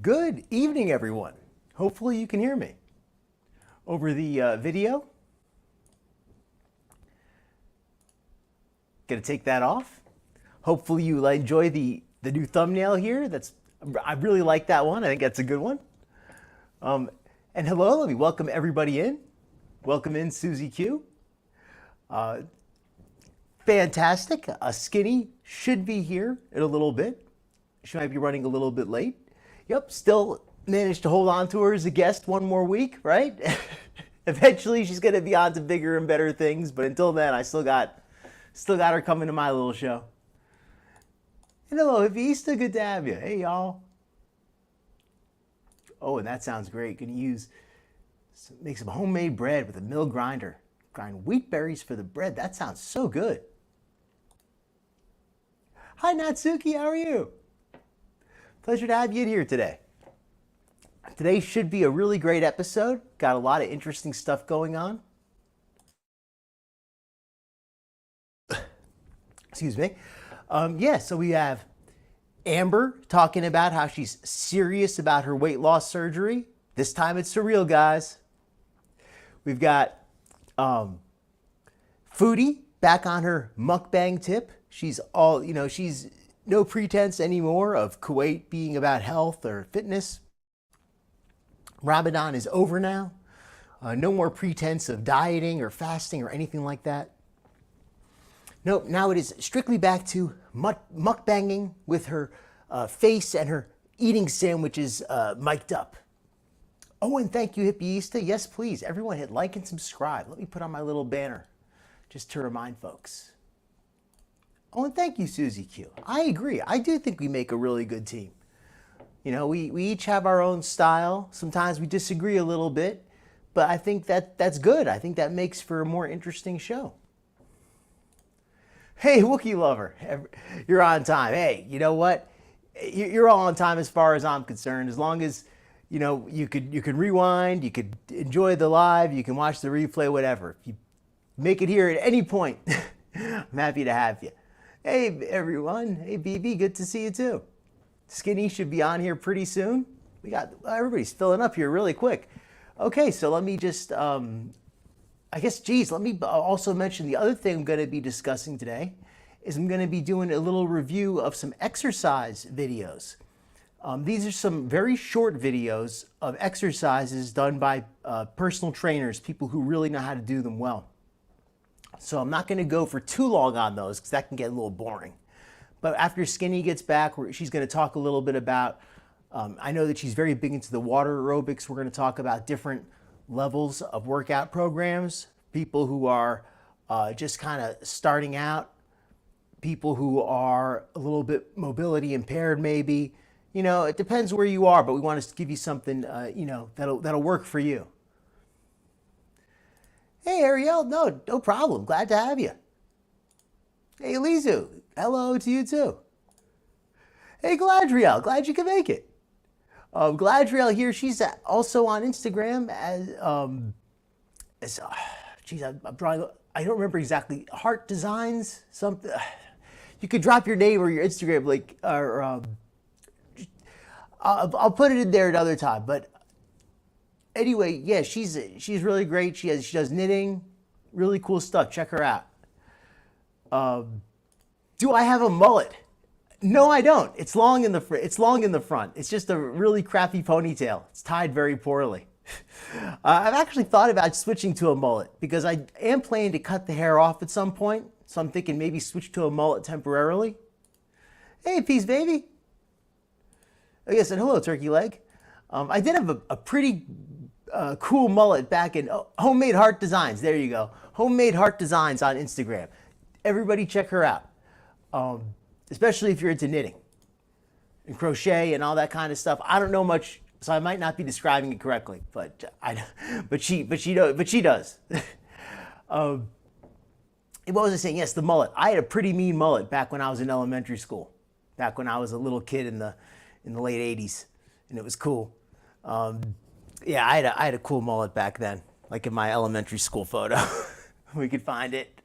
Good evening, everyone. Hopefully you can hear me over the video. Gonna take that off. Hopefully you enjoy the new thumbnail here. I really like that one. I think that's a good one. And hello, let me welcome everybody in. Welcome in, Susie Q. Fantastic. Skinny should be here in a little bit. She might be running a little bit late. Yep, still managed to hold on to her as a guest one more week, right? Eventually she's gonna be on to bigger and better things, but until then, I still got her coming to my little show. And hello, Easter, good to have you. Hey, y'all. Oh, and that sounds great. Gonna make some homemade bread with a mill grinder. Grind wheat berries for the bread. That sounds so good. Hi, Natsuki, how are you? Pleasure to have you in here today. Today should be a really great episode. Got a lot of interesting stuff going on. Excuse me. So we have Amber talking about how she's serious about her weight loss surgery. This time it's surreal, guys. We've got Foodie back on her mukbang tip. She's no pretense anymore of Kuwait being about health or fitness. Ramadan is over now. No more pretense of dieting or fasting or anything like that. Nope, now it is strictly back to mukbanging with her face and her eating sandwiches mic'd up. Oh, and thank you, Hippieista. Yes, please. Everyone hit like and subscribe. Let me put on my little banner just to remind folks. Oh, and thank you, Susie Q. I agree. I do think we make a really good team. You know, we each have our own style. Sometimes we disagree a little bit, but I think that's good. I think that makes for a more interesting show. Hey, Wookiee lover, you're on time. Hey, you know what? You're all on time as far as I'm concerned. As long as, you know, you could rewind, you could enjoy the live, you can watch the replay, whatever. If you make it here at any point, I'm happy to have you. Hey, everyone. Hey, BB, good to see you too. Skinny should be on here pretty soon. Everybody's filling up here really quick. Okay, so let me just, let me also mention the other thing I'm going to be discussing today is I'm going to be doing a little review of some exercise videos. These are some very short videos of exercises done by personal trainers, people who really know how to do them well. So I'm not going to go for too long on those because that can get a little boring. But after Skinny gets back, she's going to talk a little bit about, I know that she's very big into the water aerobics. We're going to talk about different levels of workout programs, people who are just kind of starting out, people who are a little bit mobility impaired maybe. You know, it depends where you are, but we want to give you something, that'll work for you. Hey, Ariel, no problem. Glad to have you. Hey, Lizu, hello to you too. Hey, Gladriel, glad you could make it. Gladriel here, she's also on Instagram I'm drawing, I don't remember exactly, Heart Designs, something. You could drop your name or your Instagram link, or I'll put it in there another time, but anyway, yeah, she's really great. She does knitting, really cool stuff. Check her out. Do I have a mullet? No, I don't. It's long in the front. It's just a really crappy ponytail. It's tied very poorly. I've actually thought about switching to a mullet because I am planning to cut the hair off at some point. So I'm thinking maybe switch to a mullet temporarily. Hey, Peace Baby. Oh, yes, and hello, Turkey Leg. I did have a pretty cool mullet back in Homemade Heart Designs. There you go. Homemade Heart Designs on Instagram. Everybody check her out, especially if you're into knitting and crochet and all that kind of stuff. I don't know much, so I might not be describing it correctly, but she does. What was I saying? Yes, the mullet. I had a pretty mean mullet back when I was in elementary school, back when I was a little kid in the late 80s, and it was cool. Yeah, I had a cool mullet back then, like in my elementary school photo. We could find it.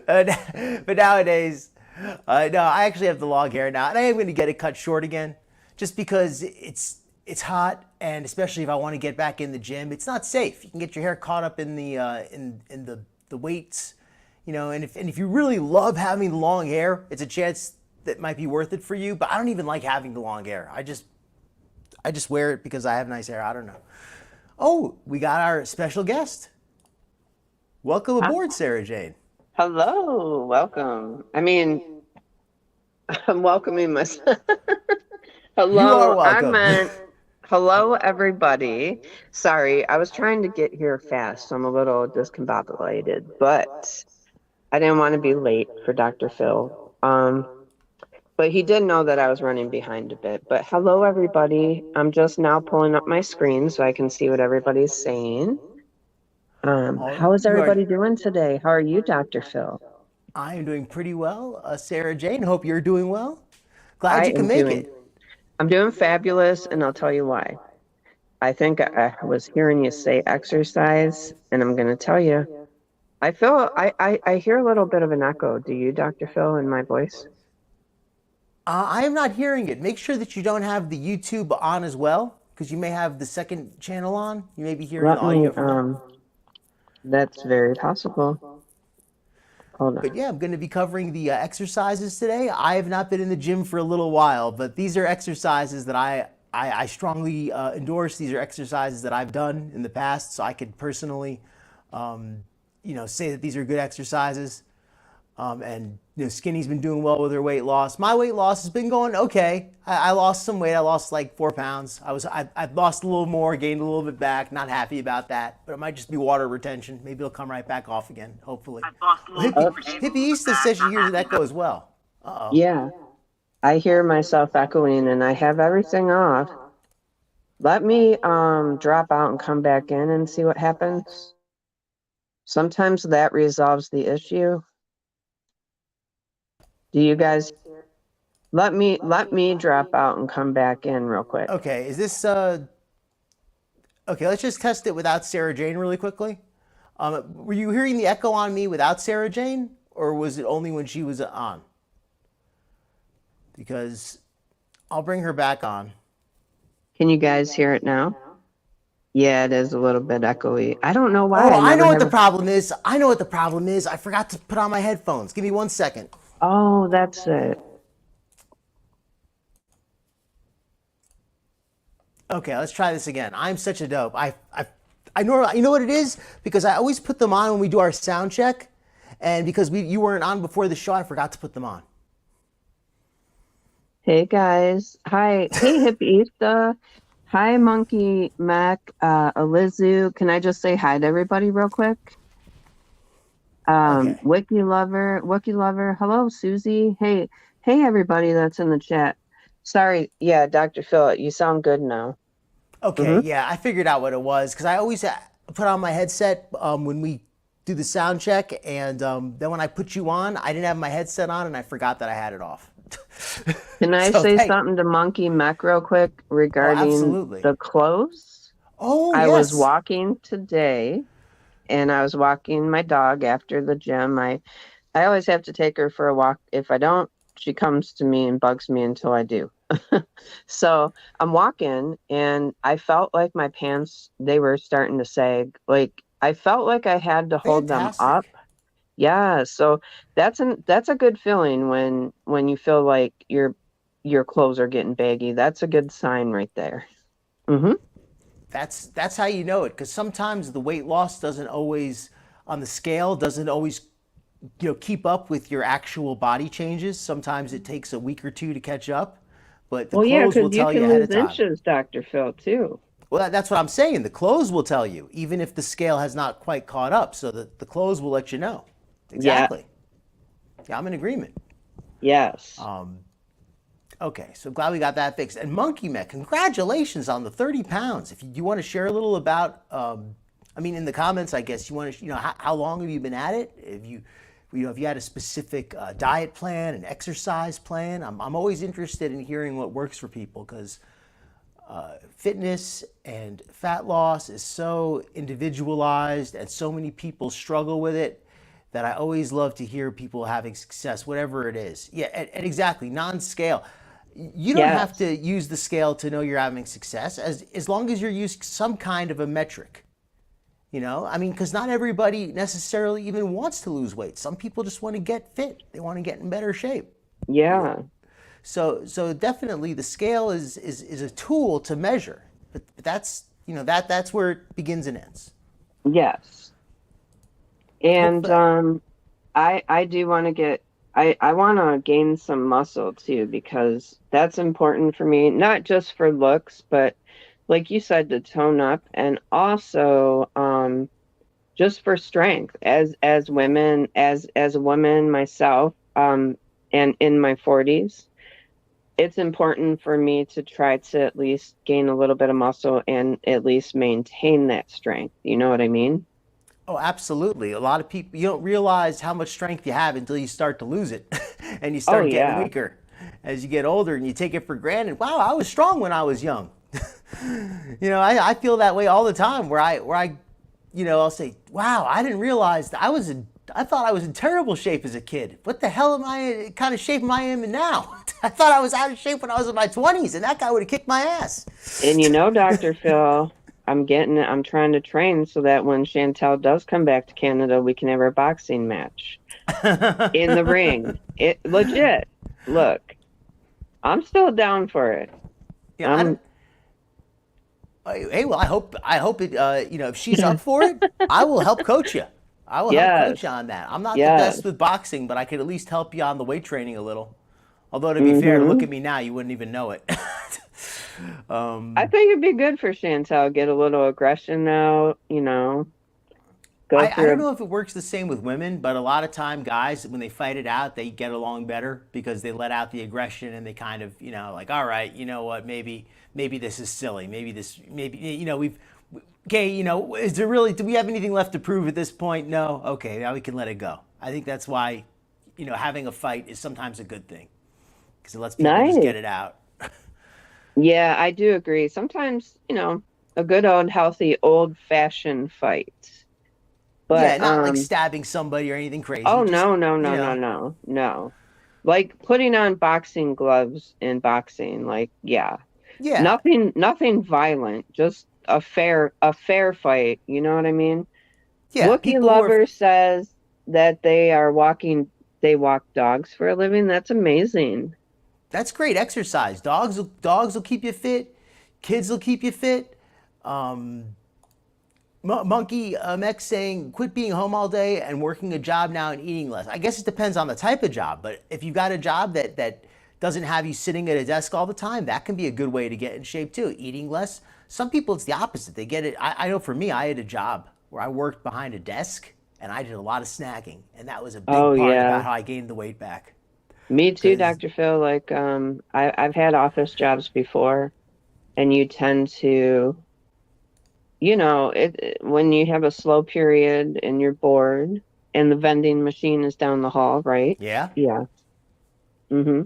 But nowadays, no, I actually have the long hair now, and I am going to get it cut short again, just because it's it's hot, and especially if I want to get back in the gym, it's not safe. You can get your hair caught up in the weights, and if you really love having the long hair, it's a chance that might be worth it for you. But I don't even like having the long hair. I just wear it because I have nice hair. I don't know. Oh, we got our special guest. Welcome Hi- aboard, Sarah Jane. Hello, welcome. I mean, I'm welcoming myself. You are Hello, I welcome. meant hello, everybody. Sorry, I was trying to get here fast, so I'm a little discombobulated, but I didn't want to be late for Dr. Phil. But he did know that I was running behind a bit. But hello, everybody. I'm just now pulling up my screen so I can see what everybody's saying. Oh, How is you are. everybody doing today? How are you, Dr. Phil? I am doing pretty well, Sarah Jane. Hope you're doing well. Glad I you can am make doing it. I'm doing fabulous, and I'll tell you why. I think I was hearing you say exercise, and I'm going to tell you. I hear a little bit of an echo. Do you, Dr. Phil, in my voice? I am not hearing it. Make sure that you don't have the YouTube on as well, because you may have the second channel on. You may be hearing Let me, audio from that. that's very possible. Hold But on. yeah, I'm going to be covering the exercises today. I have not been in the gym for a little while, but these are exercises that I strongly endorse. These are exercises that I've done in the past, so I could personally, say that these are good exercises. And Skinny's been doing well with her weight loss. My weight loss has been going okay. I lost some weight. I lost like 4 pounds. I lost a little more, gained a little bit back. Not happy about that, but it might just be water retention. Maybe it'll come right back off again. Hopefully. Hippie Easta says she hears an echo as well. Uh oh. Yeah, I hear myself echoing, and I have everything off. Let me drop out and come back in and see what happens. Sometimes that resolves the issue. Do you guys let me drop out and come back in real quick. Okay. Is this okay? Let's just test it without Sarah Jane really quickly. Were you hearing the echo on me without Sarah Jane, or was it only when she was on? Because I'll bring her back on. Can you guys hear it now? Yeah, it is a little bit echoey. I don't know why. Oh, I I never know what have the a. problem is. I know what the problem is. I forgot to put on my headphones. Give me 1 second. Oh, that's it. Okay, let's try this again. I'm such a dope. I know. You know what it is? Because I always put them on when we do our sound check, and because you weren't on before the show, I forgot to put them on. Hey guys. Hi. Hey Hipista. Hi Monkey Mac. Alizu. Can I just say hi to everybody real quick? Okay. Wiki Lover. Hello, Susie. Hey everybody that's in the chat. Sorry. Yeah, Dr. Phil, you sound good now. Okay. Mm-hmm. Yeah, I figured out what it was because I always put on my headset when we do the sound check, and then when I put you on, I didn't have my headset on, and I forgot that I had it off. Can I So say thank. something to Monkey Mac real quick Oh, regarding absolutely. the clothes? Oh, I was yes. walking today and I was walking my dog after the gym. I always have to take her for a walk. If I don't, she comes to me and bugs me until I do. So I'm walking and I felt like my pants, they were starting to sag. Like I felt like I had to hold them up. Fantastic. Yeah, so that's a good feeling when you feel like your clothes are getting baggy. That's a good sign right there. Hmm. That's how you know it, because sometimes the weight loss doesn't always on the scale doesn't always keep up with your actual body changes. Sometimes it takes a week or two to catch up, but the Well, yeah, clothes because will you tell you can ahead of lose time. inches, Dr. Phil, too. Well, that's what I'm saying. The clothes will tell you, even if the scale has not quite caught up. So the clothes will let you know. Yeah, Exactly. Yeah, I'm in agreement. yes. Okay, so glad we got that fixed. And Monkey Mech, congratulations on the 30 pounds. If you want to share a little about, I mean, in the comments, I guess you want to, how long have you been at it? If you had a specific diet plan, an exercise plan, I'm always interested in hearing what works for people because fitness and fat loss is so individualized and so many people struggle with it that I always love to hear people having success, whatever it is. Yeah, and exactly, non-scale. You don't have Yes. to use the scale to know you're having success, as long as you're using some kind of a metric. I mean, because not everybody necessarily even wants to lose weight. Some people just want to get fit. They want to get in better shape. Yeah. So definitely the scale is a tool to measure, but that's that's where it begins and ends. Yes. And Hopefully, I do want to I want to gain some muscle too, because that's important for me, not just for looks, but like you said, to tone up, and also just for strength as women, as a woman myself, and in my 40s, it's important for me to try to at least gain a little bit of muscle and at least maintain that strength. You know what I mean? oh, absolutely. A lot of people, you don't realize how much strength you have until you start to lose it, and you Oh start getting yeah. weaker as you get older, and you take it for granted. Wow, I was strong when I was young. I feel that way all the time. Where I I'll say, wow, I didn't realize that I thought I was in terrible shape as a kid. What the hell kind of shape am I in now? I thought I was out of shape when I was in my 20s, and that guy would have kicked my ass. And Dr. Phil, I'm trying to train so that when Chantel does come back to Canada, we can have our boxing match in the ring. It legit. Look, I'm still down for it. Yeah, I I'm don't. Hey, well, I hope it. If she's up for it, I will help coach you. I will help coach you yes. on that. I'm not the Yes. best with boxing, but I could at least help you on the weight training a little. Although to be fair, to look Hmm. at me now, you wouldn't even know it. I um, think it'd be good for Chantel. Get a little aggression out, go I don't through know if it works the same with women, but a lot of time guys, when they fight it out, they get along better because they let out the aggression and they kind of, like, all right, you know what, maybe this is silly. Maybe, okay, is there really, do we have anything left to prove at this point? No. Okay, now we can let it go. I think that's why, having a fight is sometimes a good thing because it lets people just nice. get it out. Yeah, I do agree. Sometimes, a good old healthy old fashioned fight. Yeah, But not like stabbing somebody or anything crazy. oh Just, no, no, you no, no, know, no, no. Like putting on boxing gloves in boxing, like yeah. yeah, Nothing violent, just a fair fight, you know what I mean? yeah. Wookiee People who are Lover says that they walk dogs for a living. That's amazing. That's great exercise. Dogs will keep you fit. Kids will keep you fit. Um, Monkey Mech saying, quit being home all day and working a job now and eating less. I guess it depends on the type of job, but if you've got a job that doesn't have you sitting at a desk all the time, that can be a good way to get in shape too. Eating less. Some people, it's the opposite. They get it. I know for me, I had a job where I worked behind a desk and I did a lot of snacking, and that was a Oh big part about yeah. how I gained the weight back. Me too, Because Dr. Phil. Like, I've had office jobs before, and you tend to, when you have a slow period and you're bored, and the vending machine is down the hall, right? yeah, Yeah. Mm-hmm.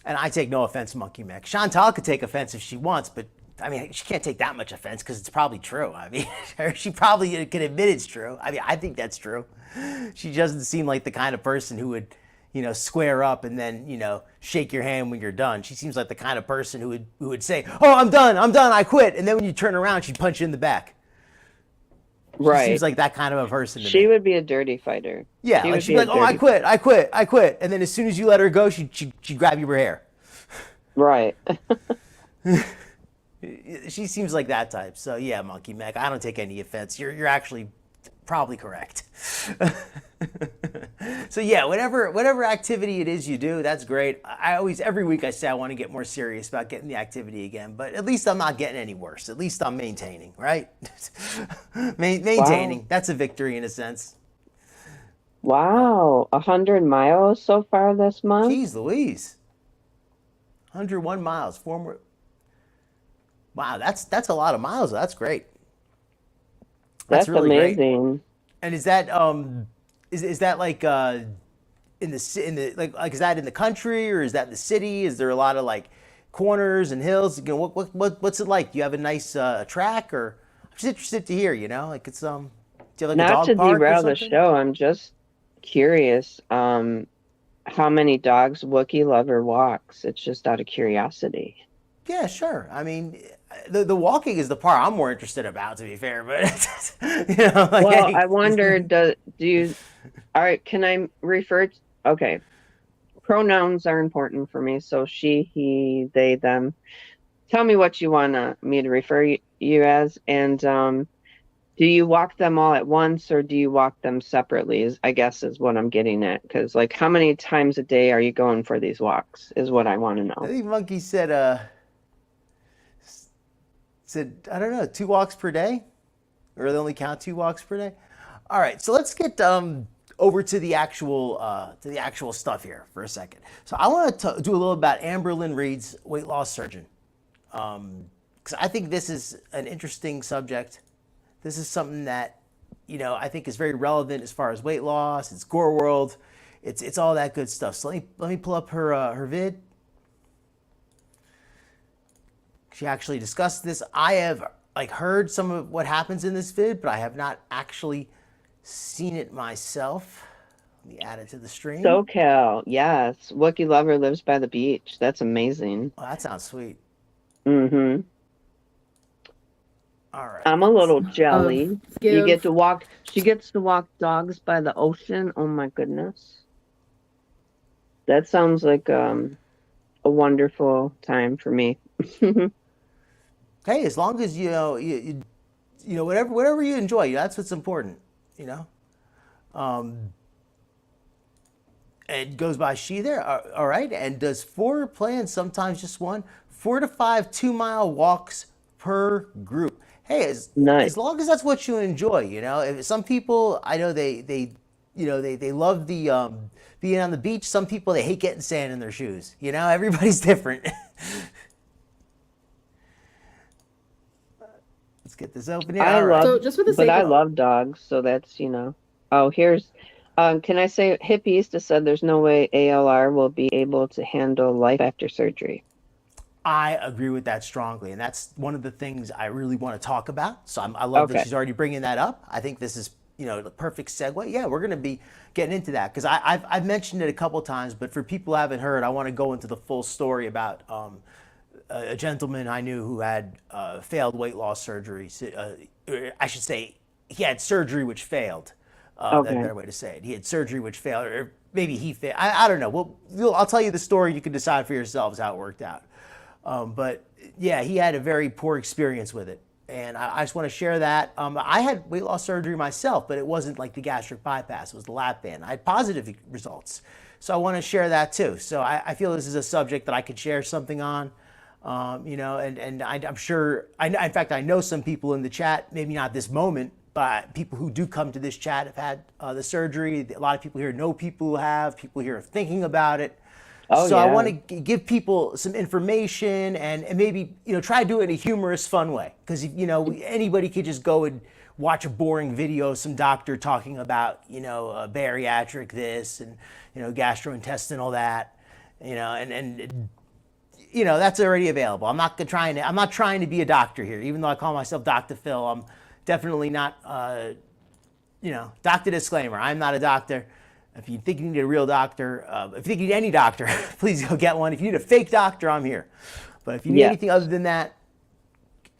and I take no offense, Monkey Mac. Chantal could take offense if she wants, but I mean, she can't take that much offense because it's probably true. I mean, she probably can admit it's true. I mean, I think that's true. She doesn't seem like the kind of person who would, square up and then, shake your hand when you're done. She seems like the kind of person who would say, "Oh, I'm done, I quit," and then when you turn around, she'd punch you in the back. She seems Right. like that kind of a person to She me. would be a dirty fighter. Yeah, She like would she'd be be a like, "Oh, I dirty. quit, I quit, I quit," and then as soon as you let her go, she'd grab you by her hair. Right. She seems like that type. So yeah, Monkey Mac, I don't take any offense. You're actually probably correct. So yeah, whatever activity it is you do, that's great. I always every week I say I want to get more serious about getting the activity again, but at least I'm not getting any worse. At least I'm maintaining, right? Wow. Maintaining. That's a victory in a sense. Wow. 100 miles so far this month? Jeez Louise. 101 miles. Four more. Wow, that's a lot of miles. That's great. That's That's really great. amazing. And is that is that like in the like is that in the country or is that in the city? Is there a lot of like corners and hills? What's it like? Do you have a nice track or? I'm just interested to hear. Like do you have like a Not dog to park or derail the something? show, I'm just curious. how many dogs Wookiee lover walks. It's just out of curiosity. Yeah, sure. I mean, the walking is the part I'm more interested about, to be fair. But like, Well, hey, I wonder, do you, all right, can I refer to, okay, pronouns are important for me. So she, he, they, them. Tell me what you want me to refer you as. And do you walk them all at once or do you walk them separately? I guess is what I'm getting at. Because, like, how many times a day are you going for these walks is what I want to I know. think Monkey said I don't know, 2 walks per day, or they only count 2 walks per day. All right, so let's get over to the actual stuff here for a second. So I want to do a little about Amberlynn Reid's weight loss surgeon, because I think this is an interesting subject. This is something that I think is very relevant as far as weight loss. It's gore world. It's all that good stuff. So let me pull up her vid. She actually discussed this. I have heard some of what happens in this vid, but I have not actually seen it myself. Let me add it to the stream. SoCal, yes. Wookiee lover lives by the beach. That's amazing. Oh, that sounds sweet. Mm-hmm. All right. I'm a little jelly. You get give to walk. She gets to walk dogs by the ocean. Oh my goodness. That sounds like a wonderful time for me. Hey, as long as whatever you enjoy, that's what's important. It goes by she there. All right. And does 4 plan, sometimes just 1, 4 to 5 2-mile walks per group. Hey, Nice. as long as that's what you enjoy, If some people, I know they love the being on the beach. Some people, they hate getting sand in their shoes. Everybody's different. Let's get this open here. I All right. love, so just for the but sake I of love dogs, so that's, Oh, here's, can I say Hippies just said there's no way ALR will be able to handle life after surgery. I agree with that strongly, and that's one of the things I really want to talk about. So I love that Okay. she's already bringing that up. I think this is the perfect segue. Yeah, we're going to be getting into that because I've mentioned it a couple times, but for people who haven't heard, I want to go into the full story about a gentleman I knew who had failed weight loss surgery. I should say he had surgery which failed. That's a Okay. better way to say it. He had surgery which failed, or maybe he failed. I don't know. Well, I'll tell you the story. You can decide for yourselves how it worked out. But yeah, he had a very poor experience with it. And I just want to share that. I had weight loss surgery myself, but it wasn't like the gastric bypass. It was the lap band. I had positive results. So I want to share that too. So I feel this is a subject that I could share something on. And I'm sure, in fact, I know some people in the chat, maybe not this moment, but people who do come to this chat have had the surgery. A lot of people here know people who have, people here are thinking about it. Oh, So I yeah. want to give people some information and maybe, try to do it in a humorous, fun way. Because, anybody could just go and watch a boring video of some doctor talking about, bariatric this and, gastrointestinal that, and that's already available. I'm not trying to be a doctor here, even though I call myself Dr. Phil. I'm definitely not, doctor disclaimer. I'm not a doctor. If you think you need a real doctor, if you think you need any doctor, please go get one. If you need a fake doctor, I'm here. But if you need Yeah. anything other than that,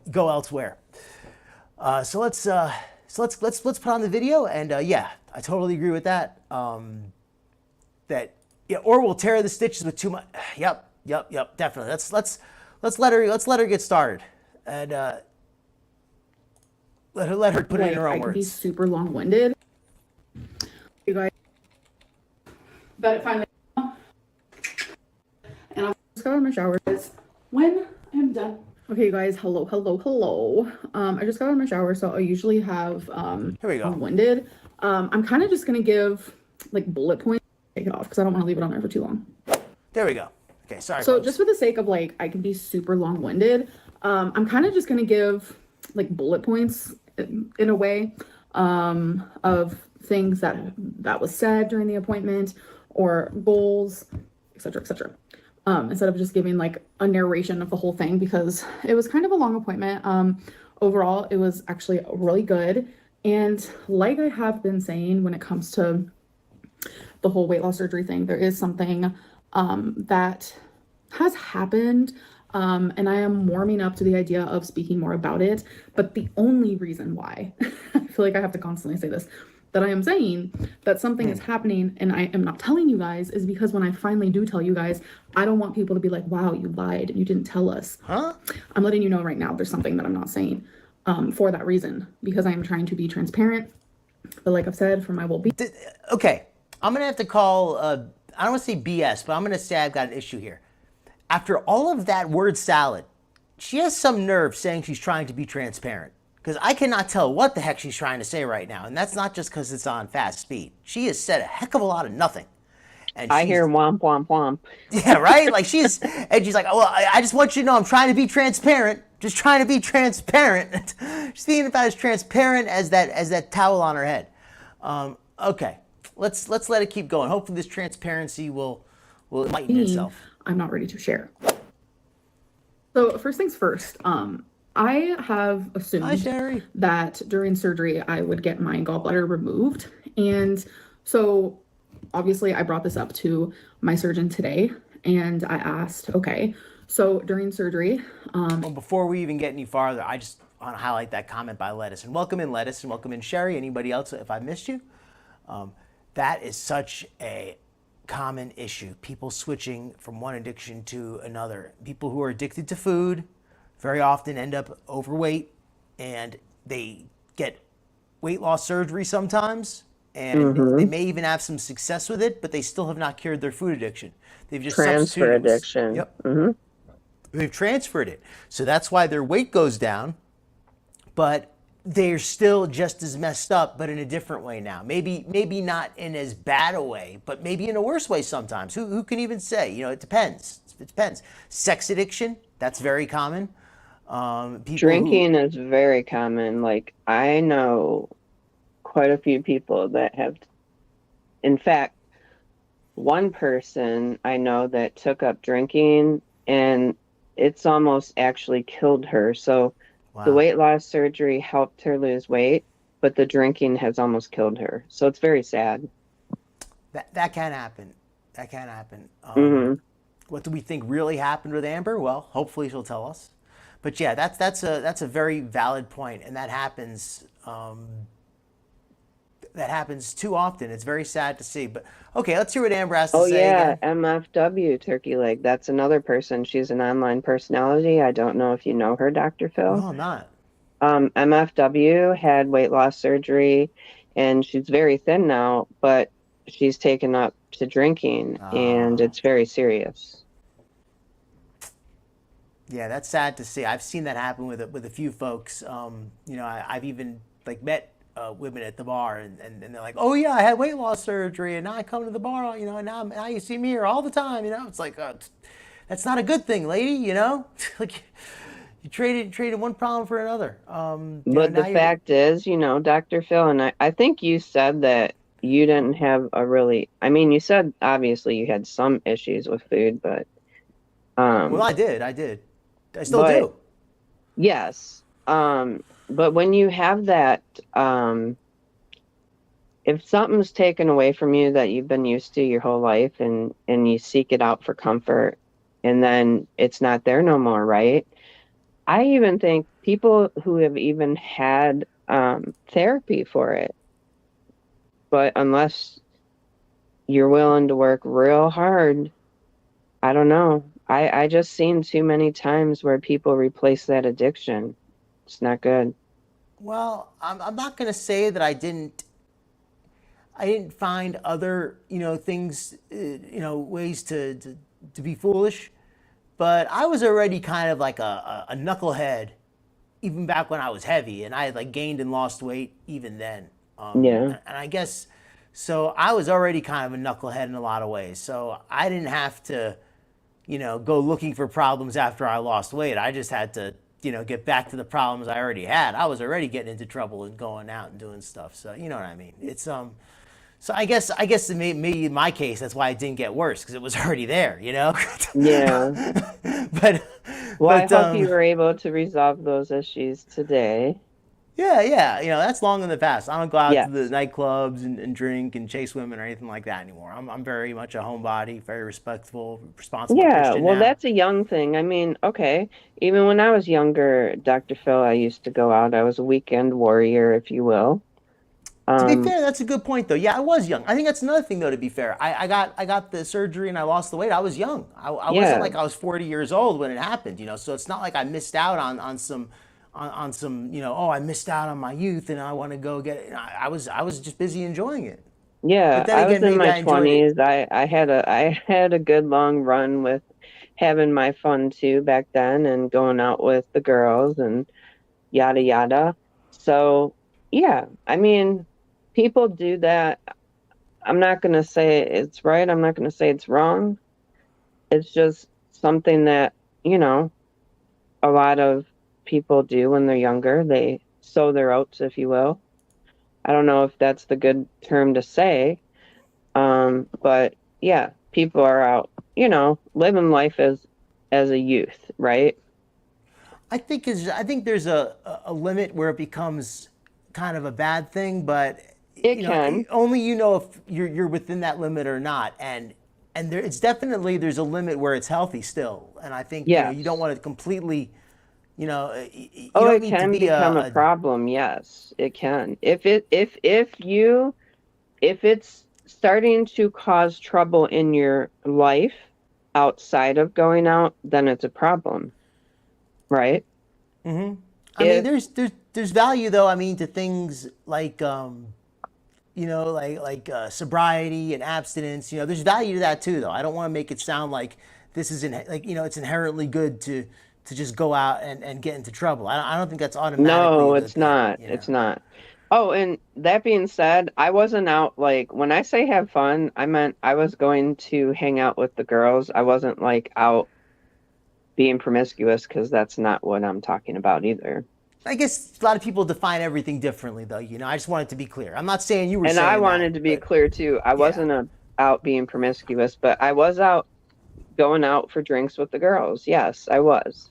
go elsewhere. So let's put on the video, and yeah, I totally agree with that. Or we'll tear the stitches with too much. Yep, definitely. Let's let her get started, and let her put it in her own I can be words. super long-winded. You guys, but it finally, and I'll just go in my shower when I'm done. Okay, you guys, hello. I just got out of my shower, so I usually have Here we go. long-winded. I'm kind of just gonna give like bullet points. Take it off because I don't want to leave it on there for too long. There we go. Okay, sorry. So folks. just for the sake of I can be super long-winded. I'm kind of just gonna give like bullet points in a way of things that was said during the appointment or goals, etc., etc. Instead of just giving like a narration of the whole thing because it was kind of a long appointment. Overall, it was actually really good. And like I have been saying when it comes to the whole weight loss surgery thing. There is something that has happened, and I am warming up to the idea of speaking more about it. But the only reason why, I feel like I have to constantly say this, that I am saying that something is happening and I am not telling you guys is because when I finally do tell you guys, I don't want people to be like, wow, you lied and you didn't tell us. Huh? I'm letting you know right now there's something that I'm not saying for that reason, because I am trying to be transparent. But like I've said, for my well-being. Okay, I'm gonna have to call, I don't wanna say BS, but I'm gonna say I've got an issue here. After all of that word salad, she has some nerve saying she's trying to be transparent. Because I cannot tell what the heck she's trying to say right now. And that's not just because it's on fast speed. She has said a heck of a lot of nothing. And I hear womp, womp, womp. Yeah, right? Like she's like, oh, well, I just want you to know I'm trying to be transparent. Just trying to be transparent. She's thinking about as transparent as that towel on her head. Okay, let's let it keep going. Hopefully this transparency will enlighten itself. I'm not ready to share. So first things first, I have assumed that during surgery I would get my gallbladder removed. And so obviously I brought this up to my surgeon today and I asked, okay, so during surgery. Well, before we even get any farther, I just want to highlight that comment by Lettuce. And welcome in Lettuce and welcome in Sherry. Anybody else, if I missed you? That is such a common issue. People switching from one addiction to another. People who are addicted to food very often end up overweight and they get weight loss surgery sometimes, and they may even have some success with it, but they still have not cured their food addiction. They've just transfer addiction. Yep. They've transferred it. So that's why their weight goes down, but they're still just as messed up, but in a different way now. Maybe not in as bad a way, but maybe in a worse way sometimes. Who can even say? You know, it depends. It depends. Sex addiction, that's very common. Drinking is very common. Like, I know quite a few people that have, in fact, one person I know that took up drinking and it's almost actually killed her. So the weight loss surgery helped her lose weight, but the drinking has almost killed her. So it's very sad. That can happen. That can happen. What do we think really happened with Amber? Well, hopefully she'll tell us. But yeah, that's a very valid point, and that happens too often. It's very sad to see. But okay, let's hear what Amber has to say. Oh yeah, again. MFW Turkey Leg. That's another person. She's an online personality. I don't know if you know her, Dr. Phil. No, I'm not. MFW had weight loss surgery, and she's very thin now, but she's taken up to drinking, and it's very serious. Yeah, that's sad to see. I've seen that happen with a few folks. You know, I've even like met women at the bar, and they're like, "Oh yeah, I had weight loss surgery, and now I come to the bar, you know, and now you see me here all the time." You know, it's like that's not a good thing, lady. You know, like you traded one problem for another. But the fact is, you know, Dr. Phil, and I think you said that you didn't have a really. I mean, you said obviously you had some issues with food, but well, I did. I still do. Yes. But when you have that, if something's taken away from you that you've been used to your whole life and you seek it out for comfort and then it's not there no more, right? I even think people who have even had therapy for it, but unless you're willing to work real hard, I don't know. I just seen too many times where people replace that addiction. It's not good. Well, I'm not going to say that I didn't find other, you know, things, you know, ways to be foolish, but I was already kind of like a knucklehead even back when I was heavy, and I had like gained and lost weight even then. And I guess, so I was already kind of a knucklehead in a lot of ways. So I didn't have to, you know, go looking for problems after I lost weight. I just had to, you know, get back to the problems I already had. I was already getting into trouble and going out and doing stuff. So, you know what I mean? It's, so I guess maybe in my case, that's why it didn't get worse, because it was already there, you know? Yeah. But I hope you were able to resolve those issues today. Yeah, yeah. That's long in the past. I don't go out to the Yes. nightclubs and drink and chase women or anything like that anymore. I'm very much a homebody, very respectful, responsible Yeah, Christian well, now. that's a young thing. I mean, okay, even when I was younger, Dr. Phil, I used to go out. I was a weekend warrior, if you will. To be Um, fair, that's a good point though. Yeah, I was young. I think that's another thing though. To be fair, I got the surgery and I lost the weight. I was young. I wasn't yeah, like I was 40 years old when it happened. So it's not like I missed out on some. Oh, I missed out on my youth and I want to go get it. I was just busy enjoying it. yeah. But then I was again, in maybe my I enjoyed it. 20s. I had a good long run with having my fun too back then and going out with the girls and yada yada. So, yeah, I mean, people do that. I'm not going to say it's right. I'm not going to say it's wrong. It's just something that, you know, a lot of people do when they're younger. They sow their oats, if you will. I don't know if that's the good term to say. But yeah, people are out, living life as a youth, right? I think there's a limit where it becomes kind of a bad thing, but It can. only if you're within that limit or not. And it's definitely there's a limit where it's healthy still. And I think you don't Yes. want to completely you Oh, don't it need to can be become a a problem. Yes, it can. If it's starting to cause trouble in your life outside of going out, then it's a problem, right? I mean, If there's value though. I mean, to things like sobriety and abstinence. There's value to that too, though. I don't want to make it sound like this is it's inherently good to just go out and get into trouble. I don't think that's automatically No, a good it's thing. not. It's not. Oh, and that being said, I wasn't out like when I say have fun, I meant I was going to hang out with the girls. I wasn't like out being promiscuous because that's not what I'm talking about either. I guess a lot of people define everything differently, though. I just wanted to be clear. I'm not saying you were And I saying that, wanted to be but clear too. I yeah. wasn't out being promiscuous, but I was out going out for drinks with the girls. Yes, I was.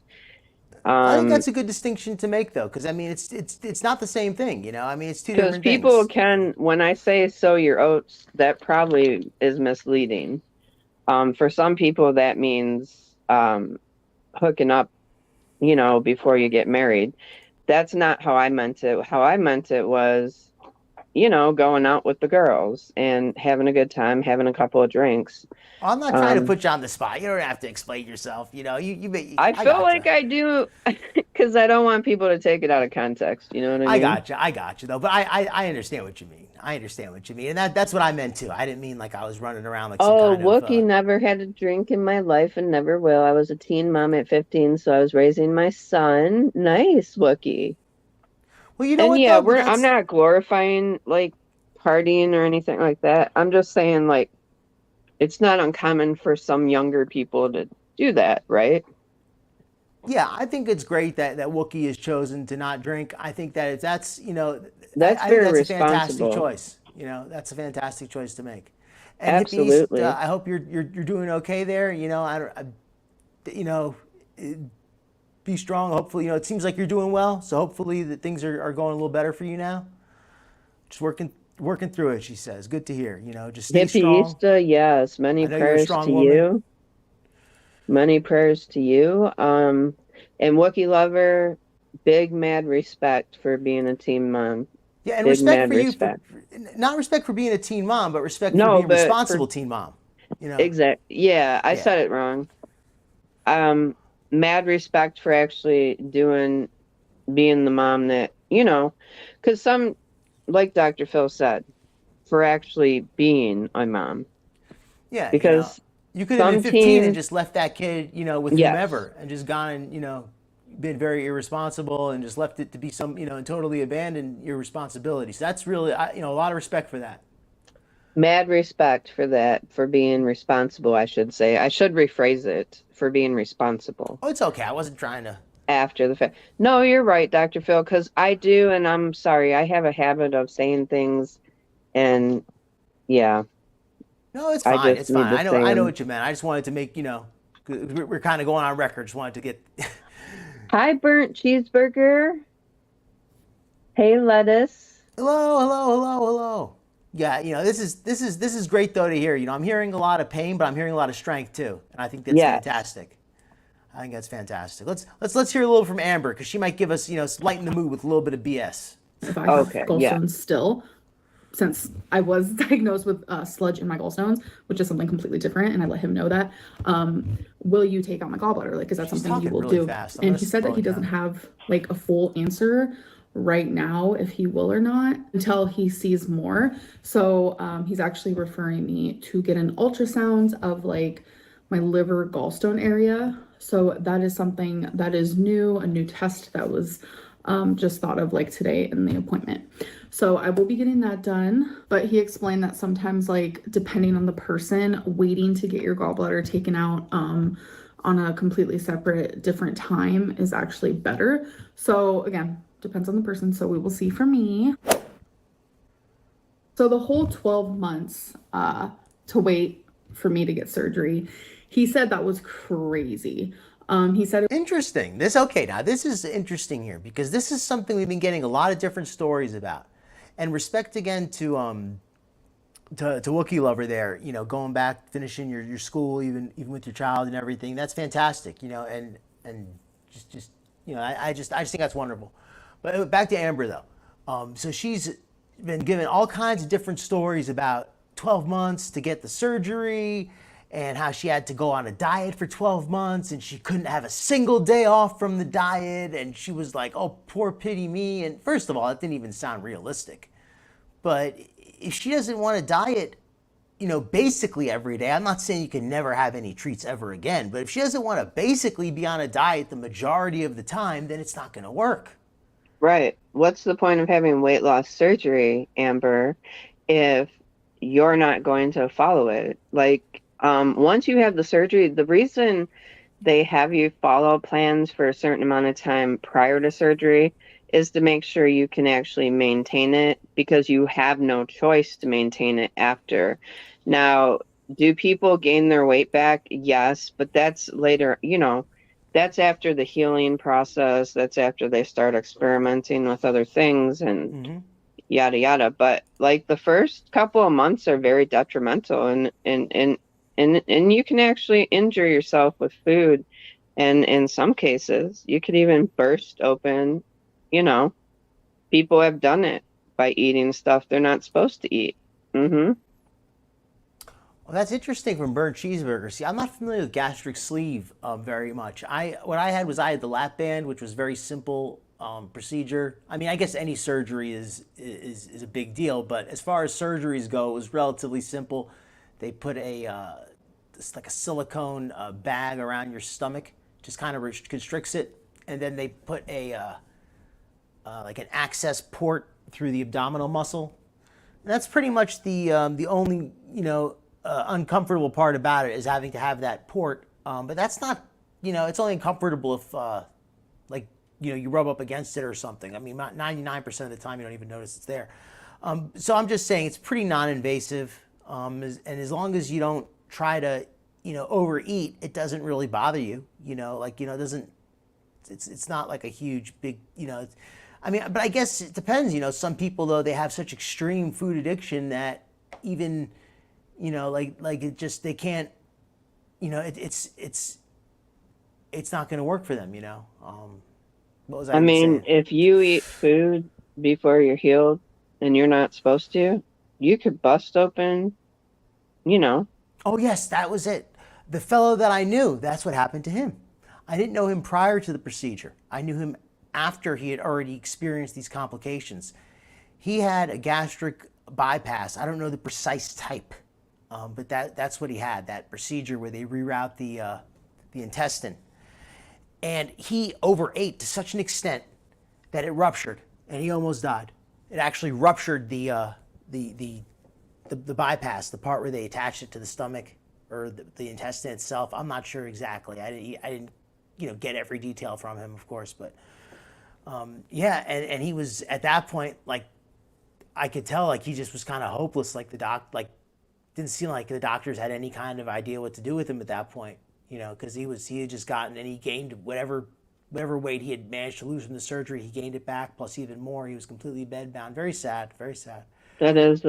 I think Um, that's a good distinction to make, though, because I mean, it's not the same thing. I mean, it's two because different people things. can, when I say sow your oats, that probably is misleading. For some people, that means hooking up, before you get married. That's not how I meant it. How I meant it was, going out with the girls and having a good time, having a couple of drinks. I'm not trying to Um, put you on the spot. You don't have to explain yourself. I I feel gotcha. like I do because I don't want people to take it out of context. You know what I I mean? gotcha. I gotcha though. But I understand what you mean. I understand what you mean, and that's what I meant too. I didn't mean like I was running around like some Oh, kind of. Wookie never had a drink in my life and never will. I was a teen mom at 15, so I was raising my son. Nice, Wookie. Well, you know And what yeah, though? But I'm that's not glorifying like partying or anything like that. I'm just saying like it's not uncommon for some younger people to do that, right? yeah. I think it's great that Wookie has chosen to not drink. I think that it's that's That's I think very that's a fantastic responsible. choice. That's a fantastic choice to make. And Hippie East, Absolutely. I hope you're doing okay there. I don't. You know, be strong. Hopefully, it seems like you're doing well. So hopefully that things are going a little better for you now. Just working through it. She says, good to hear. Just stay strong. Hippieista, yes. Many I know you're a prayers to strong woman. you. Many prayers to you. And Wookie Lover, big mad respect for being a teen mom. Yeah, and Big respect mad for you respect. not respect for being a teen mom, but respect for No, being a but for responsible teen mom. You know, exact, yeah, I yeah, said it wrong. Um, Mad respect for actually being the mom that, because some, like Dr. Phil said, for actually being a mom. yeah. Because You could have been some 15 and teens, just left that kid, with yes, whomever, and just gone and been very irresponsible and just left it to be and totally abandoned your responsibility. So that's really, a lot of respect for that. mad respect for that, for being responsible, I should say. I should rephrase it for being responsible Oh, it's okay. I wasn't trying to. after the fact. No, you're right, Dr. Phil, because I do, and I'm sorry, I have a habit of saying things, and yeah, No, it's I fine. just It's need fine. to say I know them. what you meant. I just wanted to make 'cause we're kind of going on record. Just wanted to get. Hi, Burnt Cheeseburger. Hey, lettuce. Hello, hello, hello, hello. Yeah, this is great though to hear. I'm hearing a lot of pain, but I'm hearing a lot of strength too, and I think that's Yes. fantastic. I think that's fantastic. Let's hear a little from Amber because she might give us, lighten the mood with a little bit of BS. If I have Okay, yeah. gallstones still, since I was diagnosed with sludge in my gallstones, which is something completely different, and I let him know that. Will you take out my gallbladder? Like, is that She's something you talking will really do? fast. I'm And gonna he said that slow he it doesn't down. have like a full answer right now if he will or not until he sees more. So he's actually referring me to get an ultrasound of like my liver gallstone area. So that is something that is new, a new test that was just thought of like today in the appointment. So I will be getting that done, but he explained that sometimes like depending on the person, waiting to get your gallbladder taken out on a completely separate different time is actually better. So again, depends on the person. So we will see for me. So the whole 12 months to wait for me to get surgery, he said that was crazy. He said Interesting. Now this is interesting here because this is something we've been getting a lot of different stories about. And respect again to Wookiee Lover there, going back, finishing your school, even with your child and everything. That's fantastic, and just I just think that's wonderful. But back to Amber though. So she's been given all kinds of different stories about 12 months to get the surgery and how she had to go on a diet for 12 months and she couldn't have a single day off from the diet. And she was like, oh, poor pity me. And first of all, it didn't even sound realistic. But if she doesn't want to diet, basically every day, I'm not saying you can never have any treats ever again, but if she doesn't want to basically be on a diet the majority of the time, then it's not going to work. Right. What's the point of having weight loss surgery, Amber, if you're not going to follow it? Like, once you have the surgery, the reason they have you follow plans for a certain amount of time prior to surgery is to make sure you can actually maintain it because you have no choice to maintain it after. Now, do people gain their weight back? Yes, but that's later, that's after the healing process. That's after they start experimenting with other things and yada yada. But like the first couple of months are very detrimental and you can actually injure yourself with food. And in some cases, you could even burst open, you know, people have done it by eating stuff they're not supposed to eat. Mm-hmm. Well, that's interesting from burnt cheeseburger. See, I'm not familiar with gastric sleeve very much. What I had was I had the lap band, which was very simple procedure. I mean, I guess any surgery is a big deal, but as far as surgeries go, it was relatively simple. They put it's like a silicone bag around your stomach, just kind of constricts it, and then they put like an access port through the abdominal muscle. And that's pretty much the only uncomfortable part about it is having to have that port. But that's not, it's only uncomfortable if like you rub up against it or something. I mean, 99% of the time you don't even notice it's there. So I'm just saying it's pretty non-invasive, and as long as you don't try to overeat, it doesn't really bother you. It doesn't. It's not like a huge big I mean, but I guess it depends. Some people though they have such extreme food addiction that even like it just they can't. It's not going to work for them. What was I I even mean, saying? if you eat food before you're healed and you're not supposed to, you could bust open, you know. Oh yes, that was it. The fellow that I knew, that's what happened to him. I didn't know him prior to the procedure. I knew him after he had already experienced these complications. He had a gastric bypass. I don't know the precise type, but that's what he had, that procedure where they reroute the intestine. And he overate to such an extent that it ruptured, and he almost died. It actually ruptured the bypass, the part where they attached it to the stomach or the intestine itself. I'm not sure exactly. I didn't get every detail from him, of course, but yeah, and he was at that point like I could tell like he just was kind of hopeless. Like didn't seem like the doctors had any kind of idea what to do with him at that point. Because he had just gotten and he gained whatever whatever weight he had managed to lose from the surgery, he gained it back, plus even more. He was completely bedbound. Very sad, very sad. That's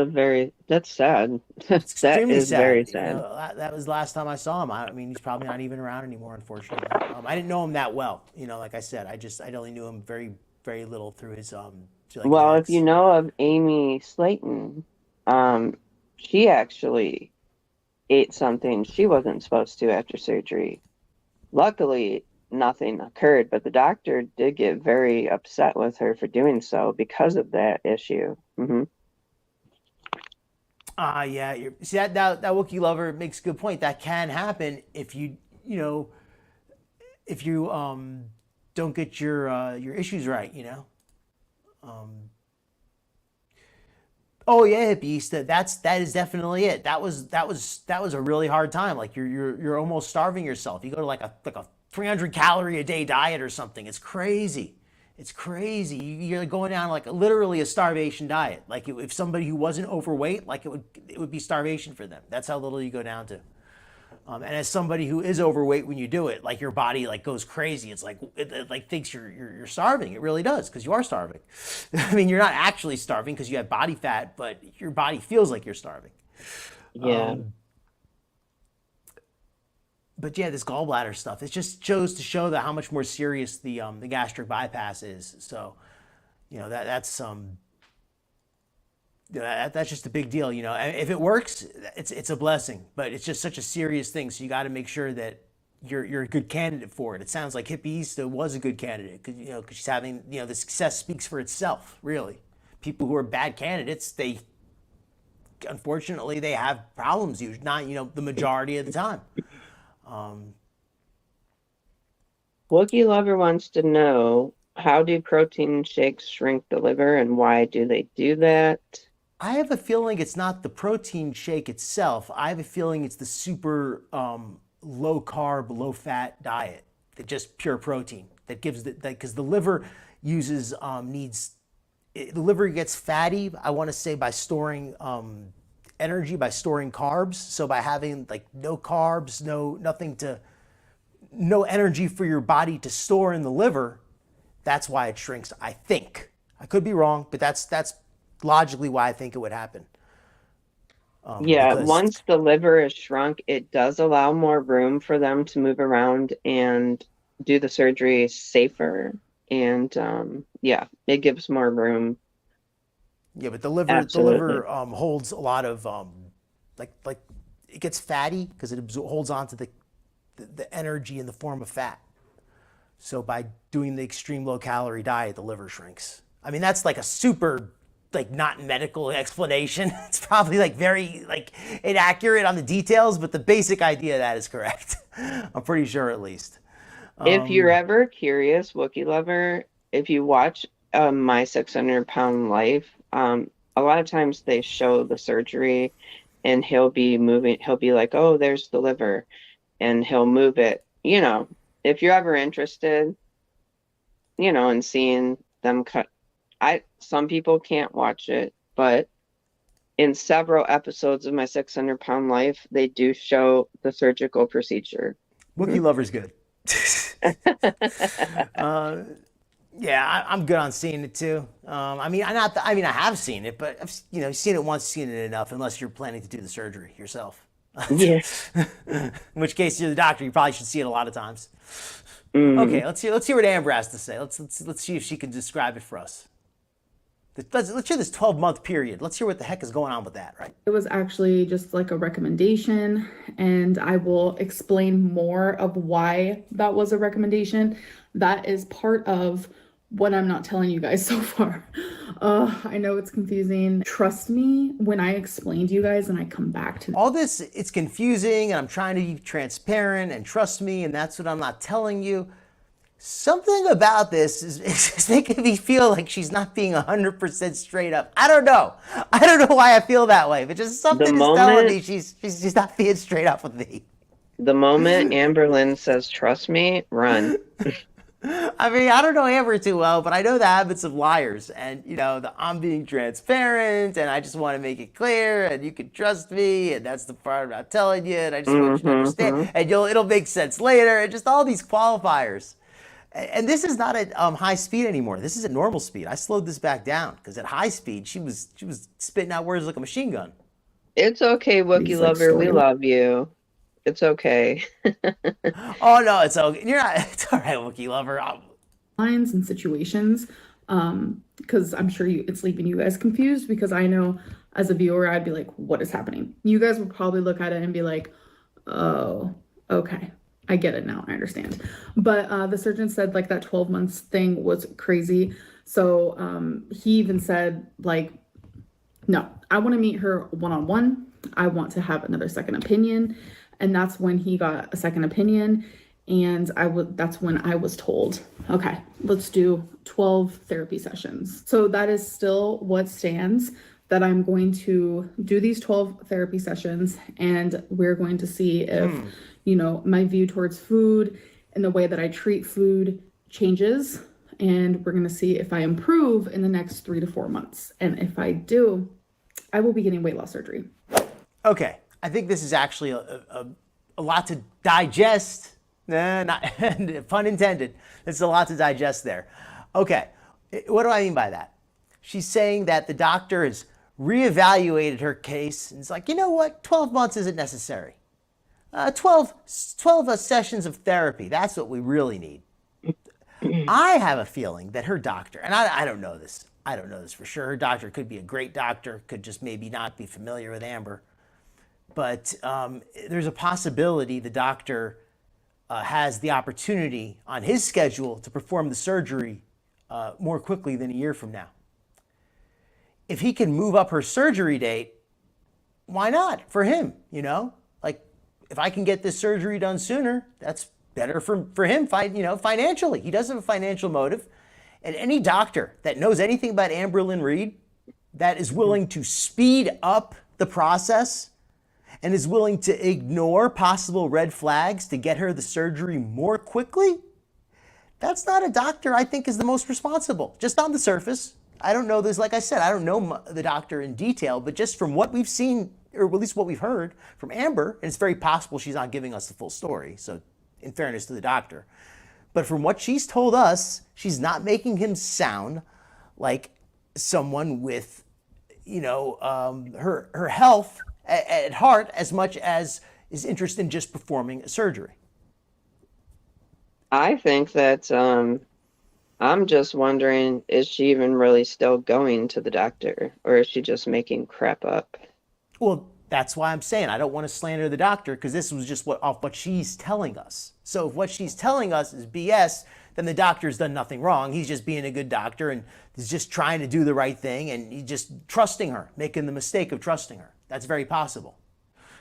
sad. It's That extremely is very sad. You sad. know, that was the last time I saw him. I mean, he's probably not even around anymore, unfortunately. I didn't know him that well. You know, like I said, I only knew him very, very little through his through, like, his Well, if you ex. know of Amy Slayton, she actually ate something she wasn't supposed to after surgery. Luckily, nothing occurred, but the doctor did get very upset with her for doing so because of that issue. Yeah. See that Wookiee lover makes a good point. That can happen if you know if you don't get your issues right. You know. Oh yeah, Beast. That is definitely it. That was a really hard time. Like you're almost starving yourself. You go to like a 300 calorie a day diet or something. It's crazy. It's crazy. You're going down like literally a starvation diet. Like if somebody who wasn't overweight, like it would be starvation for them. That's how little you go down to. And as somebody who is overweight, when you do it, like your body like goes crazy. It's like it like thinks you're starving. It really does, because you are starving. I mean, you're not actually starving because you have body fat, but your body feels like you're starving. Yeah. But yeah, this gallbladder stuff, it just shows to show that how much more serious the gastric bypass is. So, you know, that's just a big deal. You know, if it works, it's a blessing. But it's just such a serious thing. So you got to make sure that you're a good candidate for it. It sounds like Hippie Easta was a good candidate because she's having, you know, the success speaks for itself. Really, people who are bad candidates, they unfortunately they have problems. Usually, not, you know, the majority of the time. Wookie Lover wants to know, how do protein shakes shrink the liver and why do they do that? I have a feeling it's not the protein shake itself. I have a feeling it's the super low carb, low fat diet that just pure protein that gives that, because the liver uses the liver gets fatty. I want to say by storing energy, by storing carbs. So by having like no carbs, no energy for your body to store in the liver, that's why it shrinks. I think I could be wrong, but that's logically why I think it would happen. Yeah, Because once the liver is shrunk, it does allow more room for them to move around and do the surgery safer. And yeah, it gives more room. yeah, but the liver Absolutely. holds a lot of like it gets fatty because it holds on to the energy in the form of fat. So by doing the extreme low calorie diet, the liver shrinks. I mean, that's like a super like not medical explanation. It's probably like very like inaccurate on the details, but the basic idea of that is correct. I'm pretty sure, at least. If you're ever curious, Wookie Lover, if you watch My 600-Pound Life, a lot of times they show the surgery and he'll be like, oh, there's the liver, and he'll move it. You know, if you're ever interested, you know, in seeing them cut, some people can't watch it, but in several episodes of My 600-Pound Life, they do show the surgical procedure. Wookiee Lover's good. Yeah, I'm good on seeing it too. I mean, I have seen it, but I've seen it once, seen it enough. Unless you're planning to do the surgery yourself, Yeah. in which case you're the doctor. You probably should see it a lot of times. Mm. Okay, let's hear what Amber has to say. Let's see if she can describe it for us. Let's hear this 12-month period. Let's hear what the heck is going on with that, right? It was actually just like a recommendation, and I will explain more of why that was a recommendation. That is part of what I'm not telling you guys so far. I know it's confusing. Trust me when I explain to you guys and I come back to all this. It's confusing, and I'm trying to be transparent, and trust me, and that's what I'm not telling you. Something about this is making me feel like she's not being 100% straight up. I don't know why I feel that way, but just something is telling me she's not being straight up with me. The moment Amberlynn says, trust me, run. I mean, I don't know Amber too well, but I know the habits of liars, and I'm being transparent, and I just want to make it clear, and you can trust me, and that's the part I'm not telling you, and I just want you to understand, and it'll make sense later, and just all these qualifiers. And this is not at high speed anymore. This is at normal speed. I slowed this back down because at high speed she was spitting out words like a machine gun. It's okay, Wookiee These, like, lover. We story love you. It's okay. Oh no, it's okay. You're not. It's all right, Wookiee lover. lines and situations, because I'm sure it's leaving you guys confused, because I know as a viewer I'd be like, what is happening? You guys would probably look at it and be like, oh, okay, I get it now, I understand. But the surgeon said like that 12 months thing was crazy. So he even said like, no, I want to meet her one-on-one. I want to have another second opinion. And that's when he got a second opinion. And that's when I was told, okay, let's do 12 therapy sessions. So that is still what stands, that I'm going to do these 12 therapy sessions, and we're going to see if, my view towards food and the way that I treat food changes. And we're going to see if I improve in the next 3 to 4 months. And if I do, I will be getting weight loss surgery. Okay, I think this is actually a lot to digest. Nah, not pun intended. It's a lot to digest there. Okay, what do I mean by that? She's saying that the doctor has reevaluated her case and it's like, you know what, 12 months isn't necessary. 12 sessions of therapy, that's what we really need. I have a feeling that her doctor, and I don't know this, for sure. Her doctor could be a great doctor, could just maybe not be familiar with Amber. But there's a possibility the doctor has the opportunity on his schedule to perform the surgery more quickly than a year from now. If he can move up her surgery date, why not for him, Like, if I can get this surgery done sooner, that's better for him, financially. He doesn't have a financial motive. And any doctor that knows anything about Amberlynn Reid, that is willing to speed up the process and is willing to ignore possible red flags to get her the surgery more quickly, that's not a doctor I think is the most responsible, just on the surface. I don't know this, like I said, I don't know the doctor in detail, but just from what we've seen, or at least what we've heard from Amber, and it's very possible she's not giving us the full story, so in fairness to the doctor, but from what she's told us, she's not making him sound like someone with, her health at heart as much as is interested in just performing a surgery. I think that I'm just wondering, is she even really still going to the doctor, or is she just making crap up? Well, that's why I'm saying I don't want to slander the doctor, because this was just off what she's telling us. So if what she's telling us is BS, then the doctor's done nothing wrong. He's just being a good doctor and is just trying to do the right thing, and he's just trusting her, making the mistake of trusting her. That's very possible.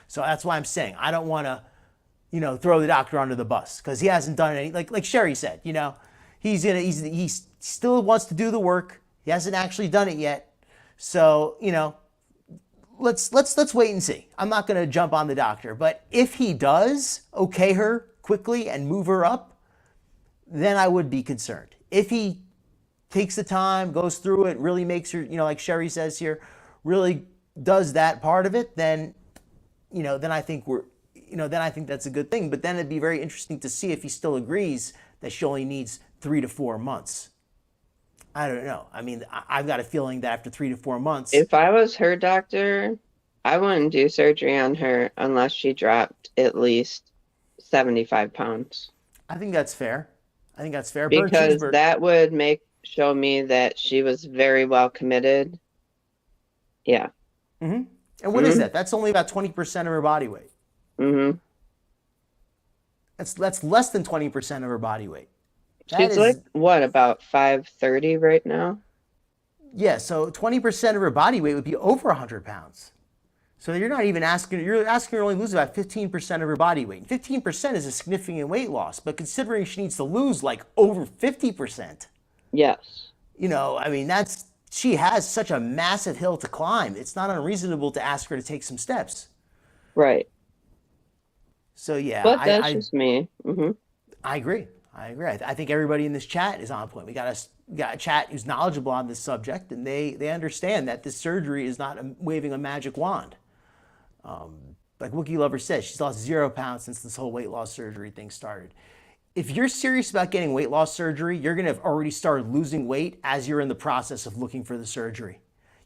So that's why I'm saying I don't want to, throw the doctor under the bus, because he hasn't done any, like Sherry said, he still wants to do the work. He hasn't actually done it yet. So, let's wait and see. I'm not going to jump on the doctor, but if he does okay her quickly and move her up, then I would be concerned. If he takes the time, goes through it, really makes her, like Sherry says here, really does that part of it, then, then I think that's a good thing. But then it'd be very interesting to see if he still agrees that she only needs 3 to 4 months. I don't know. I mean, I've got a feeling that after 3 to 4 months. If I was her doctor, I wouldn't do surgery on her unless she dropped at least 75 pounds. I think that's fair. Because that would show me that she was very well committed. Yeah. Mm-hmm. And what is that? That's only about 20% of her body weight. Mm-hmm. That's less than 20% of her body weight. She's like, what, about 530 right now? Yeah, so 20% of her body weight would be over 100 pounds. So you're asking her to only lose about 15% of her body weight. 15% is a significant weight loss, but considering she needs to lose like over 50%. Yes. She has such a massive hill to climb. It's not unreasonable to ask her to take some steps. Right. So yeah. But that's just me. Mm-hmm. I agree. I think everybody in this chat is on point. We got a chat who's knowledgeable on this subject, and they understand that this surgery is not waving a magic wand. Like Wookiee Lover says, she's lost 0 pounds since this whole weight loss surgery thing started. if you're serious about getting weight loss surgery, you're going to have already started losing weight as you're in the process of looking for the surgery.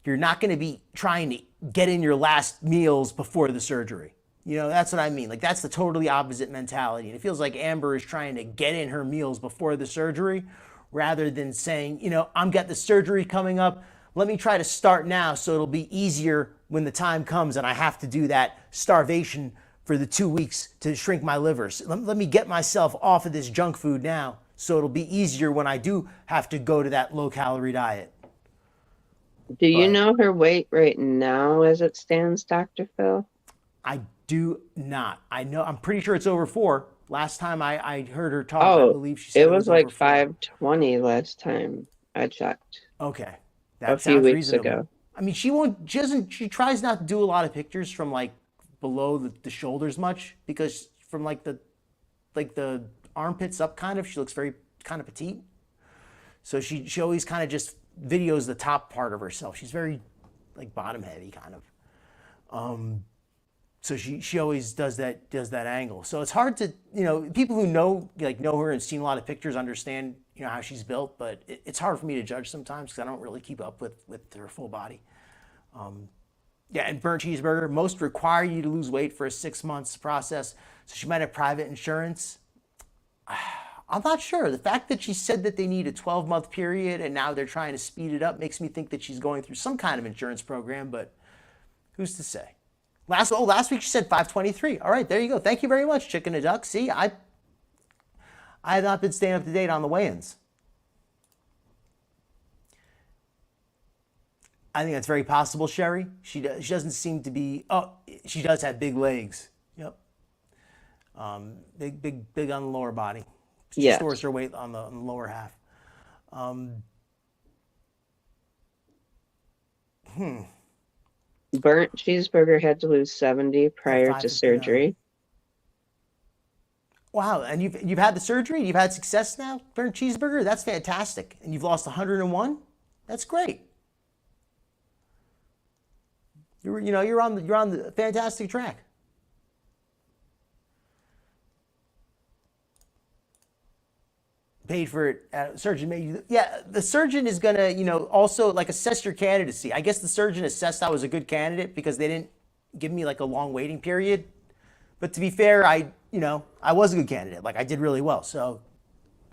You're not going to be trying to get in your last meals before the surgery. You know, that's what I mean. Like, that's the totally opposite mentality. And it feels like Amber is trying to get in her meals before the surgery rather than saying, you know, I'm got the surgery coming up. Let me try to start now so it'll be easier when the time comes and I have to do that starvation for the 2 weeks to shrink my livers. Let me get myself off of this junk food now so it'll be easier when I do have to go to that low calorie diet. Do you But know her weight right now as it stands, Dr. Phil? I do not. I know, I'm pretty sure it's over 4. Last time I heard her talk, I Oh, believe she said it it was was over like 4. 520 last time I checked, Okay. a That few sounds weeks reasonable. ago. I mean, she tries not to do a lot of pictures from like below the shoulders much because from like the armpits up kind of, she looks very kind of petite. So she always kind of just videos the top part of herself. She's very like bottom heavy kind of. So she always does that angle. So it's hard to, you know, people who know her and seen a lot of pictures understand, you know, how she's built, but it's hard for me to judge sometimes because I don't really keep up with her full body. Yeah, and burnt cheeseburger, most require you to lose weight for a 6 months process. So she might have private insurance. I'm not sure. The fact that she said that they need a 12-month period and now they're trying to speed it up makes me think that she's going through some kind of insurance program, but who's to say? Last week she said 523. All right, there you go. Thank you very much, Chicken and Duck. See, I have not been staying up to date on the weigh-ins. I think that's very possible, Sherry. She doesn't seem to be. Oh, she does have big legs. Yep. Big on the lower body. She Yes. stores her weight on the lower half. Burnt cheeseburger had to lose 70 prior to 559. surgery. Wow, and you've had the surgery. You've had success now. Burnt cheeseburger. That's fantastic. And you've lost 101. That's great. You're on the fantastic track. Paid for it. Surgeon made you. Yeah, the surgeon is gonna, also like assess your candidacy. I guess the surgeon assessed I was a good candidate because they didn't give me like a long waiting period. But to be fair, I was a good candidate. Like I did really well. So,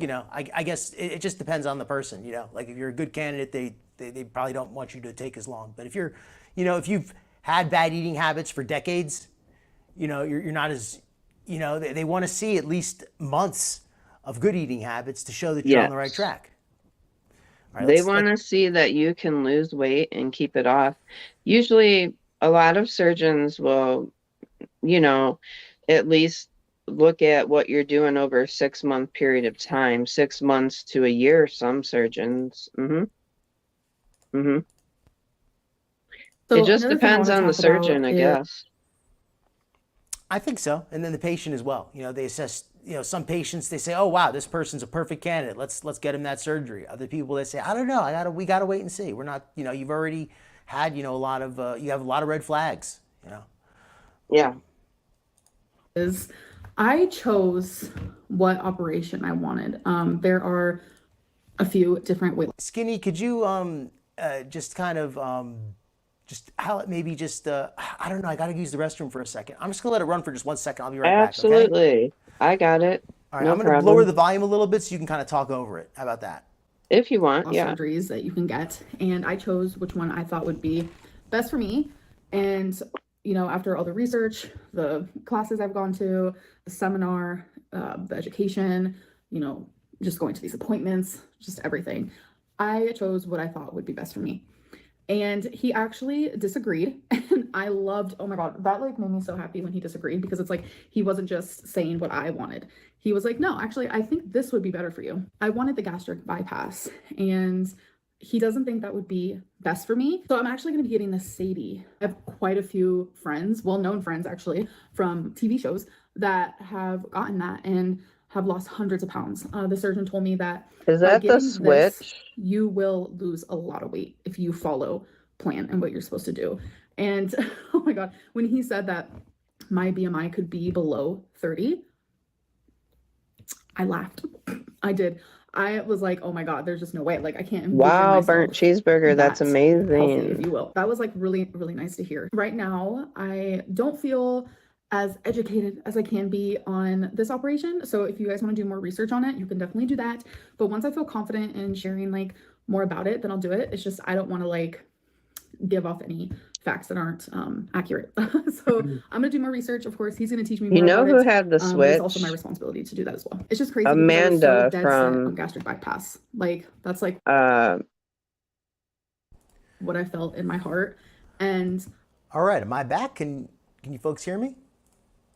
I guess it just depends on the person. Like if you're a good candidate, they probably don't want you to take as long. But if you're, if you've had bad eating habits for decades, you're not as, they want to see at least months of good eating habits to show that you're on the right track. All right, They want to see that you can lose weight and keep it off. Usually a lot of surgeons will, at least look at what you're doing over a 6-month period of time, 6 months to a year, some surgeons. So it just depends on the surgeon, I guess. I think so. And then the patient as well. They assess, some patients, they say, oh, wow, this person's a perfect candidate. Let's get him that surgery. Other people, they say, I don't know. We got to wait and see. We're not, you've already had, a lot of, you have a lot of red flags, Yeah. I chose what operation I wanted. There are a few different ways. Skinny, could you just kind of just how it maybe just I don't know, I gotta use the restroom for a second. I'm just gonna let it run for just 1 second. I'll be right back. Absolutely. Okay? I got it. All right, No I'm gonna problem. lower the volume a little bit so you can kind of talk over it. How about that? If you want, yeah. Surgeries that you can get, and I chose which one I thought would be best for me. And after all the research, the classes I've gone to, the seminar, the education, just going to these appointments, just everything, I chose what I thought would be best for me. And he actually disagreed, and I loved, oh my God, that like made me so happy when he disagreed, because it's like he wasn't just saying what I wanted. He was like, no, actually, I think this would be better for you. I wanted the gastric bypass, and he doesn't think that would be best for me. So I'm actually going to be getting the Sadie. I have quite a few friends, well-known friends actually, from TV shows that have gotten that and have lost hundreds of pounds. The surgeon told me that Is that the switch? You will lose a lot of weight if you follow plan and what you're supposed to do. And oh my God, when he said that my BMI could be below 30, I laughed. I did. I was like, oh my God, there's just no way. Like, I can't envision Wow, burnt myself cheeseburger. That's that healthy, if amazing. you will. That was like really, really nice to hear. Right now, I don't feel as educated as I can be on this operation. So if you guys want to do more research on it, you can definitely do that. But once I feel confident in sharing like more about it, then I'll do it. It's just I don't want to like give off any facts that aren't accurate. So I'm gonna do more research. Of course, he's gonna teach me You more know about who it. had the But it's also my switch? responsibility to do that as well. It's just crazy because I was so Amanda dead set on from gastric bypass. Like that's like what I felt in my heart. And All right, am I back? Can you folks hear me?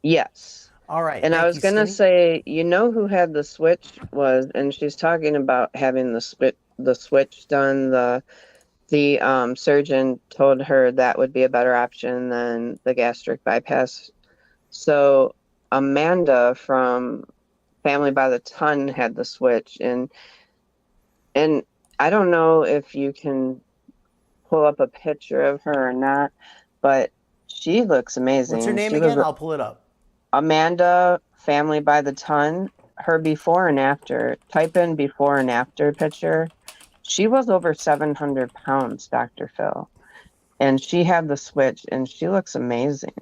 yes. All right, And I thank was you, gonna Skinny. say, you know who had the switch was, and she's talking about having the switch done. The surgeon told her that would be a better option than the gastric bypass. So Amanda from Family by the Ton had the switch, and I don't know if you can pull up a picture of her or not, but she looks What's her amazing. name She was again? I'll pull it up. Amanda, Family by the Ton. Her before and after. Type in before and after picture. She was over 700 pounds, Dr. Phil. And she had the switch, and she looks amazing.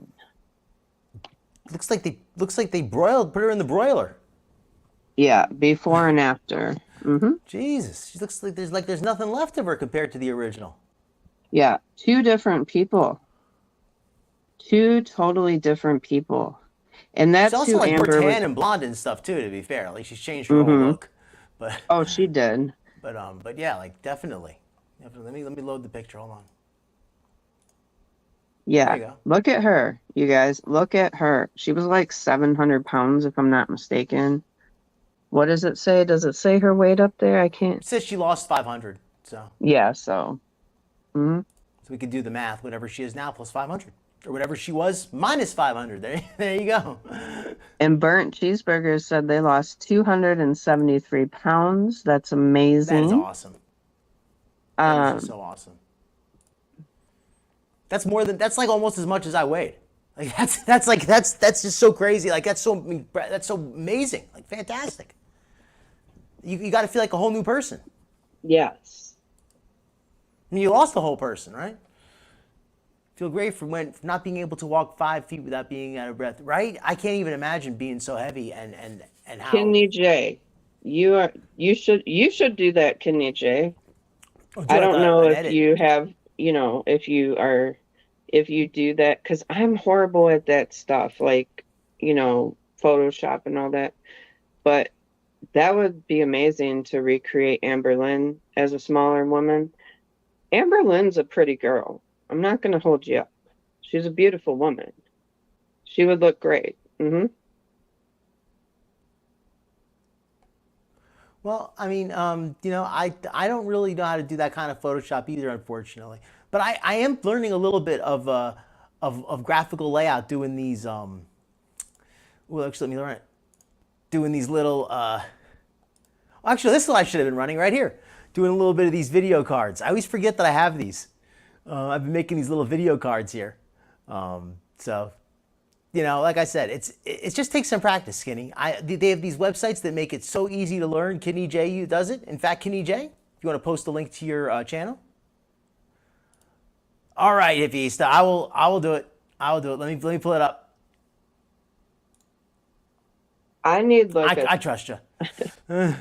Looks like they put her in the broiler. Yeah, before and after. Jesus, she looks like there's nothing left of her compared to the original. Yeah, two different people. Two totally different people. And She's that's also who like more Amber was. tan and blonde and stuff too. To be fair, like she's changed her whole hmm look. But Oh, she did. but yeah, like definitely. Let me load the picture. Hold on. There Yeah. you go. Look at her, you guys. Look at her. She was like 700 pounds, if I'm not mistaken. What does it say? Does it say her weight up there? I can't. It says she lost 500, so Yeah, so. hmm we could do the math. Whatever she is now plus 500, or whatever she was minus 500. There you go. And Burnt Cheeseburgers said they lost 273 pounds. That's That is amazing. awesome. That is just Um, so awesome. That's like almost as much as I weighed. Like that's just so crazy. Like that's so amazing. Like fantastic. You got to feel like a whole new person. yes. I mean, you lost the whole person, right? Feel great for not being able to walk 5 feet without being out of breath, right? I can't even imagine being so heavy and how. Kidney J. You should do that, Kidney J. Oh, do I like don't know an if edit. you have, if you do that, because I'm horrible at that stuff, like, Photoshop and all that. But that would be amazing to recreate Amberlynn as a smaller woman. Amberlynn's a pretty girl. I'm not going to hold you up. She's a beautiful woman. She would look great. Well, I mean, I don't really know how to do that kind of Photoshop either, unfortunately. But I am learning a little bit of graphical layout doing these. Well, actually, let me learn it. Doing these little. Actually, this is what I should have been running right here. Doing a little bit of these video cards. I always forget that I have these. I've been making these little video cards here. So like I said, it just takes some practice, Skinny. They have these websites that make it so easy to learn. Kidney J does it. In fact, Kidney J, if you want to post a link to your channel. All right, Hippiesta, I will do it. I will do it. Let me pull it up. I need like I trust you.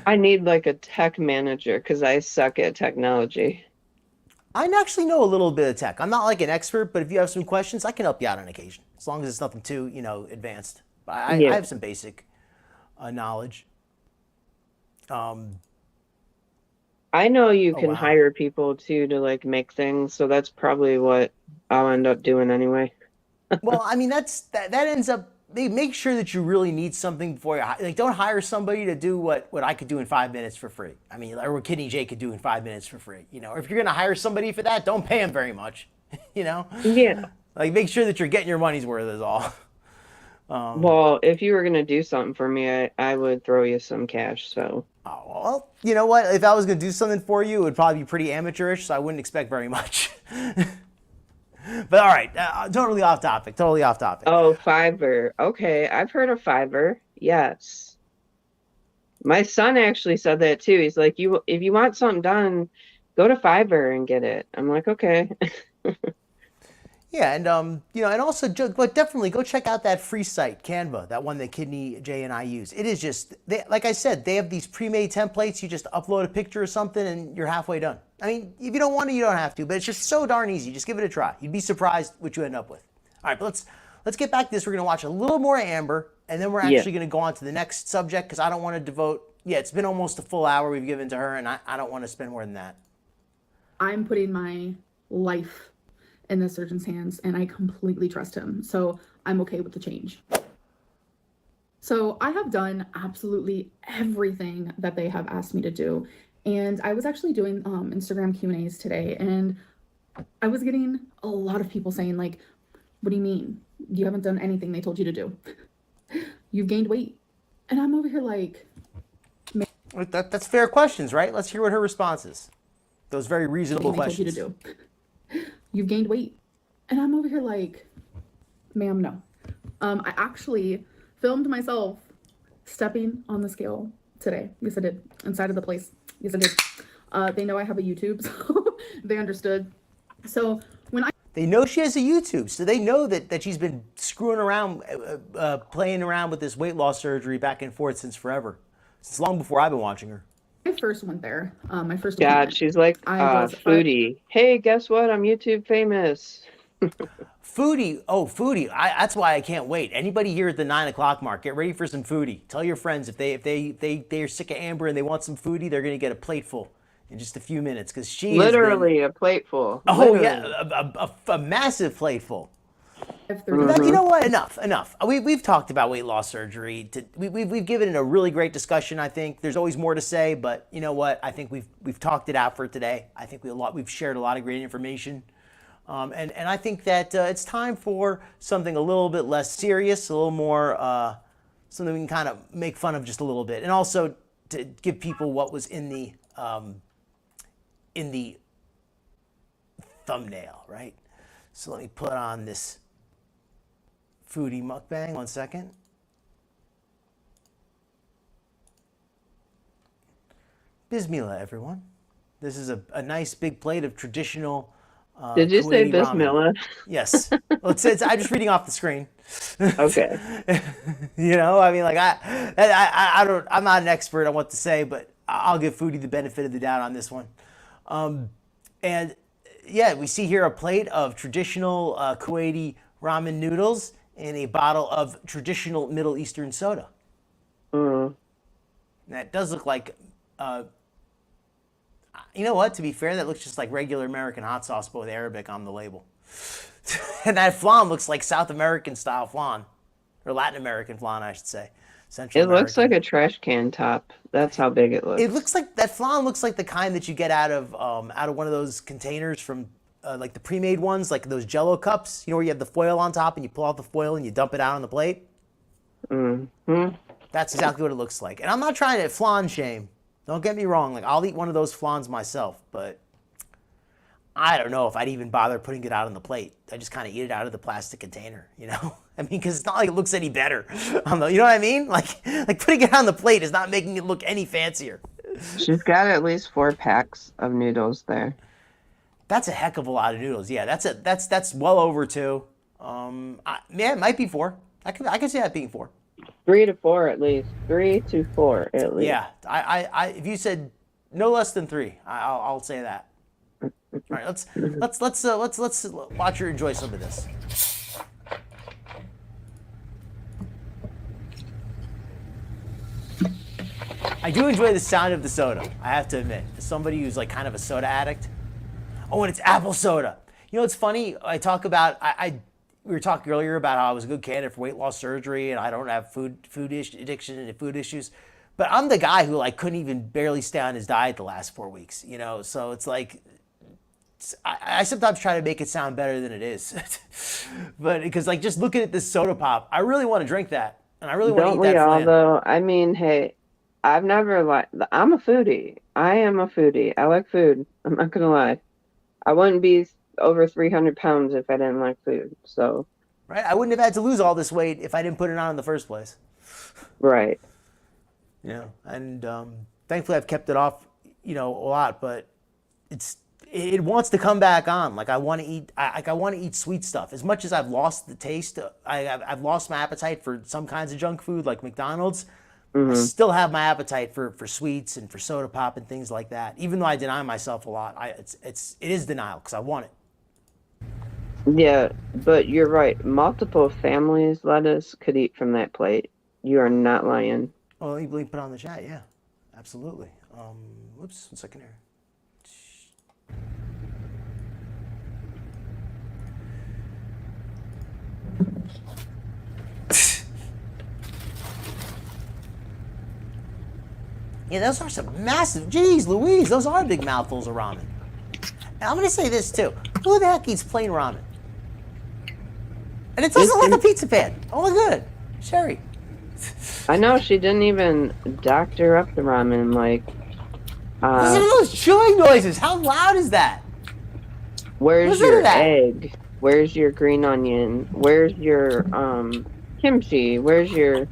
I need like a tech manager because I suck at technology. I actually know a little bit of tech. I'm not like an expert, but if you have some questions, I can help you out on occasion, as long as it's nothing too advanced. But I Yeah. have some basic knowledge. I know you Oh can wow. hire people too to like make things, so that's probably what I'll end up doing anyway. Well, I mean that ends up. They make sure that you really need something before like don't hire somebody to do what I could do in 5 minutes for free. I mean, or what Kidney J could do in 5 minutes for free. Or if you're gonna hire somebody for that, don't pay them very much. you know, Yeah. like make sure that you're getting your money's worth is all. Well, if you were gonna do something for me, I would throw you some cash. So Oh, well, you know what? If I was gonna do something for you, it would probably be pretty amateurish, so I wouldn't expect very much. But all right, totally off topic. Totally off topic. oh, Fiverr. Okay, I've heard of Fiverr. Yes. My son actually said that too. He's like, if you want something done, go to Fiverr and get it. I'm like, okay. Yeah, and and also, but definitely go check out that free site, Canva, that one that Kidney Jay and I use. It is just, like I said, they have these pre-made templates. You just upload a picture or something, and you're halfway done. I mean, if you don't want to, you don't have to, but it's just so darn easy. Just give it a try. You'd be surprised what you end up with. All right, but let's get back to this. We're gonna watch a little more Amber, and then we're actually gonna go on to the next subject because I don't want to devote. Yeah, it's been almost a full hour we've given to her, and I don't want to spend more than that. I'm putting my life in the surgeon's hands, and I completely trust him. So I'm okay with the change. So I have done absolutely everything that they have asked me to do. And I was actually doing Instagram Q&As today, and I was getting a lot of people saying, like, what do you mean? You haven't done anything they told you to do. You've gained weight. And I'm over here like... That's fair questions, right? Let's hear what her response is. Those very reasonable questions. Told you to do. You've gained weight. And I'm over here like, ma'am, no. I actually filmed myself stepping on the scale today. Yes, I did. Inside of the place. Yes, I did. They know I have a YouTube, so they understood. So when they know she has a YouTube, so they know that she's been screwing around, playing around with this weight loss surgery back and forth since forever. Since long before I've been watching her. I first went there, my first God, she's like Foodie. Hey, guess what? I'm YouTube famous. Foodie. Oh, Foodie. That's why I can't wait. Anybody here at the 9 o'clock mark, get ready for some Foodie. Tell your friends if they're sick of Amber and they want some Foodie, they're gonna get a plateful in just a few minutes because she literally a plateful. Oh yeah, a massive plateful. You know what? Enough. We've talked about weight loss surgery. We've given it a really great discussion. I think there's always more to say, but you know what? I think we've talked it out for today. I think we've shared a lot of great information, and I think that it's time for something a little bit less serious, a little more something we can kind of make fun of just a little bit, and also to give people what was in the thumbnail, right? So let me put on this Foodie mukbang, 1 second. Bismillah, everyone. This is a nice big plate of traditional Did you say Bismillah? Yes. Well, I'm just reading off the screen. Okay. You know, I mean, like I'm not an expert on what to say, but I'll give Foodie the benefit of the doubt on this one. And yeah, we see here a plate of traditional Kuwaiti ramen noodles and a bottle of traditional Middle Eastern soda. That does look like, you know what? To be fair, that looks just like regular American hot sauce, but with Arabic on the label. And that flan looks like South American style flan, or Latin American flan, I should say. It looks like a trash can top. That's how big it looks. It looks like that flan looks like the kind that you get out of one of those containers from like the pre-made ones, like those Jello cups. You know where you have the foil on top and you pull out the foil and you dump it out on the plate. That's exactly what it looks like. And I'm not trying to flan shame. Don't get me wrong. Like I'll eat one of those flans myself, but I don't know if I'd even bother putting it out on the plate. I just kind of eat it out of the plastic container, you know? I mean, because it's not like it looks any better. You know what I mean? Like putting it on the plate is not making it look any fancier. She's got at least 4 packs of noodles there. That's a heck of a lot of noodles. Yeah, that's well over 2. Yeah, it might be 4. I could see that being 4. 3 to 4 at least. 3 to 4 at least. Yeah, I if you said no less than 3, I'll say that. All right, let's watch her enjoy some of this. I do enjoy the sound of the soda, I have to admit. As somebody who's like kind of a soda addict. Oh, and it's apple soda. You know, it's funny. I talk about we were talking earlier about how I was a good candidate for weight loss surgery, and I don't have food addiction and food issues. But I'm the guy who like couldn't even barely stay on his diet the last 4 weeks. You know, so it's like. I sometimes try to make it sound better than it is, but because like just looking at this soda pop, I really want to drink that, and I really want to eat that flan. Although I mean, hey, I'm a foodie. I am a foodie. I like food. I'm not gonna lie. I wouldn't be over 300 pounds if I didn't like food. So, right, I wouldn't have had to lose all this weight if I didn't put it on in the first place. Right. And thankfully I've kept it off, a lot, but it wants to come back on. Like I want to eat, I want to eat sweet stuff. As much as I've lost the taste, I've lost my appetite for some kinds of junk food like McDonald's. I still have my appetite for sweets and for soda pop and things like that. Even though I deny myself a lot, it is denial because I want it. Yeah, but you're right. Multiple families, lettuce, could eat from that plate. You are not lying. Well, you put it on the chat, yeah, absolutely. Whoops, 1 second here. Yeah, those are some massive, geez Louise, those are big mouthfuls of ramen. And I'm going to say this too. Who the heck eats plain ramen? And it doesn't look like a pizza pan. Oh my god, Sherry. I know she didn't even doctor up the ramen like. Listen to those chewing noises. How loud is that? Where's your egg? Where's your green onion? Where's your kimchi? Where's your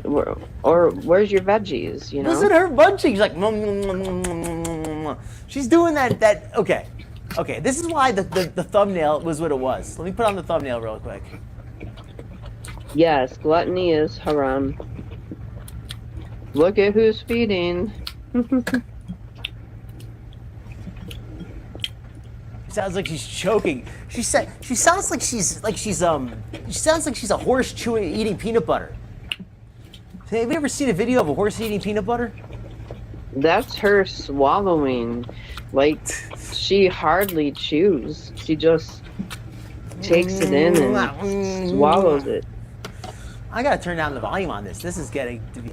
veggies? Listen to her munching. She's like, nom, nom, nom, nom, nom, nom. She's doing that. Okay. This is why the thumbnail was what it was. Let me put on the thumbnail real quick. Yes, gluttony is haram. Look at who's feeding. Sounds like she's choking. She sounds like she's a horse eating peanut butter. Have you ever seen a video of a horse eating peanut butter? That's her swallowing. Like, she hardly chews. She just takes it in and swallows it. I gotta turn down the volume on this. This is getting to be.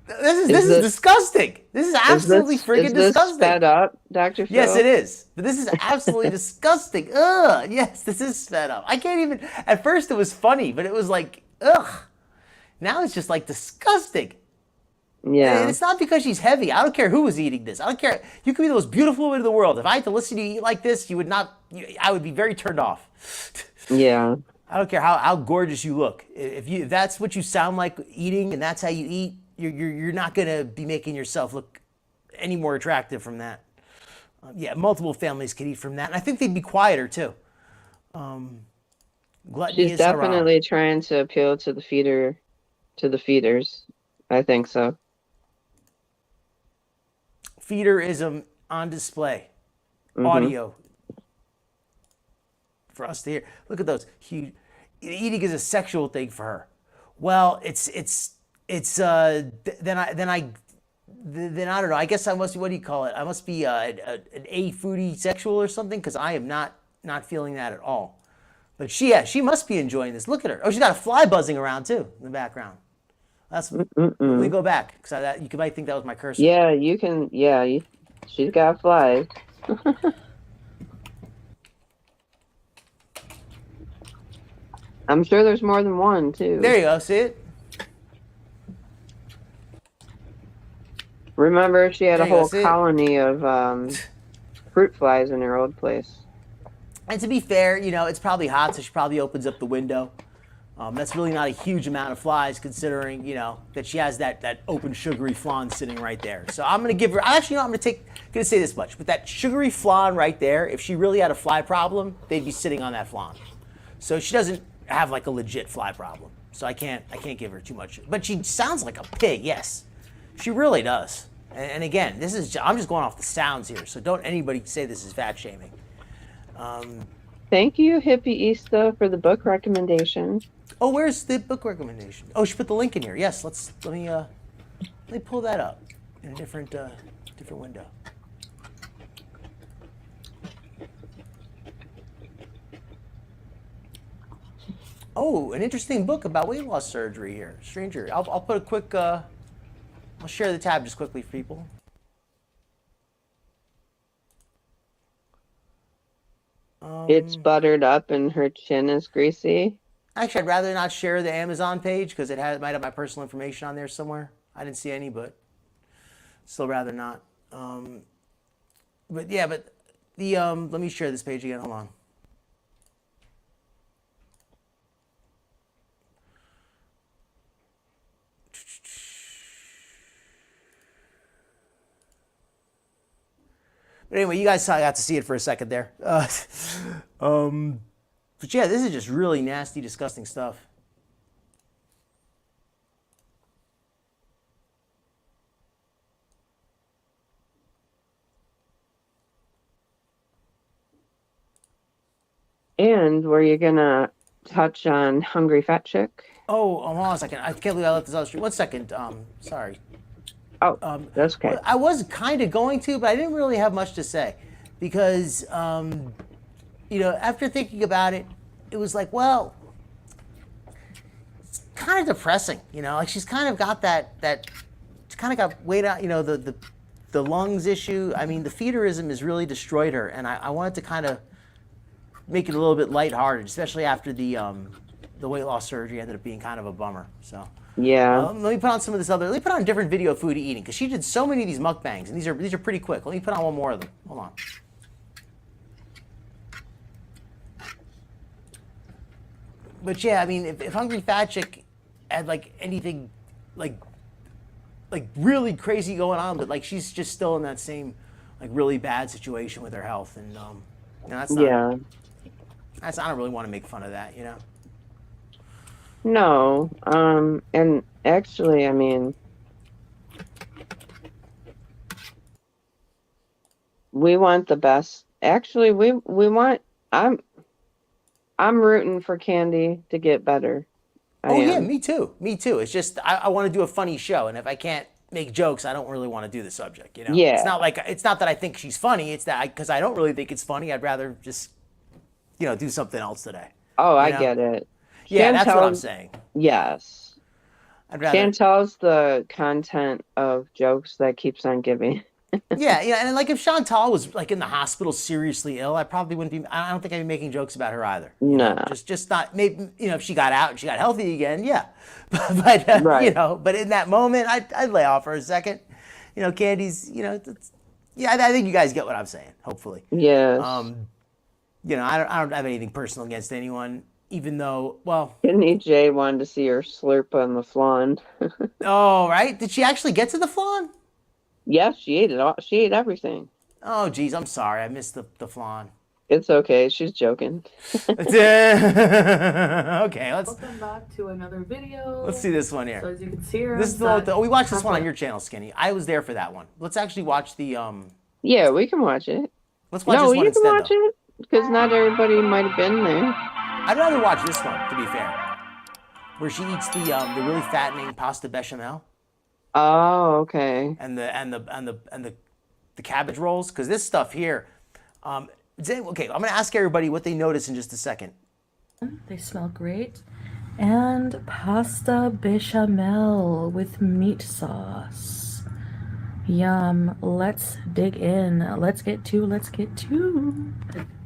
This is disgusting. This is absolutely freaking disgusting. Is this sped up, Dr. Phil? Yes, it is. But this is absolutely disgusting. Ugh. Yes, this is sped up. I can't even. At first, it was funny, but it was like, ugh. Now it's just like disgusting. Yeah. And it's not because she's heavy. I don't care who was eating this. I don't care. You could be the most beautiful woman in the world. If I had to listen to you eat like this, you would not. I would be very turned off. Yeah. I don't care how gorgeous you look. If that's what you sound like eating and that's how you eat, you're not gonna be making yourself look any more attractive from that. Yeah, multiple families could eat from that, and I think they'd be quieter too. Gluttony She's definitely trying to appeal to the feeders. I think so. Feederism on display. Audio for us to hear. Look at those huge. Eating is a sexual thing for her. Well, then I don't know. I guess I must be, what do you call it? I must be an A foodie sexual or something, because I am not feeling that at all. But she must be enjoying this. Look at her. Oh, she's got a fly buzzing around too in the background. Let me go back, because you might think that was my cursor. Yeah, you can. Yeah, she's got flies. I'm sure there's more than one too. There you go. See it? Remember, she had a whole colony of fruit flies in her old place. And to be fair, it's probably hot, so she probably opens up the window. That's really not a huge amount of flies, considering, that she has that open sugary flan sitting right there. So I'm going to give her, actually, I'm going to say this much. With that sugary flan right there, if she really had a fly problem, they'd be sitting on that flan. So she doesn't have like a legit fly problem. So I can't give her too much. But she sounds like a pig, yes. She really does. And again, I'm just going off the sounds here, so don't anybody say this is fat shaming. Thank you, Hippie Easta, for the book recommendation. Oh, where's the book recommendation? Oh, she put the link in here. Yes, let me pull that up in a different window. Oh, an interesting book about weight loss surgery here. Stranger. I'll put a quick. I'll share the tab just quickly for people. It's buttered up and her chin is greasy. Actually, I'd rather not share the Amazon page because it might have my personal information on there somewhere. I didn't see any, but still rather not. But let me share this page again. Hold on. But anyway, you guys got to see it for a second there. But yeah, this is just really nasty, disgusting stuff. And were you gonna touch on Hungry Fat Chick? Oh, hold on a second. I can't believe I let this out. 1 second. Sorry. Oh, that's okay. I was kind of going to, but I didn't really have much to say because, you know, after thinking about it, it was like, well, it's kind of depressing, you know, like she's kind of got she kind of got weighed out, you know, the lungs issue. I mean, the feederism has really destroyed her, and I wanted to kind of make it a little bit lighthearted, especially after the weight loss surgery ended up being kind of a bummer. So Yeah. let me put on some of this other. Let me put on a different video of Foodie eating because she did so many of these mukbangs, and these are pretty quick. Let me put on one more of them. Hold on. But yeah, I mean, if Hungry Fat Chick had like anything like really crazy going on, but like she's just still in that same like really bad situation with her health, and you know, that's not. Yeah. I don't really want to make fun of that, you know. No. And actually, I mean, we want the best. Actually, we want. I'm rooting for Candy to get better. Oh yeah, me too. Me too. It's just I want to do a funny show, and if I can't make jokes, I don't really want to do the subject. You know. Yeah. It's not that I think she's funny. It's that because I don't really think it's funny. I'd rather just do something else today. Oh, I get it. Yeah, that's what I'm saying. Yes. I'd rather. Chantel's the content of jokes that keeps on giving. yeah, and like if Chantal was like in the hospital seriously ill, I probably wouldn't be. I don't think I'd be making jokes about her either. No, just not. Maybe if she got out and she got healthy again, yeah. but right. But in that moment, I'd lay off for a second. Candy's. I think you guys get what I'm saying. Hopefully. Yes. I don't have anything personal against anyone, even though, well. Kidney J wanted to see her slurp on the flan. Oh, right. Did she actually get to the flan? Yes, she ate it all. She ate everything. Oh, geez, I'm sorry. I missed the flan. It's okay. She's joking. Okay, let's. Welcome back to another video. Let's see this one here. So as you can see here, this is we watched this one on your channel, Skinny. I was there for that one. Let's actually watch the. Yeah, we can watch it. Let's watch this one instead. No, you can watch it because not everybody might have been there. I'd rather watch this one, to be fair, where she eats the really fattening pasta bechamel. Oh, okay. And the cabbage rolls, because this stuff here. Okay, I'm gonna ask everybody what they notice in just a second. They smell great. And pasta bechamel with meat sauce. Yum. Let's dig in. Let's get to.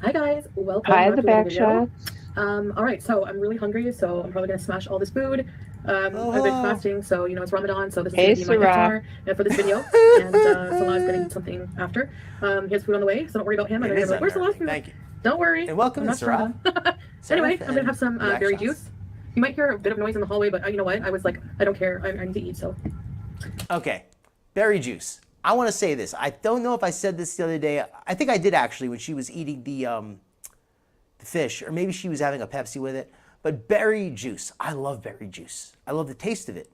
Hi guys, welcome. Hi, back the to back video. shots. All right, so I'm really hungry, so I'm probably gonna smash all this food. I've been fasting, so it's Ramadan, so this is gonna be my iftar for this video. And Salah's gonna eat something after. He has food on the way, so don't worry about him. I'm gonna be like, where's Salah's food? Thank you. Don't worry. And welcome, Sara. Anyway, I'm gonna have some berry juice. You might hear a bit of noise in the hallway, but you know what? I was like, I don't care. I need to eat, so. Okay, berry juice. I want to say this. I don't know if I said this the other day. I think I did actually when she was eating the fish, or maybe she was having a Pepsi with it. But berry juice, I love berry juice. I love the taste of it.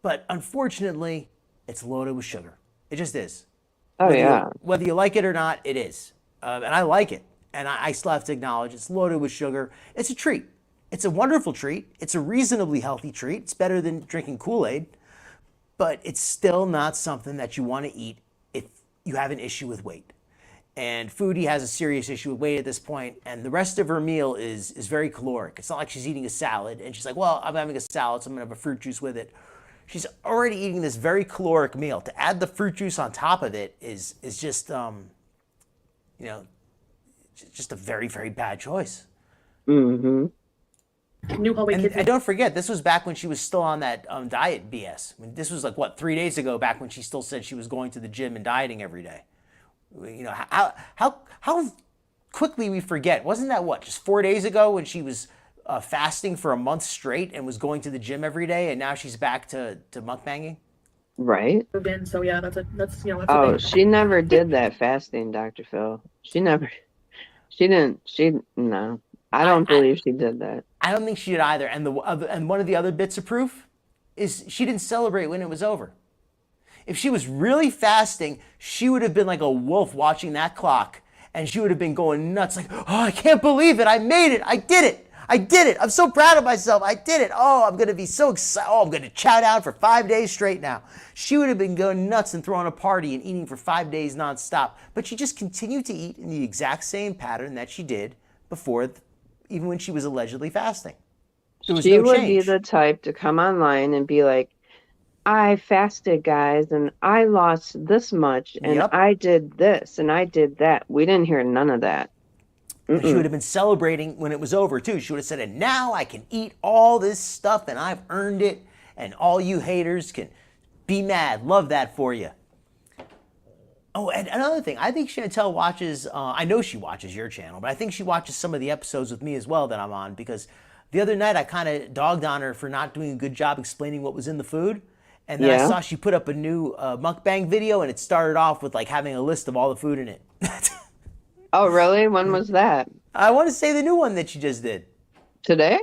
But unfortunately, it's loaded with sugar. It just is. Oh, yeah. Whether you like it or not, it is. And I like it. And I still have to acknowledge it's loaded with sugar. It's a treat. It's a wonderful treat. It's a reasonably healthy treat. It's better than drinking Kool-Aid. But it's still not something that you want to eat if you have an issue with weight. And Foodie has a serious issue with weight at this point, and the rest of her meal is very caloric. It's not like she's eating a salad, and she's like, well, I'm having a salad, so I'm going to have a fruit juice with it. She's already eating this very caloric meal. To add the fruit juice on top of it is just, just a very, very bad choice. Mm-hmm. New hallway kids. And don't forget, this was back when she was still on that diet BS. I mean, this was 3 days ago, back when she still said she was going to the gym and dieting every day. How quickly we forget. Wasn't that just 4 days ago when she was fasting for a month straight and was going to the gym every day, and now she's back to mukbanging? Right? in. So yeah, that's that's a Oh, thing. she never did that fasting, Dr. Phil. She didn't, no. I I, don't I believe she did that. I don't think she did either. And one of the other bits of proof is she didn't celebrate when it was over. If she was really fasting, she would have been like a wolf watching that clock, and she would have been going nuts like, oh, I can't believe it. I made it. I did it. I did it. I'm so proud of myself. I did it. Oh, I'm going to be so excited. Oh, I'm going to chow down for 5 days straight now. She would have been going nuts and throwing a party and eating for 5 days nonstop. But she just continued to eat in the exact same pattern that she did before, even when she was allegedly fasting. There was She no would be change. the type to come online and be like, I fasted, guys, and I lost this much, and Yep. I did this, and I did that. We didn't hear none of that. But she would Mm-mm. have been celebrating when it was over too. She would have said, and now I can eat all this stuff and I've earned it, and all you haters can be mad. Love that for you. Oh, and another thing, I think Chantel watches, I know she watches your channel, but I think she watches some of the episodes with me as well that I'm on, because the other night I kind of dogged on her for not doing a good job explaining what was in the food. And then I Yeah. saw she put up a new mukbang video, and it started off with like having a list of all the food in it. Oh, really? When was that? I want to say the new one that she just did. Today?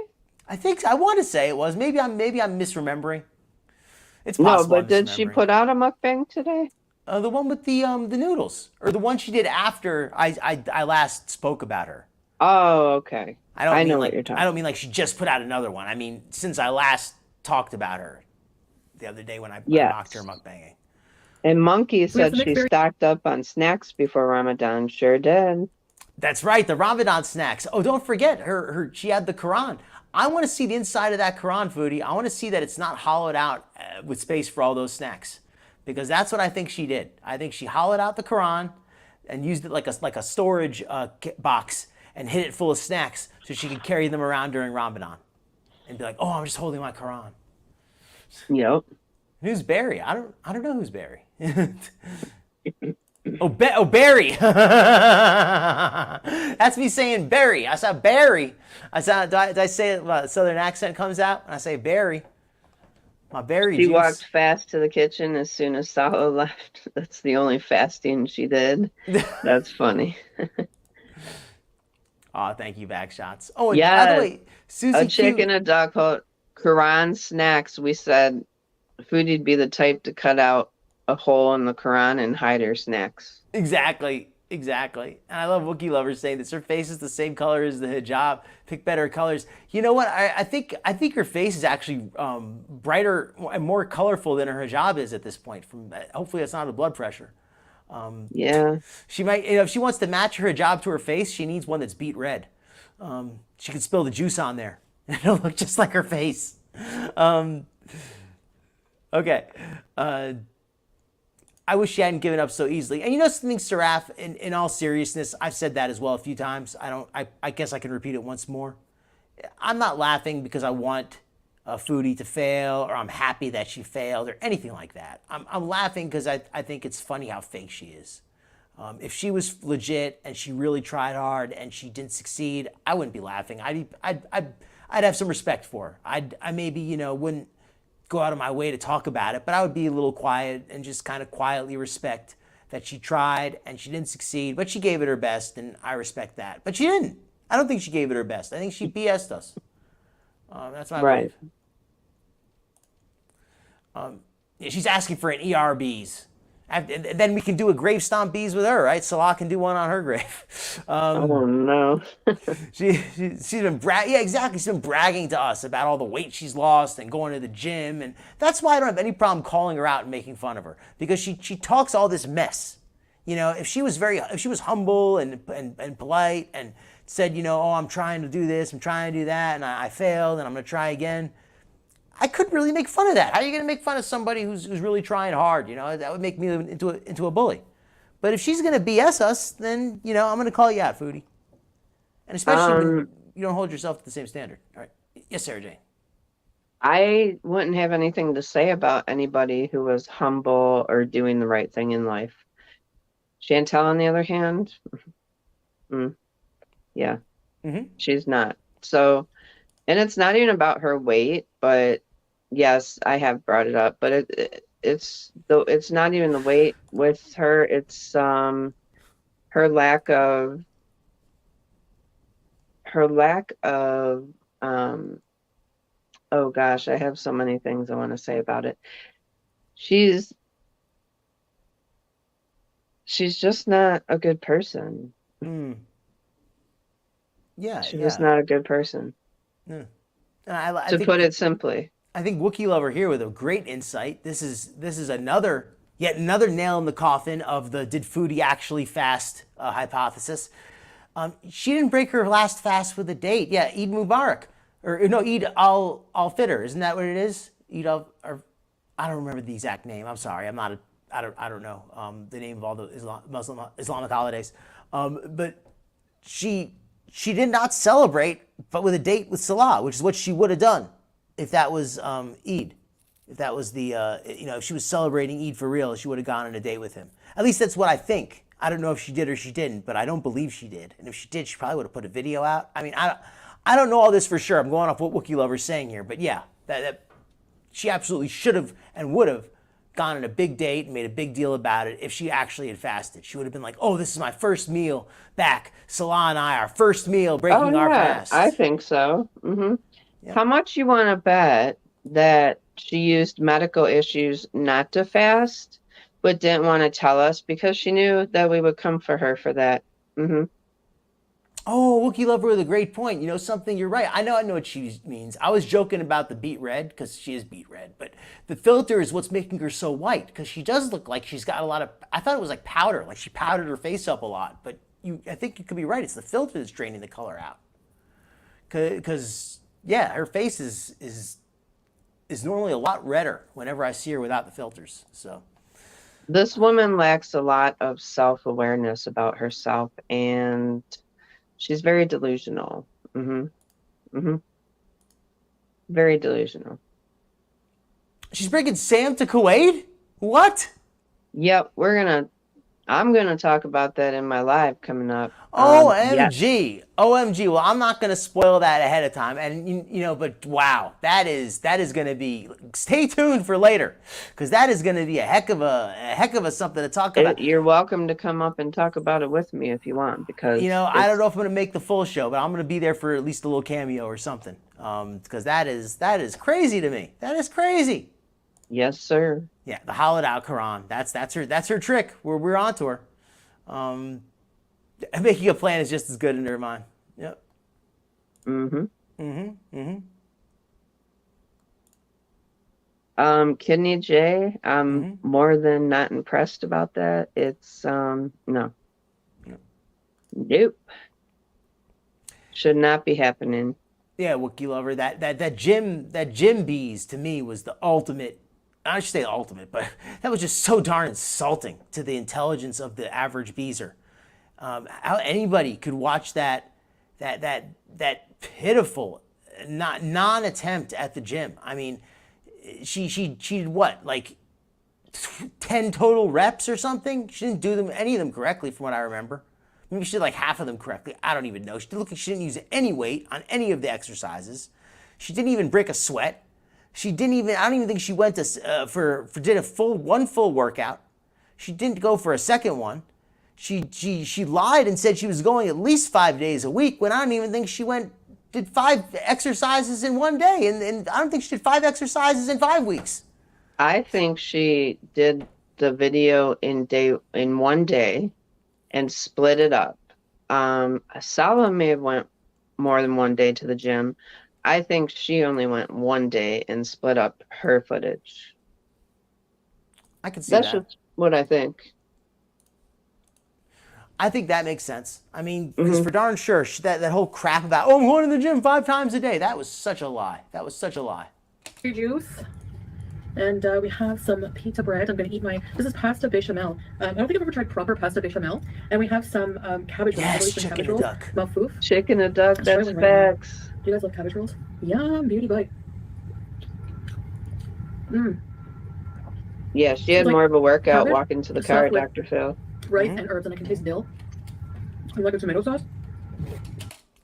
I want to say it was. Maybe I'm misremembering. It's No, possible I'm but did she misremembering. put out a mukbang today? The one with the noodles, or the one she did after I last spoke about her. Oh, okay. I don't I mean know what like you're talking I don't mean like she just put out another one. I mean since I last talked about her the other day when I mocked her Yes. mukbanging. And Monkey said the she mixed berry- stocked up on snacks before Ramadan. Sure did. That's right, the Ramadan snacks. Oh, don't forget her. She had the Quran. I want to see the inside of that Quran, Foodie. I want to see that it's not hollowed out with space for all those snacks, because that's what I think she did. I think she hollowed out the Quran and used it like a storage box and hid it full of snacks so she could carry them around during Ramadan and be like, "Oh, I'm just holding my Quran." Yep. Who's Barry? I don't know who's Barry. Oh, Barry. That's me saying Barry. I saw Barry. Did I say it, Southern accent comes out when I say Barry? My berry She juice. walked fast to the kitchen as soon as Sala left. That's the only fasting she did. That's funny. Oh, thank you, Backshots. Oh, and by the Yeah, way, Susie a Q. chick and a duck. Quran snacks. We said Foodie'd be the type to cut out a hole in the Quran and hide her snacks. Exactly. And I love Wookiee Lovers saying that her face is the same color as the hijab. Pick better colors. You know what? I think her face is actually brighter and more colorful than her hijab is at this point. Hopefully, that's not a blood pressure. Yeah. She might, if she wants to match her hijab to her face, she needs one that's beet red. She could spill the juice on there, and it'll look just like her face. Okay. I wish she hadn't given up so easily. And you know something, Seraph, in all seriousness, I've said that as well a few times. I guess I can repeat it once more. I'm not laughing because I want a Foodie to fail, or I'm happy that she failed, or anything like that. I'm laughing because I think it's funny how fake she is. If she was legit and she really tried hard and she didn't succeed, I wouldn't be laughing. I'd have some respect for her. I maybe wouldn't go out of my way to talk about it, but I would be a little quiet and just kind of quietly respect that she tried and she didn't succeed, but she gave it her best, and I respect that. But she didn't. I don't think she gave it her best. I think she BS'd us. That's my Right. belief. She's asking for an ERBs. And then we can do a grave stomp bees with her, right? Salah can do one on her grave. Oh no. She's been yeah, exactly. She's been bragging to us about all the weight she's lost and going to the gym, and that's why I don't have any problem calling her out and making fun of her, because she talks all this mess. If she was humble and polite and said, oh, I'm trying to do this, I'm trying to do that, and I failed, and I'm gonna try again, I couldn't really make fun of that. How are you going to make fun of somebody who's really trying hard? That would make me into a bully. But if she's going to BS us, then I'm going to call you out, Foodie. And especially when you don't hold yourself to the same standard. All right. Yes, Sarah Jane. I wouldn't have anything to say about anybody who was humble or doing the right thing in life. Chantel, on the other hand, yeah, she's not. So, and it's not even about her weight, but yes, I have brought it up. But it's not even the weight with her. It's her lack of oh gosh, I have so many things I want to say about it. She's just not a good person. Yeah, She's yeah. just not a good person, Yeah. And I to think, put it simply. I think Wookiee Lover here with a great insight. This is yet another nail in the coffin of the did Foodie actually fast hypothesis. She didn't break her last fast with a date. Yeah, Eid Mubarak, or no, Eid al Fitr. Isn't that what it is? Eid al, or I don't remember the exact name. I'm sorry. I'm not. I don't know the name of all the Islamic holidays. But she did not celebrate, but with a date with Salah, which is what she would have done if that was Eid. If that was the if she was celebrating Eid for real, she would have gone on a date with him. At least that's what I think. I don't know if she did or she didn't, but I don't believe she did. And if she did, she probably would have put a video out. I mean, I don't know all this for sure. I'm going off what Wookiee Lover's saying here, but yeah, that she absolutely should have and would have gone on a big date and made a big deal about it if she actually had fasted. She would have been like, oh, this is my first meal back. Salah and I, our first meal breaking our fast. I think so. Yep. How much you want to bet that she used medical issues not to fast, but didn't want to tell us because she knew that we would come for her for that? Oh, Wookiee Lover with a great point. You know something? You're right. I know what she means. I was joking about the beet red because she is beet red, but the filter is what's making her so white because she does look like she's got a lot of. I thought it was like powder, like she powdered her face up a lot. But I think you could be right. It's the filter that's draining the color out. Because yeah, her face is normally a lot redder whenever I see her without the filters. So this woman lacks a lot of self-awareness about herself, and she's very delusional. Very delusional. She's bringing Sam to Kuwait? What? Yep, I'm gonna talk about that in my live coming up. OMG. Yes. OMG. Well, I'm not gonna spoil that ahead of time. And but wow, that is gonna be, stay tuned for later. Because that is gonna be a heck of a something to talk about. You're welcome to come up and talk about it with me if you want, because I don't know if I'm gonna make the full show, but I'm gonna be there for at least a little cameo or something. Because that is crazy to me. That is crazy. Yes, sir. Yeah, the hollowed out Quran. That's her trick. We're onto her. Making a plan is just as good in her mind. Yep. Kidney J, I'm more than not impressed about that. It's no. Nope. Should not be happening. Yeah, Wookiee Lover. That Jim Bees to me was the ultimate. I should say ultimate, but that was just so darn insulting to the intelligence of the average beezer. How anybody could watch that pitiful non-attempt at the gym. I mean, she did what, like 10 total reps or something? She didn't do any of them correctly from what I remember. Maybe she did like half of them correctly. I don't even know. She didn't use any weight on any of the exercises. She didn't even break a sweat. I don't even think she went to did one full workout. She didn't go for a second one. She lied and said she was going at least 5 days a week when I don't even think she did 5 exercises in one day. And I don't think she did 5 exercises in 5 weeks. I think she did the video in one day and split it up. Sala may have went more than one day to the gym. I think she only went one day and split up her footage. I can see That's that. just what I think. I think that makes sense. I mean, because for darn sure, that whole crap about, I'm going to the gym 5 times a day, that was such a lie. Your juice. And we have some pita bread. I'm going to eat this is pasta bechamel. I don't think I've ever tried proper pasta bechamel. And we have some cabbage rolls. Yes, Some chicken cabbage and rolls. duck. Malfouf. Chicken and duck, that's Australian right facts. Do you guys love cabbage rolls? Yum, beauty bite. Yeah, she had Like more of a workout cabbage, walking to the stuff car at with Dr. Phil. Rice and herbs, and I can taste dill. You like a tomato sauce?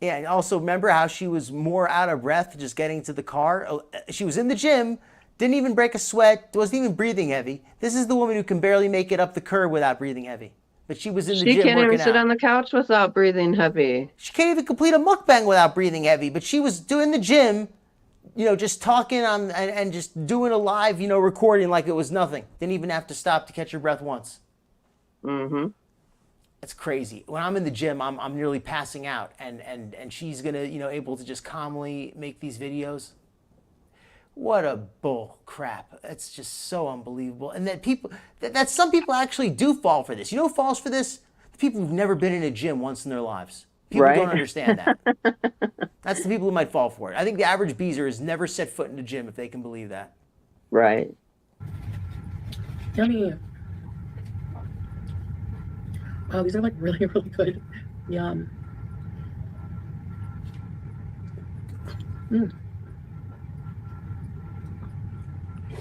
Yeah, and also remember how she was more out of breath just getting to the car? She was in the gym Didn't even break a sweat. Wasn't even breathing heavy. This is the woman who can barely make it up the curb without breathing heavy. But she was in the She gym can't even working sit out. on the couch without breathing heavy. She can't even complete a mukbang without breathing heavy. But she was doing the gym, just talking on and just doing a live, recording like it was nothing. Didn't even have to stop to catch her breath once. Mm-hmm. It's crazy. When I'm in the gym, I'm nearly passing out, and she's gonna, able to just calmly make these videos. What a bull crap. That's just so unbelievable. And that some people actually do fall for this. You know who falls for this? The people who've never been in a gym once in their lives. People don't understand that. That's the people who might fall for it. I think the average beezer has never set foot in a gym, if they can believe that. Right. Yummy. Wow, these are like really, really good. Yum.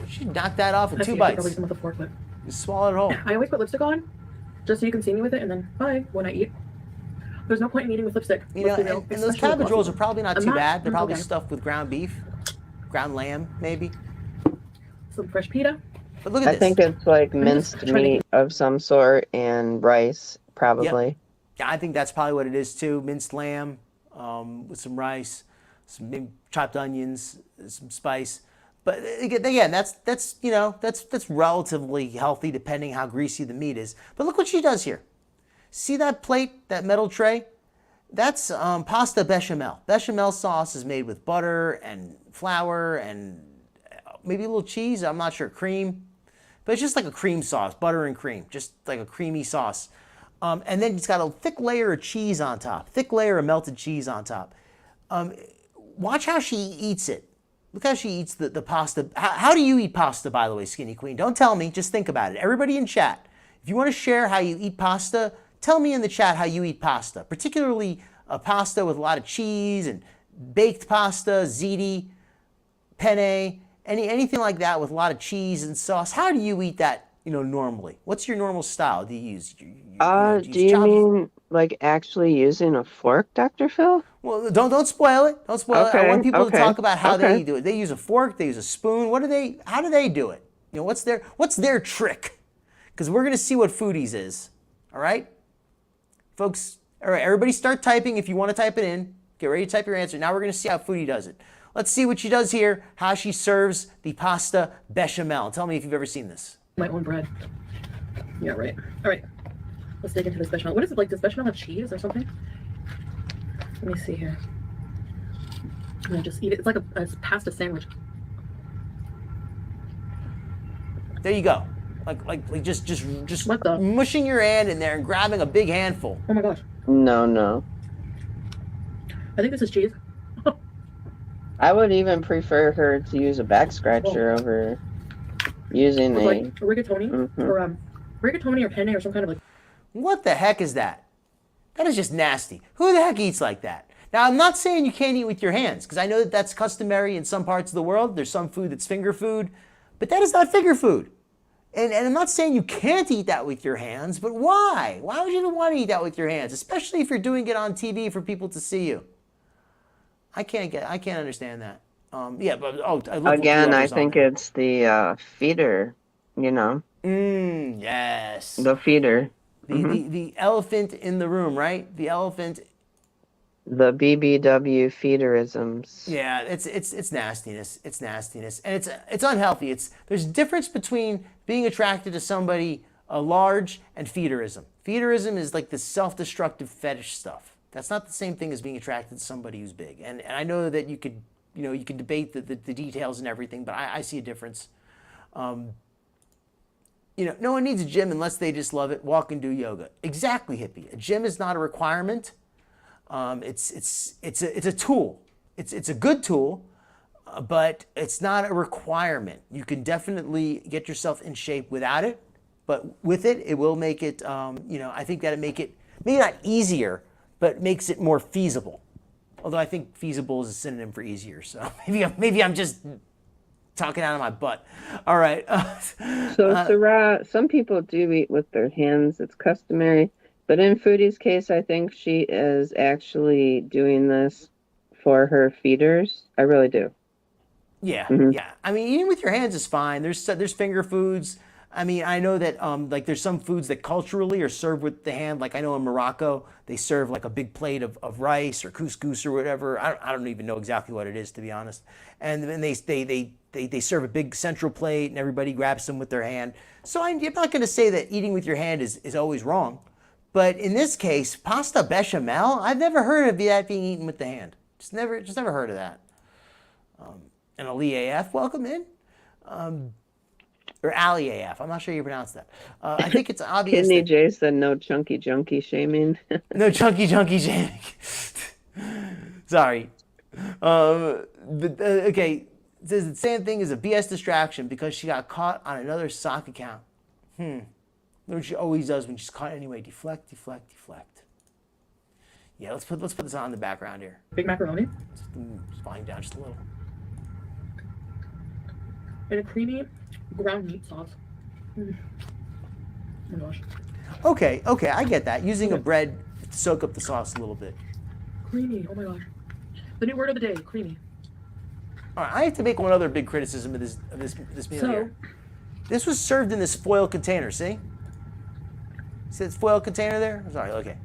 She knocked that off in I 2 see, I could bites. probably eat them with a fork, but Just swallow it whole. I always put lipstick on just so you can see me with it, and then bye when I eat. There's no point in eating with lipstick. Let's be real, And those especially cabbage with rolls are coffee. probably not I'm too bad. They're probably okay. stuffed with ground beef, ground lamb, maybe. Some fresh pita. But look at I this. think it's like just minced trying to meat of some sort and rice, probably. Yeah, I think that's probably what it is too. Minced lamb with some rice, some maybe chopped onions, some spice. But again, that's relatively healthy depending how greasy the meat is. But look what she does here. See that plate, that metal tray? That's pasta bechamel. Bechamel sauce is made with butter and flour and maybe a little cheese. I'm not sure, cream. But it's just like a cream sauce, butter and cream, just like a creamy sauce. And then it's got a thick layer of cheese on top, thick layer of melted cheese on top. Watch how she eats it. Look how she eats the pasta. How do you eat pasta, by the way, Skinny Queen? Don't tell me, just think about it. Everybody in chat, if you want to share how you eat pasta, tell me in the chat how you eat pasta, particularly a pasta with a lot of cheese and baked pasta, ziti, penne, anything like that with a lot of cheese and sauce. How do you eat that, normally? What's your normal style? Do you use? Do Do you mean like actually using a fork, Dr. Phil? Well, don't spoil it. Don't spoil it. I want people to talk about how they do it. They use a fork. They use a spoon. How do they do it? What's their trick? Because we're gonna see what Foodies is. All right, folks. All right, everybody, start typing if you want to type it in. Get ready to type your answer. Now we're gonna see how Foodie does it. Let's see what she does here. How she serves the pasta bechamel. Tell me if you've ever seen this. My own bread. Yeah, right. All right. Let's dig into this bechamel. What is it like? Does bechamel have cheese or something? Let me see here. And just eat it. It's like a pasta sandwich. There you go. Like just What the? mushing your hand in there and grabbing a big handful. Oh my gosh. No. I think this is cheese. I would even prefer her to use a back scratcher over using Or a... like rigatoni or rigatoni or penne or some kind of like. What the heck is that? That is just nasty. Who the heck eats like that? Now, I'm not saying you can't eat with your hands, because I know that that's customary in some parts of the world. There's some food that's finger food, but that is not finger food. And I'm not saying you can't eat that with your hands, but why? Why would you want to eat that with your hands, especially if you're doing it on TV for people to see you? I can't understand that. Again, I think it's the feeder, Yes. The feeder. The elephant in the room, right? The elephant. The BBW feederisms. Yeah, it's nastiness. It's nastiness, and it's unhealthy. There's a difference between being attracted to somebody large and feederism. Feederism is like this self-destructive fetish stuff. That's not the same thing as being attracted to somebody who's big. And I know that you could debate the details and everything, but I see a difference. No one needs a gym unless they just love it. Walk and do yoga. Exactly, hippie. A gym is not a requirement. It's a tool. It's a good tool, but it's not a requirement. You can definitely get yourself in shape without it, but with it, it will make it. I think that it make it maybe not easier, but makes it more feasible. Although I think feasible is a synonym for easier, so maybe I'm just talking out of my butt. All right. Sara, some people do eat with their hands. It's customary. But in Foodie's case, I think she is actually doing this for her feeders. I really do. Yeah, Mhm. yeah. I mean, eating with your hands is fine. There's finger foods. I mean, I know that like there's some foods that culturally are served with the hand. Like I know in Morocco they serve like a big plate of rice or couscous or whatever. I don't even know exactly what it is, to be honest. And then they serve a big central plate and everybody grabs them with their hand. So I'm not going to say that eating with your hand is always wrong. But in this case, pasta bechamel, I've never heard of that being eaten with the hand. Just never heard of that. And Ali AF, welcome in. Or Ali AF, I'm not sure you pronounce that. I think it's obvious. Kidney That, J said no chunky junky shaming. no chunky shaming. Sorry. Okay, it says the same thing as a BS distraction because she got caught on another sock account. What she always does when she's caught anyway. Deflect. Yeah, let's put this on in the background here. Big macaroni. Just volume down just a little. And a creamy ground meat sauce. Oh my gosh. Okay, I get that. Using a bread to soak up the sauce a little bit. Creamy. Oh my gosh. The new word of the day, creamy. All right, I have to make one other big criticism of this meal here. This was served in this foil container, see? See this foil container there? I'm sorry, okay.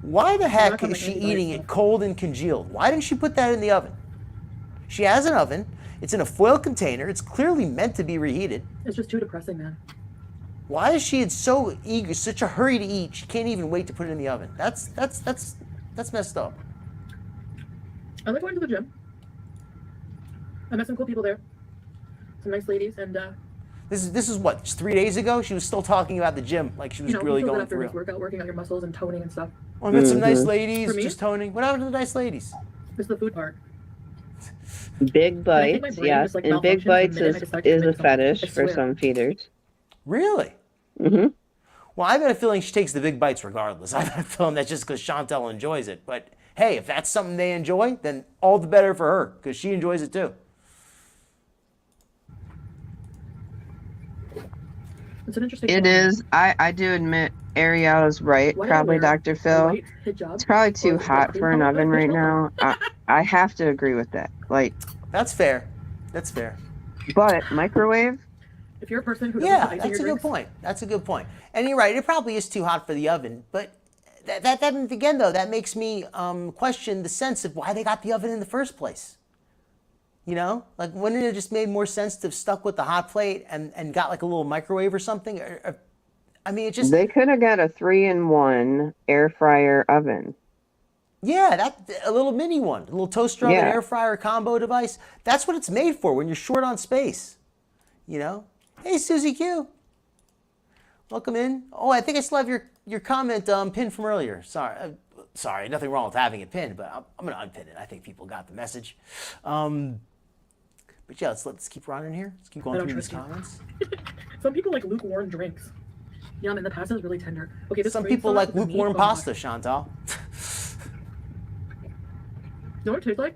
Why the heck is she eating it cold and congealed? Why didn't she put that in the oven? She has an oven. It's in a foil container. It's clearly meant to be reheated. It's just too depressing, man. Why is she in so eager, such a hurry to eat? She can't even wait to put it in the oven. That's messed up. I like going to the gym. I met some cool people there. Some nice ladies, and This is what, just 3 days ago? She was still talking about the gym, like she was really you feel good going after for this real. workout, working out your muscles and toning and stuff. Oh, I met some nice ladies, For me? just toning. What happened to the nice ladies? This is the food part. Big I think my bites, brain yes. just, like, And big malfunctions the bites minute I is decide to a make something. fetish I for swear. some feeders. Really? Mm-hmm. Well, I got a feeling she takes the big bites regardless. I got a feeling that's just because Chantel enjoys it. But hey, if that's something they enjoy, then all the better for her because she enjoys it too. It's an interesting It one. is. I do admit Ariel's right. Why do I Probably wear Dr. a Phil. white hijab It's probably or too a hot cream for an color oven right fish now. I have to agree with that. Like, That's fair. That's fair. but microwave? If you're a person who doesn't Yeah, put ice in that's your a good drinks, point. That's a good point. And you're right. It probably is too hot for the oven. But that again, though, that makes me question the sense of why they got the oven in the first place. You know, like wouldn't it have just made more sense to have stuck with the hot plate and got like a little microwave or something? I mean, it just They could have got a 3-in-1 air fryer oven. yeah, a little mini one, a little toaster oven, Yeah. air fryer combo device. That's what it's made for when you're short on space. You know. Hey, Susie Q. Welcome in. Oh, I think I still have your comment pinned from earlier. Sorry, nothing wrong with having it pinned, but I'm gonna unpin it. I think people got the message. But yeah, let's keep running here. Let's keep going I don't through these trust you. comments. some people like lukewarm drinks. Yum, and the pasta is really tender. Okay, this Some cream people sauce like with the meat, lukewarm oh my pasta, gosh. Chantal. You know what it tastes like?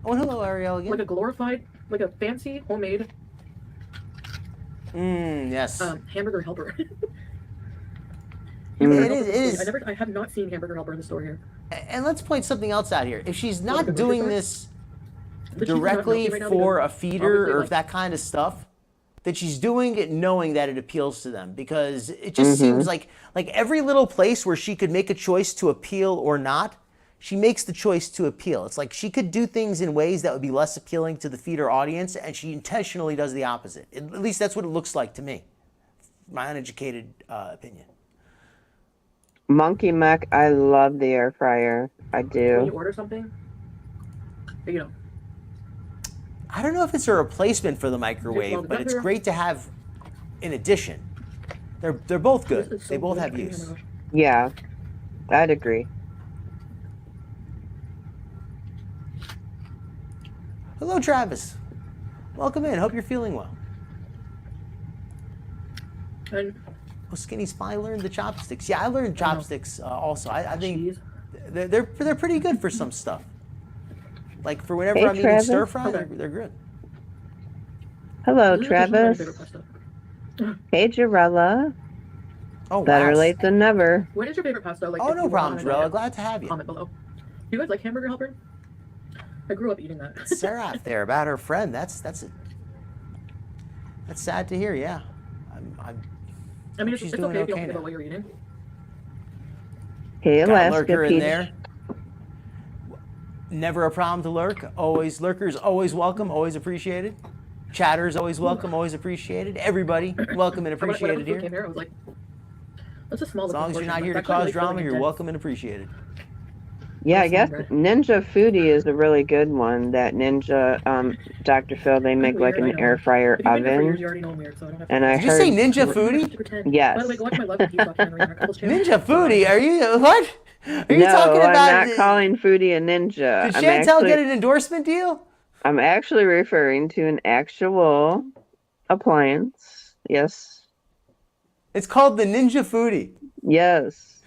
Oh, and hello, Ariel again. Like a glorified, like a fancy homemade Yes. hamburger helper. It is. I have not seen hamburger helper in the store here. And let's point something else out here. If she's Like a not grocery doing store? this The cheese is not directly healthy right now for a because feeder obviously, or like, that kind of stuff, that she's doing it knowing that it appeals to them, because it just seems like every little place where she could make a choice to appeal or not, she makes the choice to appeal. It's like she could do things in ways that would be less appealing to the feeder audience, and she intentionally does the opposite. At least that's what it looks like to me. My uneducated opinion. Monkey Mac, I love the air fryer. I when you do. order something, you know, I don't know if it's a replacement for the microwave, but it's great to have in addition. They're both good. this is so They both good. have Oh my use. gosh. Yeah, I'd agree. Hello, Travis. Welcome in. Hope you're feeling well. And Oh, Skinny Spy learned the chopsticks. Yeah, I learned chopsticks also. I think cheese. they're pretty good for some stuff. Like for whenever Hey, I'm eating Travis. stir fry, Okay. they're good. Hello, This is actually my Travis. favorite pasta. Hey, Jarella. Oh, Better wow. late than never. What is your favorite pasta? Like, Oh, if no you were problem, on a Jarella. diet? Glad to have you. Comment below. Do you guys like hamburger helper? I grew up eating that. Sarah out there about her friend. That's sad to hear. Yeah, I mean, it's she's okay doing if you don't okay think now. about what you're eating. Hey, Got a Alaska lurker in Peach. there. Never a problem to lurk. Always lurkers, always welcome, always appreciated. Chatters, always welcome, always appreciated. Everybody, welcome and Whenever appreciated food came here. here, I was like, that's a small. As long as you're not here to It's actually cause really drama, you're intense. welcome and appreciated. Yeah, I Nice guess one, Brett. Ninja Foodie is a really good one. That Ninja, Dr. Phil, they make like Weird, I an know. air fryer If you've been here for years, oven. you already know I'm weird, so I don't have to. And I Did you say heard Ninja I don't have to Foodie? pretend. Yes. By the way, go watch my Love and Peace documentary on our couples channel. Ninja Foodie? Are you what? Are you no, talking I'm about? not calling Foodie a ninja. Did I'm Chantel get an endorsement deal? I'm actually referring to an actual appliance. Yes. It's called the Ninja Foodie. Yes.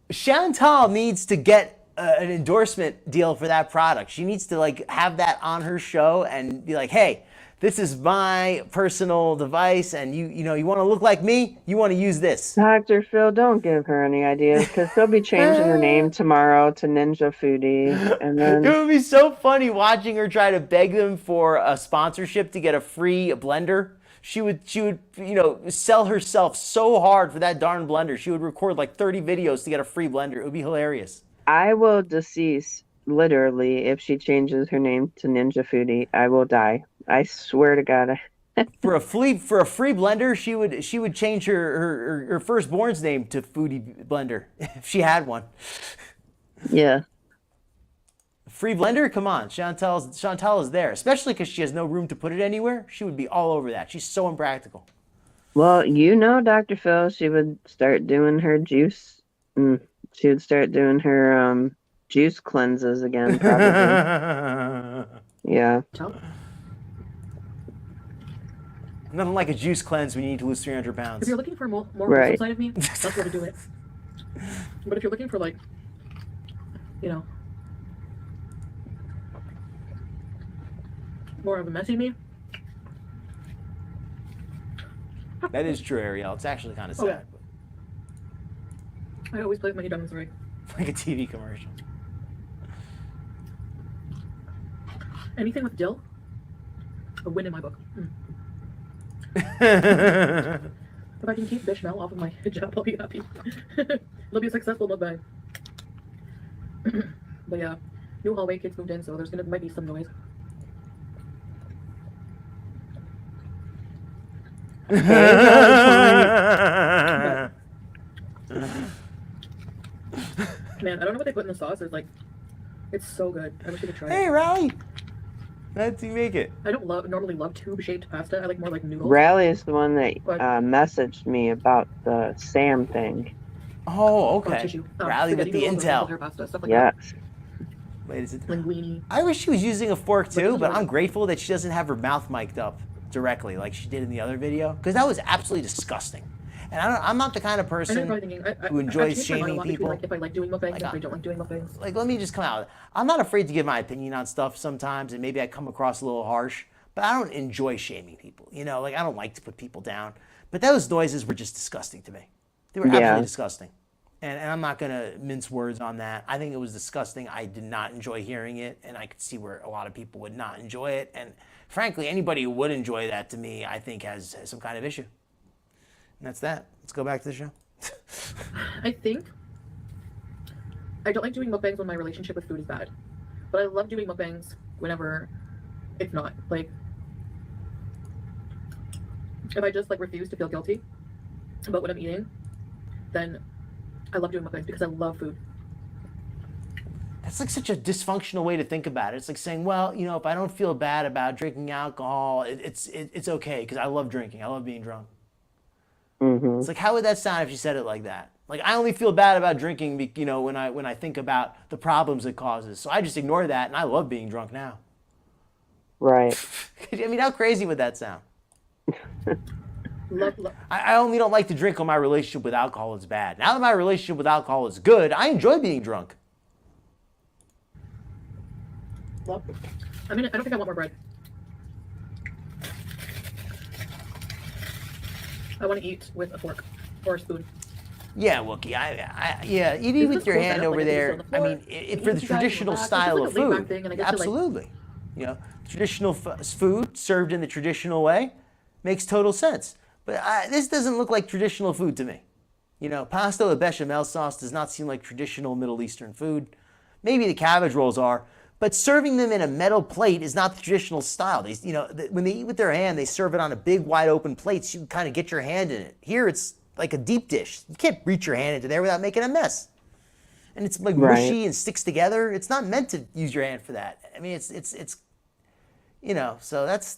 Chantal needs to get an endorsement deal for that product. She needs to like have that on her show and be like, hey, this is my personal device, and you know, you want to look like me, you want to use this. Dr. Phil, don't give her any ideas because she'll be changing her name tomorrow to Ninja Foodie. And It then would be so funny watching her try to beg them for a sponsorship to get a free blender. She would, you know, sell herself so hard for that darn blender. She would record like 30 videos to get a free blender. It would be hilarious. I will decease literally if she changes her name to Ninja Foodie. I will die. I swear to God. For a free blender, she would change her firstborn's name to Foodie Blender if she had one. Yeah. Free blender? Come on, Chantal is there, especially because she has no room to put it anywhere. She would be all over that. She's so impractical. Well, you know, Dr. Phil, she would start doing her juice. She would start doing her juice cleanses again, probably. Yeah. Nothing like a juice cleanse when you need to lose 300 pounds. If you're looking for more Right. wholesome side of me, that's where to do it. But if you're looking for like, you know, more of a messy me, That is true, Ariel. It's actually kind of sad. Oh, yeah. I always play with my dummies right. Like a TV commercial. Anything with dill, a win in my book. If I can keep Bishmel off of my hijab, I'll be happy. It'll be a successful mukbang. But yeah, new hallway, kids moved in, so might be some noise. Man, I don't know what they put in the sauce. It's so good. I wish you could try Hey, it. Riley. How'd you make it? I don't normally love tube-shaped pasta. I like more like noodles. Riley is the one that What? messaged me about the Sam thing. Oh, Or okay. tissue. Riley with spaghetti the noodles or intel. regular pasta, stuff like Yes. Wait, is it? that. Linguine. I wish she was using a fork too, those but are- I'm grateful that she doesn't have her mouth mic'd up directly like she did in the other video, because that was absolutely disgusting. And I'm not the kind of I know you're person probably thinking, who enjoys I've changed my mind a shaming lot between, people. like, if I like doing mukbangs, Like, if I don't like doing mukbangs. Like, let me just come out. I'm not afraid to give my opinion on stuff sometimes, and maybe I come across a little harsh, but I don't enjoy shaming people. You know, like I don't like to put people down. But those noises were just disgusting to me. They were Yeah. absolutely disgusting. And I'm not going to mince words on that. I think it was disgusting. I did not enjoy hearing it, and I could see where a lot of people would not enjoy it. And frankly, anybody who would enjoy that, to me, I think has some kind of issue. And that's that. Let's go back to the show. I think I don't like doing mukbangs when my relationship with food is bad, but I love doing mukbangs whenever it's not. Like, if I just like refuse to feel guilty about what I'm eating, then I love doing mukbangs because I love food. That's like such a dysfunctional way to think about it. It's like saying, well, you know, if I don't feel bad about drinking alcohol, it's okay because I love drinking. I love being drunk. Mm-hmm. It's like, how would that sound if you said it like that? Like, I only feel bad about drinking, you know, when I think about the problems it causes. So I just ignore that, and I love being drunk now. Right. I mean, how crazy would that sound? Love. I only don't like to drink when my relationship with alcohol is bad. Now that my relationship with alcohol is good, I enjoy being drunk. Love. I mean, I don't think I want more bread. I want to eat with a fork or a spoon. Yeah, Wookie. Yeah, you eat Is with this your cool hand setup? over Like, I there. can sit I on the mean, floor, for eat the with you guys, traditional relax. It's style just of like a laid-back food, thing, and I get to, like- absolutely. You know, traditional food served in the traditional way makes total sense. But this doesn't look like traditional food to me. You know, pasta with bechamel sauce does not seem like traditional Middle Eastern food. Maybe the cabbage rolls are, but serving them in a metal plate is not the traditional style. They, you know, when they eat with their hand, they serve it on a big, wide open plate, so you can kind of get your hand in it. Here, it's like a deep dish. You can't reach your hand into there without making a mess. And it's like Right. mushy and sticks together. It's not meant to use your hand for that. I mean, it's you know, so that's,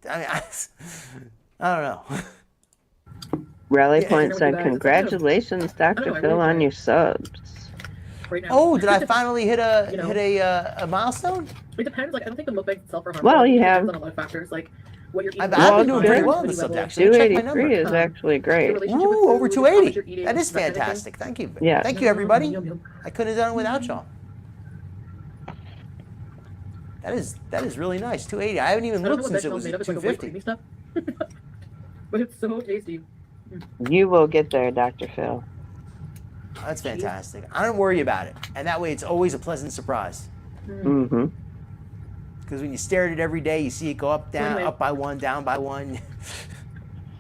I mean, I don't know. Rally Yeah, Point you said, guys, "Congratulations, I don't Dr. know, I Phil, really on enjoy your it. subs." Right now. Oh, did I finally hit a You know. a milestone? It depends. Like, I don't think the mukbang itself are harmful. Well, I think you it have- depends on a lot of factors, like what you're eating. I've what been you're doing good. very eating, well on the activity level, subject. Actually, check my 283 number. is actually your great. relationship with Ooh, over food, how much 280. you're eating, That is kind of thing. fantastic. Thank you. Yeah. Thank you, everybody. Yum, yum. I couldn't have done it without y'all. That is really nice. 280. I haven't even I don't know looked what since it bechamel was made of. It's like a white 250. creamy stuff. But it's so tasty. You will get there, Dr. Phil. That's fantastic. I don't worry about it, and that way it's always a pleasant surprise. Mm-hmm. Because when you stare at it every day, you see it go up, down, Anyway. up by one, down by one.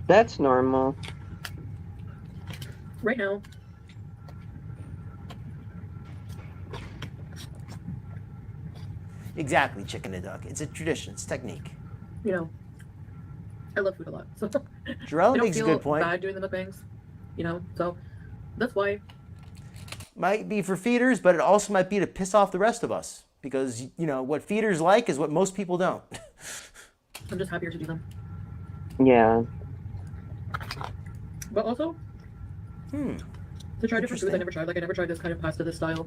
That's normal. Right now, Exactly, chicken and duck. It's a tradition. It's technique. you know, I love food a lot. So I Jarella don't makes a feel good point. bad doing the mukbangs. You know, so that's why. Might be for feeders, but it also might be to piss off the rest of us. Because, you know, what feeders like is what most people don't. I'm just happier to do them. Yeah. But also, to try different foods I Interesting. never tried. Like, I never tried this kind of pasta, this style.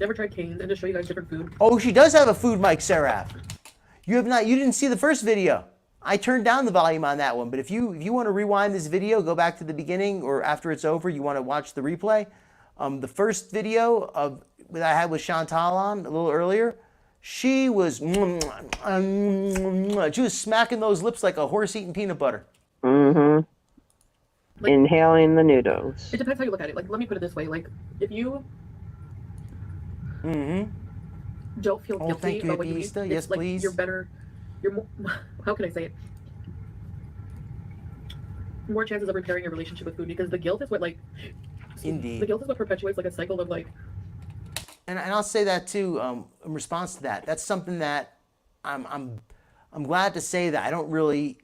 Never tried canes, and to show you guys different food. Oh, she does have a food mic, Sara. You didn't see the first video. I turned down the volume on that one, but if you want to rewind this video, go back to the beginning, or after it's over, you want to watch the replay. The first video that I had with Chantal on a little earlier, she was smacking those lips like a horse eating peanut butter. Mm-hmm. Like- Inhaling the noodles. It depends how you look at it. Like, let me put it this way. Like, if you don't feel Oh, guilty thank you, about what you eat, Easter. it's Yes, like please. you're better. You're more. How can I say it? More chances of repairing your relationship with food, because the guilt is what, like, Indeed. the guilt is what perpetuates like a cycle of like. And I'll say that too, in response to that. That's something that I'm glad to say that I don't really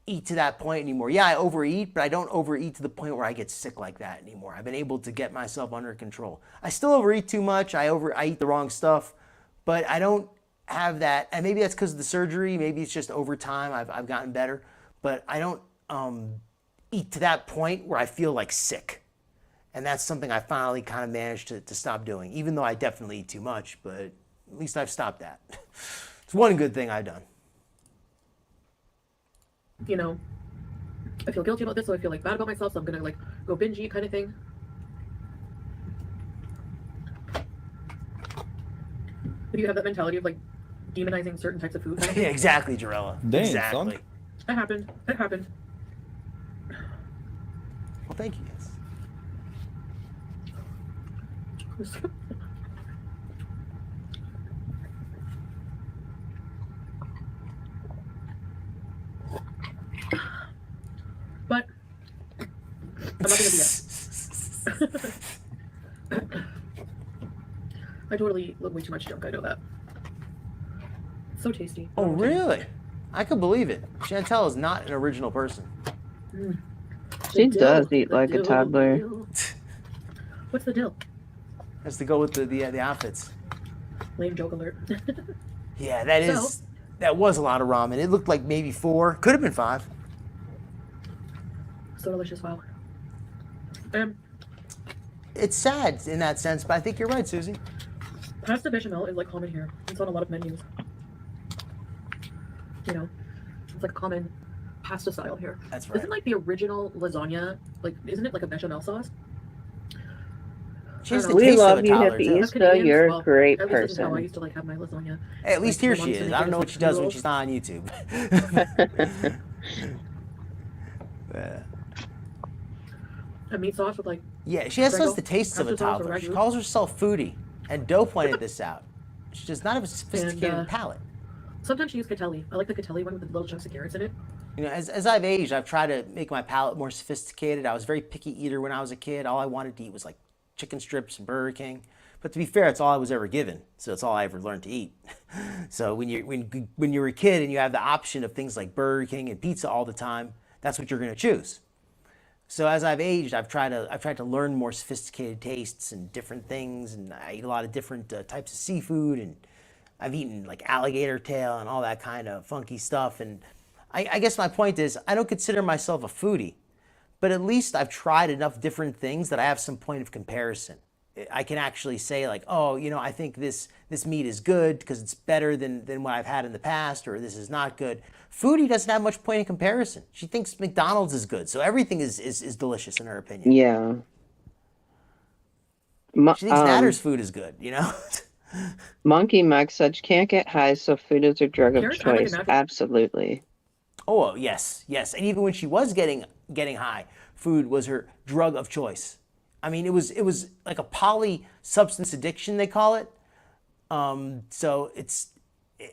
eat to that point anymore. Yeah, I overeat, but I don't overeat to the point where I get sick like that anymore. I've been able to get myself under control. I still overeat too much. I eat the wrong stuff, but I don't have that. And maybe that's because of the surgery. Maybe it's just over time I've gotten better. But I don't eat to that point where I feel like sick. And that's something I finally kind of managed to stop doing, even though I definitely eat too much, but at least I've stopped that. It's one good thing I've done. You know, I feel guilty about this, so I feel like bad about myself, so I'm gonna like go binge eat kind of thing. If you have that mentality of like demonizing certain types of food, kind of Yeah, thing, exactly, Jarella. Damn, Exactly. son. it happened. It happened. Well, thank you, guys. But I'm not gonna do that. I totally look way too much junk. I know that. So tasty. Oh, really? I could believe it. Chantel is not an original person. She The does dill, eat the like a dill, toddler. dill. What's the deal? Has to go with the outfits. Lame joke alert. Yeah, that was a lot of ramen. It looked like maybe 4. Could have been 5. So delicious. Wow. It's sad in that sense, but I think you're right, Susie. Pasta bechamel is like common here. It's on a lot of menus. You know, it's like a common pasta style here. That's right. Isn't like the original lasagna, like, isn't it like a bechamel sauce? She has the We taste love of a you, toddler, too. hippies. Us Canadians, you're a well, great at least this is how I person. used to like have my lasagna. Hey, at least Like, here my she mom's is. gonna I don't give know us what she does when noodles. she's not on YouTube. Yeah. a meat sauce with like. Yeah, she has Prego, the tastes of a pasta sauce or toddler. She ragu. calls herself Foodie, and Doe pointed this out. She does not have a sophisticated And, palate. Sometimes she uses catelli. I like the catelli one with the little chunks of carrots in it. You know, as I've aged, I've tried to make my palate more sophisticated. I was a very picky eater when I was a kid. All I wanted to eat was like chicken strips and Burger King. But to be fair, it's all I was ever given, so it's all I ever learned to eat. So when you're a kid and you have the option of things like Burger King and pizza all the time, that's what you're going to choose. So as I've aged, I've tried to learn more sophisticated tastes and different things, and I eat a lot of different types of seafood, and I've eaten like alligator tail and all that kind of funky stuff. And I guess my point is, I don't consider myself a foodie, but at least I've tried enough different things that I have some point of comparison. I can actually say like, oh, you know, I think this meat is good because it's better than what I've had in the past, or this is not good. Foodie doesn't have much point of comparison. She thinks McDonald's is good, so everything is delicious in her opinion. Yeah. She thinks Natter's food is good, you know? Monkey Mike said, can't get high, so food is a drug of Carrots add, like, a choice. natural- Absolutely. Oh, yes. And even when she was getting high, food was her drug of choice. I mean, it was like a poly substance addiction, they call it. So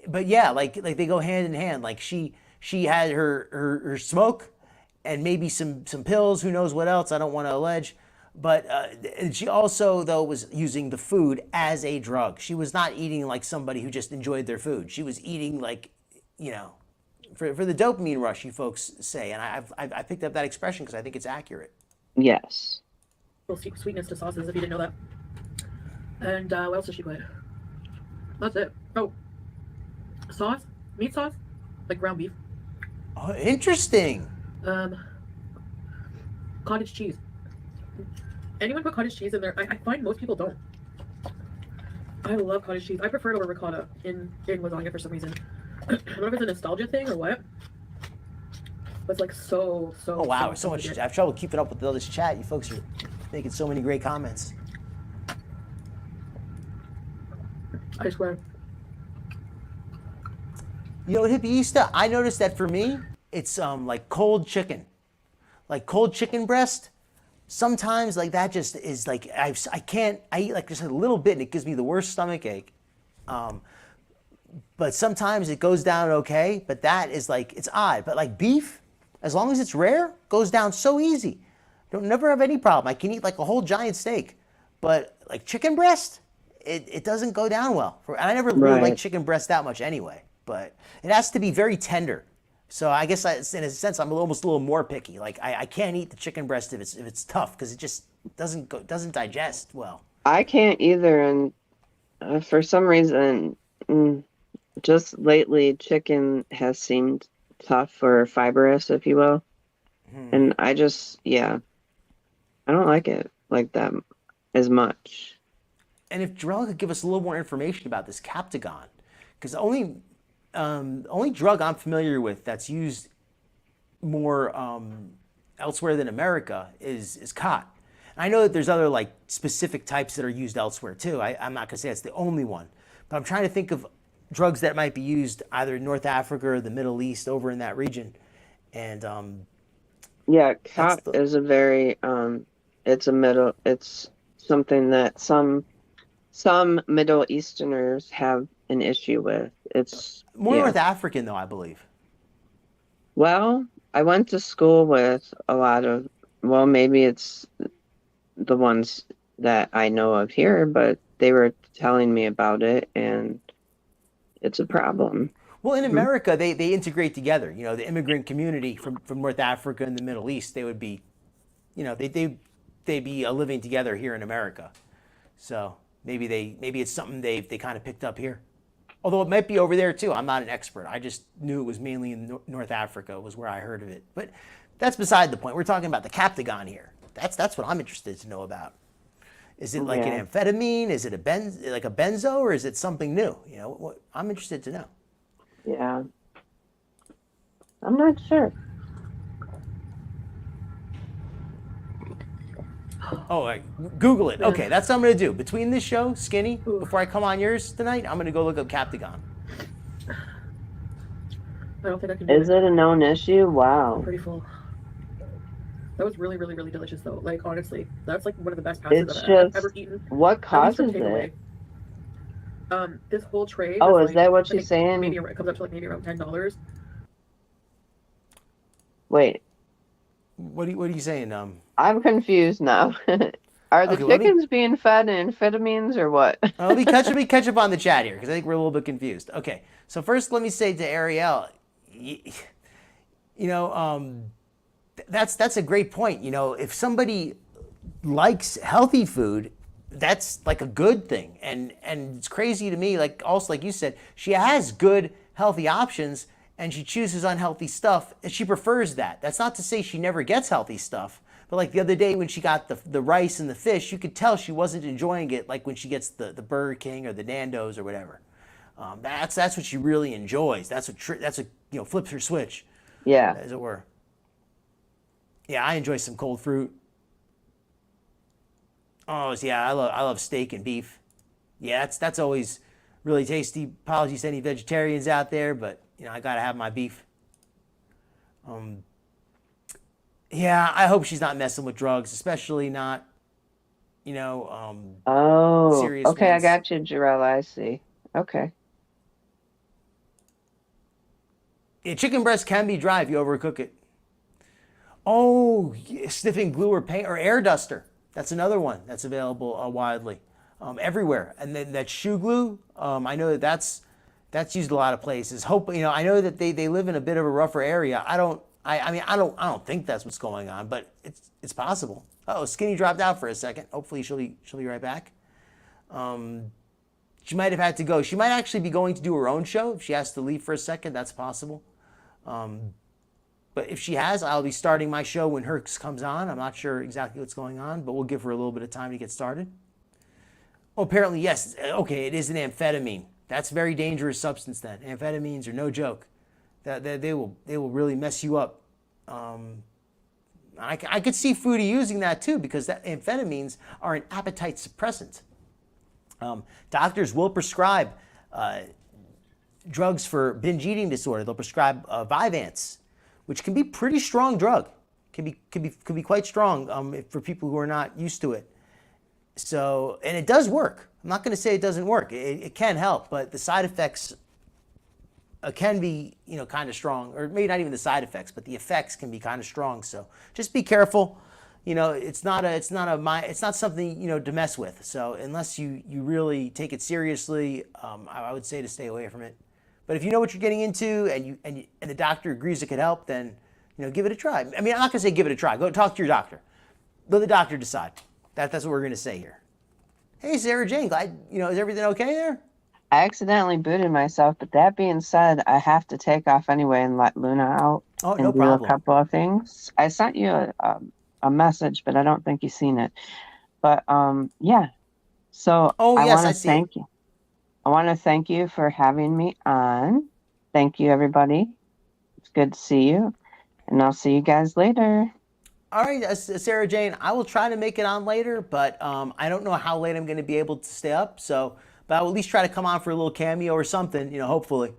but yeah, like they go hand in hand. Like she had her smoke and maybe some pills, who knows what else, I don't want to allege. But she also, though, was using the food as a drug. She was not eating like somebody who just enjoyed their food. She was eating like, you know, for the dopamine rush, you folks say. And I picked up that expression because I think it's accurate. Yes. Little sweetness to sauces, if you didn't know that. And what else does she put? That's it. Oh, sauce, meat sauce, like ground beef. Oh, interesting. Cottage cheese. Anyone put cottage cheese in there? I find most people don't. I love cottage cheese. I prefer it over ricotta in lasagna for some reason. I don't know if it's a nostalgia thing or what. But it's like so. Oh wow, so much. I have trouble keeping up with all this chat. You folks are making so many great comments. I swear. You know what, Hippieista? I noticed that for me, it's like cold chicken. Like cold chicken breast. Sometimes like that just is like, I eat like just a little bit and it gives me the worst stomach ache. But sometimes it goes down okay, but that is like, it's odd. But like beef, as long as it's rare, goes down so easy. Don't never have any problem. I can eat like a whole giant steak. But like chicken breast, it doesn't go down well. I never really like chicken breast that much anyway, but it has to be very tender. So I guess in a sense, I'm almost a little more picky. Like I can't eat the chicken breast if it's tough because it just doesn't digest well. I can't either, and for some reason, just lately, chicken has seemed tough or fibrous, if you will. And I don't like it like that as much. And if Jarrell could give us a little more information about this Captagon, because the only drug I'm familiar with that's used more elsewhere than America is cot. And I know that there's other like specific types that are used elsewhere too. I'm not gonna say it's the only one, but I'm trying to think of drugs that might be used either in North Africa or the Middle East, over in that region. And cot is a very it's something that some Middle Easterners have an issue with. It's more North African though, I believe. Well, I went to school with a lot of, well, maybe it's the ones that I know of here, but they were telling me about it, and it's a problem. Well, in America, they integrate together. You know, the immigrant community from North Africa and the Middle East, they would be, you know, they'd be living together here in America. So maybe it's something they kind of picked up here. Although it might be over there too. I'm not an expert. I just knew it was mainly in North Africa was where I heard of it. But that's beside the point. We're talking about the Captagon here. That's what I'm interested to know about. Is it like an amphetamine? Is it like a benzo, or is it something new? You know, I'm interested to know. Yeah. I'm not sure. Oh, Google it. Okay, that's what I'm going to do. Between this show, Skinny, before I come on yours tonight, I'm going to go look up Captagon. I don't think I can do Is it a known issue? Wow. I'm pretty full. That was really, really, really delicious though. Like honestly, that's like one of the best pastas It's that I've just ever eaten. what At least from causes takeaway. it? This whole tray Oh, was is like, that what I you're think maybe saying? it comes up to like maybe around $10. Wait, What are you saying? I'm confused now. Are the Okay, let me chickens being fed amphetamines or what? let me catch up on the chat here because I think we're a little bit confused. Okay, so first let me say to Ariel, you know, that's a great point. You know, if somebody likes healthy food, that's like a good thing. And it's crazy to me, like also like you said, she has good healthy options and she chooses unhealthy stuff and she prefers that. That's not to say she never gets healthy stuff. But like the other day when she got the rice and the fish, you could tell she wasn't enjoying it like when she gets the Burger King or the Nando's or whatever. That's what she really enjoys. That's what flips her switch, Yeah. as it were. Yeah, I enjoy some cold fruit. Oh yeah, I love steak and beef. Yeah, that's always really tasty. Apologies to any vegetarians out there, but you know I gotta have my beef. Yeah, I hope she's not messing with drugs, especially not, Oh, serious okay, I ones. got you, Jarrell. I see. Okay. Yeah, chicken breast can be dry if you overcook it. Oh, yeah, sniffing glue or paint or air duster. That's another one that's available widely, everywhere. And then that shoe glue, I know that's used a lot of places. I know that they live in a bit of a rougher area. I don't think that's what's going on, but it's possible. Oh, Skinny dropped out for a second. Hopefully she'll be right back. She might have had to go. She might actually be going to do her own show. If she has to leave for a second, that's possible. But if she has, I'll be starting my show when hers comes on. I'm not sure exactly what's going on, but we'll give her a little bit of time to get started. Oh, apparently, yes. Okay, it is an amphetamine. That's a very dangerous substance then. Amphetamines are no joke. They will really mess you up. I could see Foodie using that too because amphetamines are an appetite suppressant. Doctors will prescribe drugs for binge eating disorder. They'll prescribe Vyvanse, which can be pretty strong drug. Can be quite strong for people who are not used to it. So, and it does work. I'm not going to say it doesn't work. It can help, but the side effects can be, kind of strong, or maybe not even the side effects, but the effects can be kind of strong. So just be careful. It's not something, to mess with. So unless you really take it seriously, I would say to stay away from it. But if you know what you're getting into and the doctor agrees it could help, then, give it a try. I mean, I'm not going to say give it a try. Go talk to your doctor. Let the doctor decide. That's what we're going to say here. Hey, Sarah Jane, glad, is everything okay there? I accidentally booted myself, but that being said, I have to take off anyway and let Luna out Oh, and no do problem. a couple of things. I sent you a message, but I don't think you've seen it. But yeah. So Oh, I yes, want I to see thank you. I want to thank you for having me on. Thank you, everybody. It's good to see you, and I'll see you guys later. All right, Sarah Jane, I will try to make it on later, but I don't know how late I'm going to be able to stay up. But I will at least try to come on for a little cameo or something, hopefully.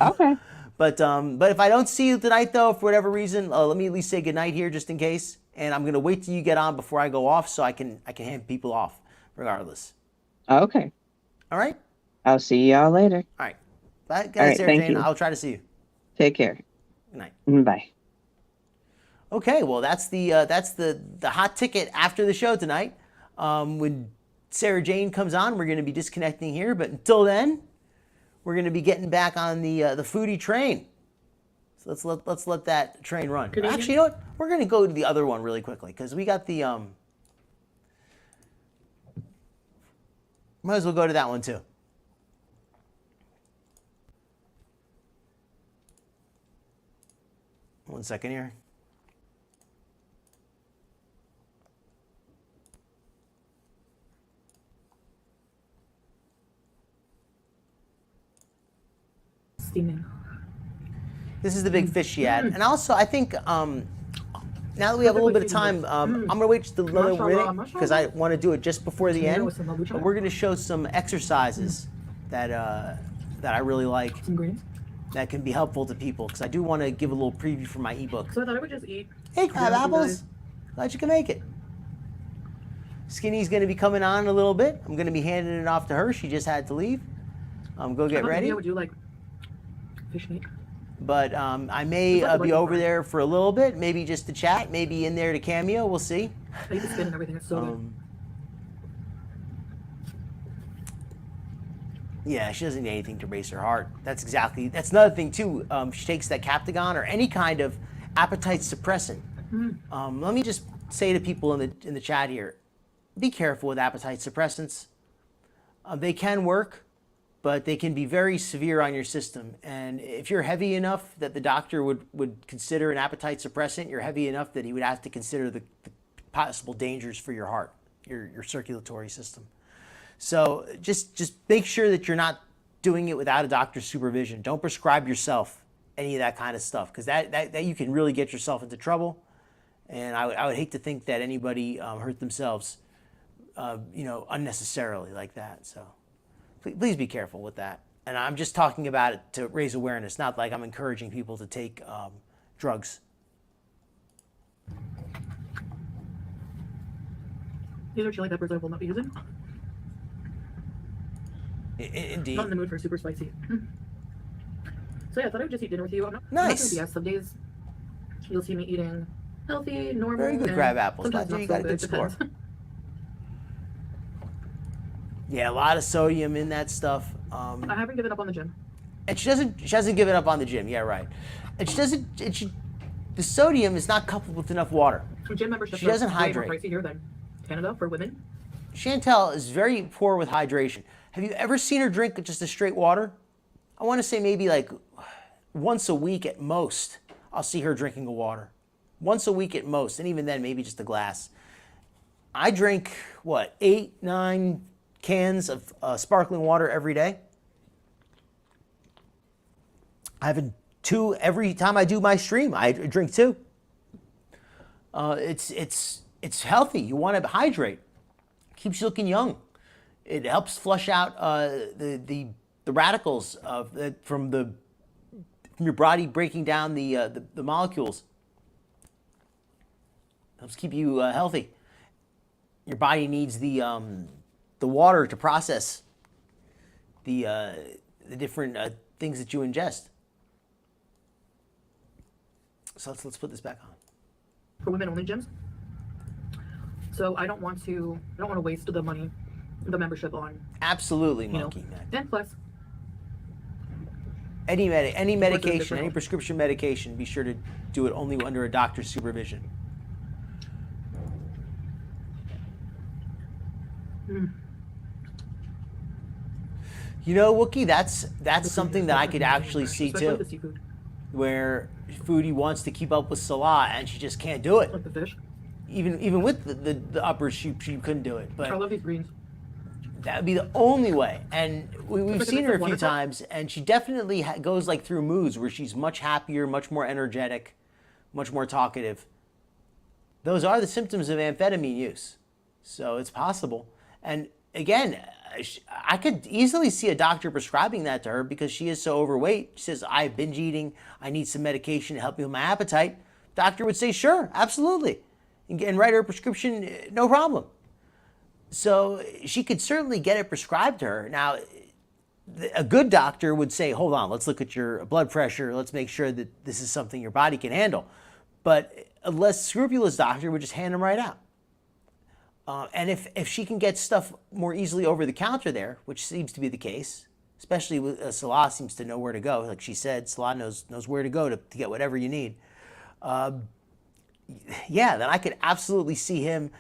Okay. But if I don't see you tonight, though, for whatever reason, let me at least say goodnight here just in case. And I'm going to wait till you get on before I go off so I can hand people off regardless. Okay. All right? I'll see y'all later. All right. Bye, All right, Sarah thank Jane. you. I'll try to see you. Take care. Good night. Bye. Okay, well, that's the hot ticket after the show tonight. When Sarah Jane comes on, we're going to be disconnecting here. But until then, we're going to be getting back on the foodie train. So let's let that train run. Actually, you know what? We're going to go to the other one really quickly because we got the might as well go to that one too. One second here. Steaming. This is the big fish she had. And also, I think now that we have a little bit of time, I'm going to wait just another minute because I want to do it just before the end. But we're going to show some exercises that I really like Some greens. that can be helpful to people because I do want to give a little preview for my ebook. So I thought I would just eat. Hey, crab apples. Glad you can make it. Skinny's going to be coming on in a little bit. I'm going to be handing it off to her. She just had to leave. Go get ready. Would you like fish meat? But I may be over there for a little bit, maybe just to chat, maybe in there to cameo. We'll see. I eat the skin and everything. It's so good. Yeah, she doesn't need anything to race her heart. That's another thing too. She takes that Captagon or any kind of appetite suppressant. Let me just say to people in the chat here, be careful with appetite suppressants. They can work, but they can be very severe on your system. And if you're heavy enough that the doctor would consider an appetite suppressant, you're heavy enough that he would have to consider the possible dangers for your heart, your circulatory system. So just make sure that you're not doing it without a doctor's supervision. Don't prescribe yourself any of that kind of stuff, because that you can really get yourself into trouble. And I would hate to think that anybody hurt themselves, unnecessarily like that. So please be careful with that. And I'm just talking about it to raise awareness, not like I'm encouraging people to take drugs. These are chili peppers I will not be using. Indeed. Not in the mood for super spicy. So yeah, I thought I would just eat dinner with you. I'm not Nice. gonna BS. Some days you'll see me eating healthy, normal. Very good and crab apples. sometimes You not got so a good score. depends. Yeah, a lot of sodium in that stuff. I haven't given up on the gym. And she hasn't given up on the gym. Yeah, right. And the sodium is not coupled with enough water. Gym memberships She doesn't are way hydrate. more pricey here than Canada for women. Chantel is very poor with hydration. Have you ever seen her drink just a straight water? I want to say maybe like once a week at most, I'll see her drinking a water. Once a week at most, and even then, maybe just a glass. I drink, 8, 9 cans of sparkling water every day. I have 2 every time I do my stream. I drink 2. It's healthy. You want to hydrate. Keeps you looking young. It helps flush out the radicals from your body breaking down the molecules. Helps keep you healthy. Your body needs the water to process the different things that you ingest. So let's put this back on. For women only gyms. So I don't want to waste the money, the membership on. Absolutely, Monkey. And plus, Any medication, any prescription medication, be sure to do it only under a doctor's supervision. You know, Wookie, that's something that I could actually see especially the too, seafood, where Foodie wants to keep up with Salah and she just can't do it. like the fish. Even with the uppers, she couldn't do it. I But love these greens. that would be the only way. And we've Because seen it's her a few wonderful. times, and she definitely goes like through moods where she's much happier, much more energetic, much more talkative. Those are the symptoms of amphetamine use. So it's possible. And again, I could easily see a doctor prescribing that to her because she is so overweight. She says, I have binge eating. I need some medication to help me with my appetite. Doctor would say, sure, absolutely. And write her a prescription, no problem. So she could certainly get it prescribed to her. Now, a good doctor would say, hold on, let's look at your blood pressure. Let's make sure that this is something your body can handle. But a less scrupulous doctor would just hand them right out. And if she can get stuff more easily over the counter there, which seems to be the case, especially with Salah seems to know where to go. Like she said, Salah knows where to go to get whatever you need. Yeah, then I could absolutely see him.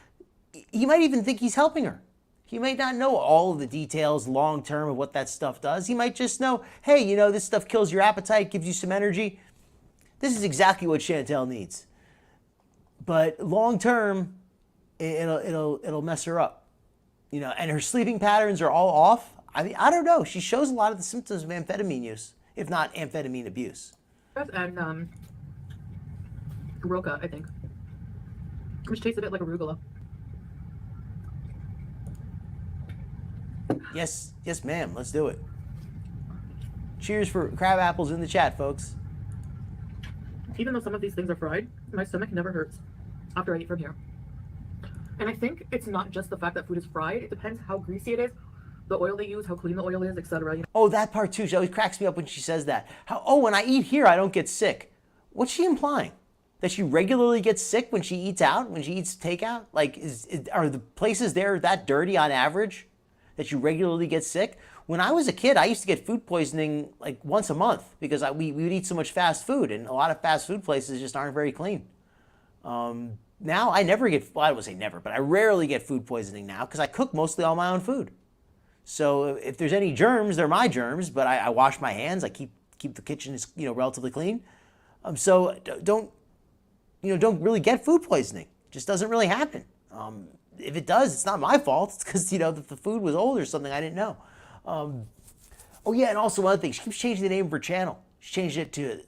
He might even think he's helping her. He might not know all of the details long term of what that stuff does. He might just know, hey, this stuff kills your appetite, gives you some energy. This is exactly what Chantel needs. But long term, it'll mess her up. And her sleeping patterns are all off. I mean, I don't know. She shows a lot of the symptoms of amphetamine use, if not amphetamine abuse. And roca, I think, which tastes a bit like arugula. Yes, ma'am. Let's do it. Cheers for crab apples in the chat, folks. Even though some of these things are fried, my stomach never hurts. after I eat from here. And I think it's not just the fact that food is fried. It depends how greasy it is, the oil they use, how clean the oil is, etc. You know? Oh, that part too. She always cracks me up when she says that. When I eat here, I don't get sick. What's she implying? That she regularly gets sick when she eats out, when she eats takeout? Like, are the places there that dirty on average that you regularly get sick? When I was a kid, I used to get food poisoning like once a month because we would eat so much fast food, and a lot of fast food places just aren't very clean. Now I never get, well, I would say never, but I rarely get food poisoning now because I cook mostly all my own food. So if there's any germs, they're my germs, but I wash my hands. I keep the kitchen relatively clean. So don't really get food poisoning. It just doesn't really happen. If it does, it's not my fault. It's because the food was old or something I didn't know. Oh yeah, and also one other thing, she keeps changing the name of her channel. She changed it to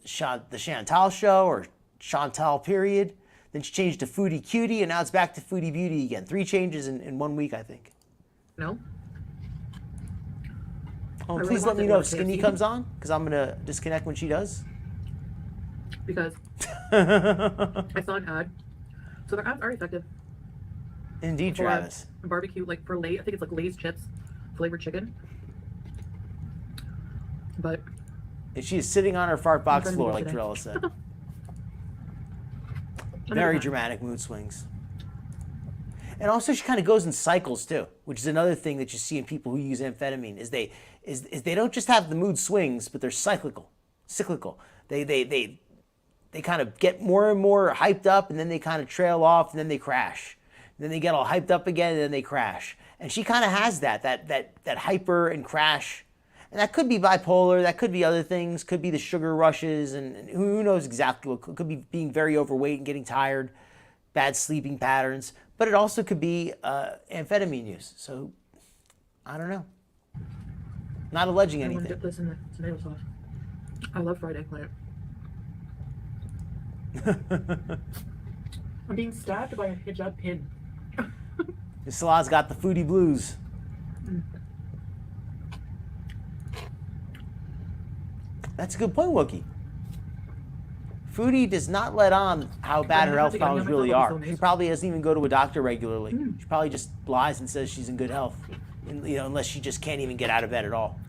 the Chantal Show or Chantal period. Then she changed to Foodie Cutie, and now it's back to Foodie Beauty again. 3 changes in 1 week, I think. No. Oh, please let me know if Skinny comes on, because I'm gonna disconnect when she does. Because I saw an ad. So their ads are effective. Indeed, Travis. Barbecue, like for Lay's, I think it's like Lay's chips, flavored chicken. But And she is sitting on her fart box floor, like Torella said. Very dramatic mood swings. And also she kind of goes in cycles too, which is another thing that you see in people who use amphetamine, is they don't just have the mood swings, but they're cyclical. They kind of get more and more hyped up, and then they kind of trail off, and then they crash. And then they get all hyped up again, and then they crash. And she kind of has that hyper and crash. And that could be bipolar, that could be other things, could be the sugar rushes, and who knows exactly what. Could be being very overweight and getting tired, bad sleeping patterns, but it also could be amphetamine use. So, I don't know. Not alleging anything. I want to dip this in the tomato sauce. I love fried eggplant. I'm being stabbed by a hijab pin. Salah's got the foodie blues. That's a good point, Wookie. Foodie does not let on how bad her health problems really are. She probably doesn't even go to a doctor regularly. She probably just lies and says she's in good health, unless she just can't even get out of bed at all.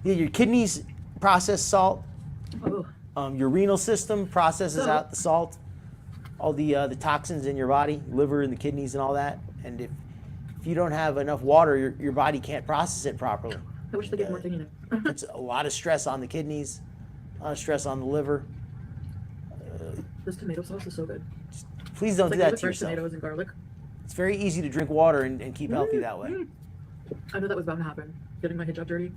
Yeah, your kidneys process salt. Your renal system processes out the salt, all the toxins in your body, liver and the kidneys and all that. And if you don't have enough water, your body can't process it properly. I wish they get more thing in it. It's a lot of stress on the kidneys, a lot of stress on the liver. This tomato sauce is so good. Please don't do that to fresh yourself. Tomatoes and garlic. It's very easy to drink water and keep healthy that way. I knew that was bound to happen. Getting my hijab dirty.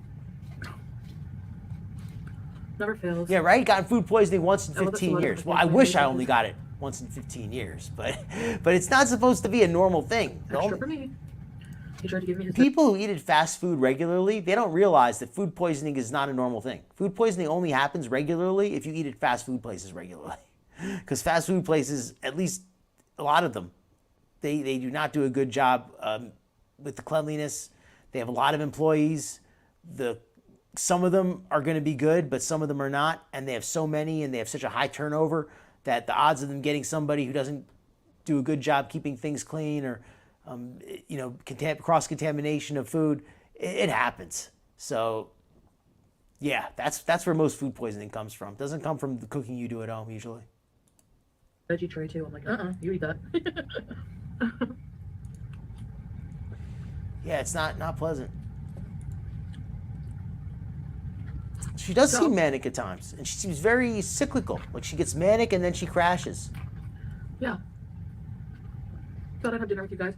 Never fails. Yeah, right? Gotten food poisoning once in 15 lot of years. Well, food I wish I poisoning. only got it once in 15 years, but it's not supposed to be a normal thing. Extra for me. He tried to give me his People who eat fast food regularly, they don't realize that food poisoning is not a normal thing. Food poisoning only happens regularly if you eat at fast food places regularly. Because fast food places, at least a lot of them, they do not do a good job with the cleanliness. They have a lot of employees. Some of them are going to be good, but some of them are not. And they have so many and they have such a high turnover that the odds of them getting somebody who doesn't do a good job keeping things clean or cross-contamination of food, it happens. So, yeah, that's where most food poisoning comes from. It doesn't come from the cooking you do at home, usually. veggie tray too. I'm like, you eat that. Yeah, it's not pleasant. She does seem manic at times, and she seems very cyclical. Like she gets manic and then she crashes. Yeah. Thought I'd have dinner with you guys.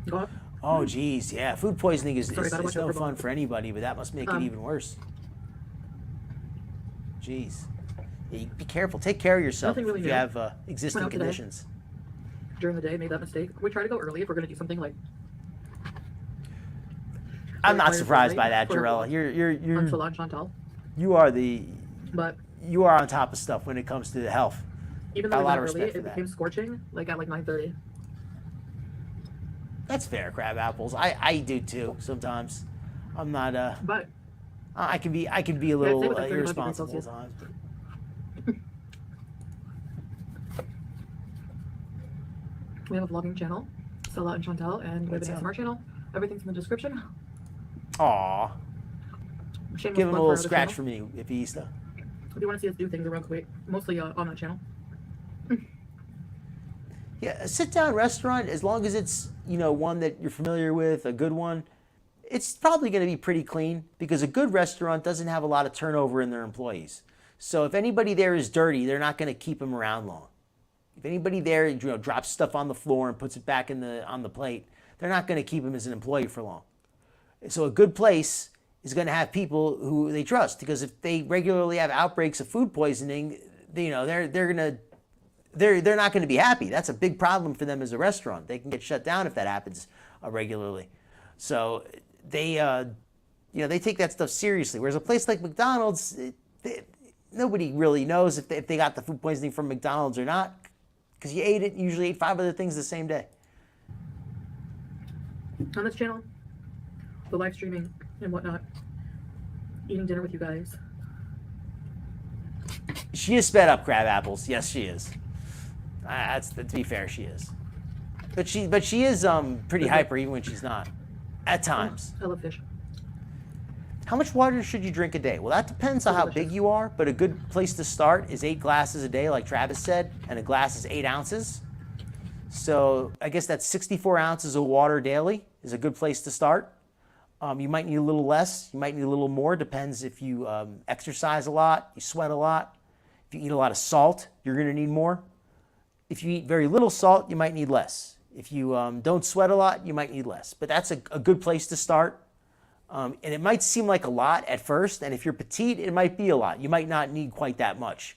Go up. Oh, geez, yeah. Food poisoning is Sorry, gotta watch no Overball. fun for anybody, but that must make it even worse. Jeez. Yeah, be careful. Take care of yourself Nothing really if you new. have existing Went out today. conditions. During the day, made that mistake. We try to go early if we're gonna do something like. I'm not Fire surprised by Friday that, for Jarella. On Salon Chantal. You are But on top of stuff when it comes to the health. even Got though a we lot went of early, respect for it that. became scorching, like at like 9:30. That's fair, crab apples. I do too sometimes. I'm not But I can be a say little with like 35 degrees irresponsible Celsius. sometimes. We have a vlogging channel, Sara and Chantel, and we have What's an up? ASMR channel. Everything's in the description. Aw, Shameless give him a plug little our other scratch channel. for me if he's the. If you want to see us do things around Kuwait, mostly on that channel. Yeah, a sit-down restaurant, as long as it's, you know, one that you're familiar with, a good one, it's probably going to be pretty clean because a good restaurant doesn't have a lot of turnover in their employees. So if anybody there is dirty, they're not going to keep them around long. If anybody there, you know, drops stuff on the floor and puts it back on the plate, they're not going to keep them as an employee for long. So a good place is going to have people who they trust, because if they regularly have outbreaks of food poisoning, you know, they're not going to be happy. That's a big problem for them as a restaurant. They can get shut down if that happens regularly. So they, you know, they take that stuff seriously. Whereas a place like McDonald's, nobody really knows if they got the food poisoning from McDonald's or not, because you ate it. You usually ate 5 other things the same day. On this channel, the live streaming and whatnot, eating dinner with you guys. She is sped up crab apples. Yes, she is. To be fair, she is. But she is pretty hyper even when she's not. At times. I love fish. How much water should you drink a day? Well, that depends on how big you are, but a good place to start is 8 glasses a day, like Travis said, and a glass is 8 ounces. So I guess that's 64 ounces of water daily is a good place to start. You might need a little less, you might need a little more, depends if you exercise a lot, you sweat a lot. If you eat a lot of salt, you're gonna need more. If you eat very little salt, you might need less. If you don't sweat a lot, you might need less. But that's a good place to start. And it might seem like a lot at first, and if you're petite, it might be a lot. You might not need quite that much.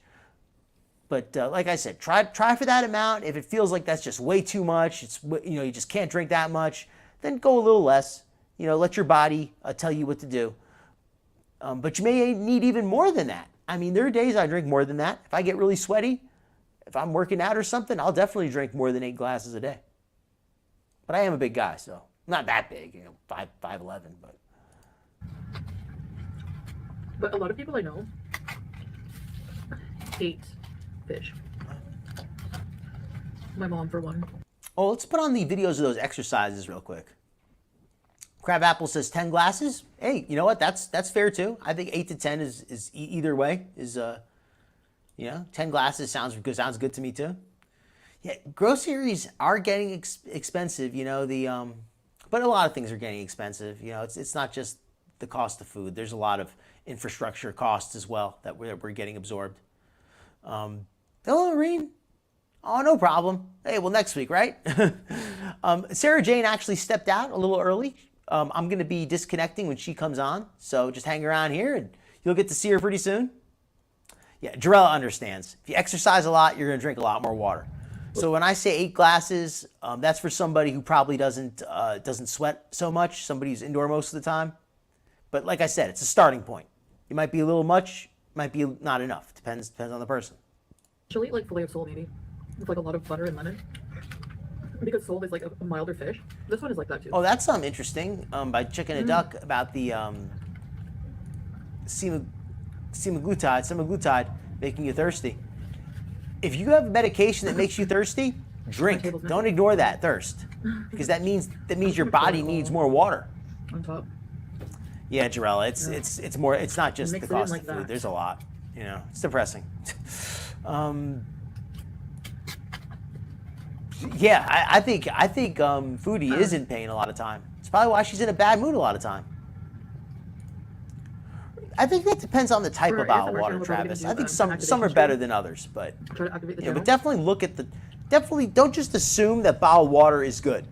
But like I said, try for that amount. If it feels like that's just way too much, you just can't drink that much, then go a little less. Let your body tell you what to do. But you may need even more than that. I mean, there are days I drink more than that. If I get really sweaty, if I'm working out or something, I'll definitely drink more than 8 glasses a day. But I am a big guy, so not that big, 5'11", but. But a lot of people I know hate fish. My mom, for one. Oh, let's put on the videos of those exercises real quick. Crab Apple says 10 glasses. Hey, you know what? That's fair too. I think 8 to 10 is either way is 10 glasses sounds good to me too. Yeah, groceries are getting expensive. But a lot of things are getting expensive. It's not just the cost of food. There's a lot of infrastructure costs as well that we're getting absorbed. Hello, Irene. Oh, no problem. Hey, well, next week, right? Sarah Jane actually stepped out a little early. I'm going to be disconnecting when she comes on, so just hang around here and you'll get to see her pretty soon. Yeah, Jarella understands. If you exercise a lot, you're going to drink a lot more water. So when I say 8 glasses, that's for somebody who probably doesn't sweat so much, somebody who's indoor most of the time. But like I said, it's a starting point. It might be a little much, might be not enough. Depends on the person. She'll eat like filet of sole maybe, with like a lot of butter and lemon. Because sole is like a milder fish. This one is like that too. Oh, that's interesting. By Chicken and Duck about the semaglutide making you thirsty. If you have a medication that makes you thirsty, drink. Don't ignore that thirst, because that means your body needs more water. On top. Yeah, Jarella, it's more. It's not just the cost like of food. that. There's a lot. It's depressing. Yeah, I think Foodie is in pain a lot of time. It's probably why she's in a bad mood a lot of time. I think that depends on the type of bottled water, Travis. I think some are better than others, but Try to activate the channel. but definitely don't just assume that bottled water is good.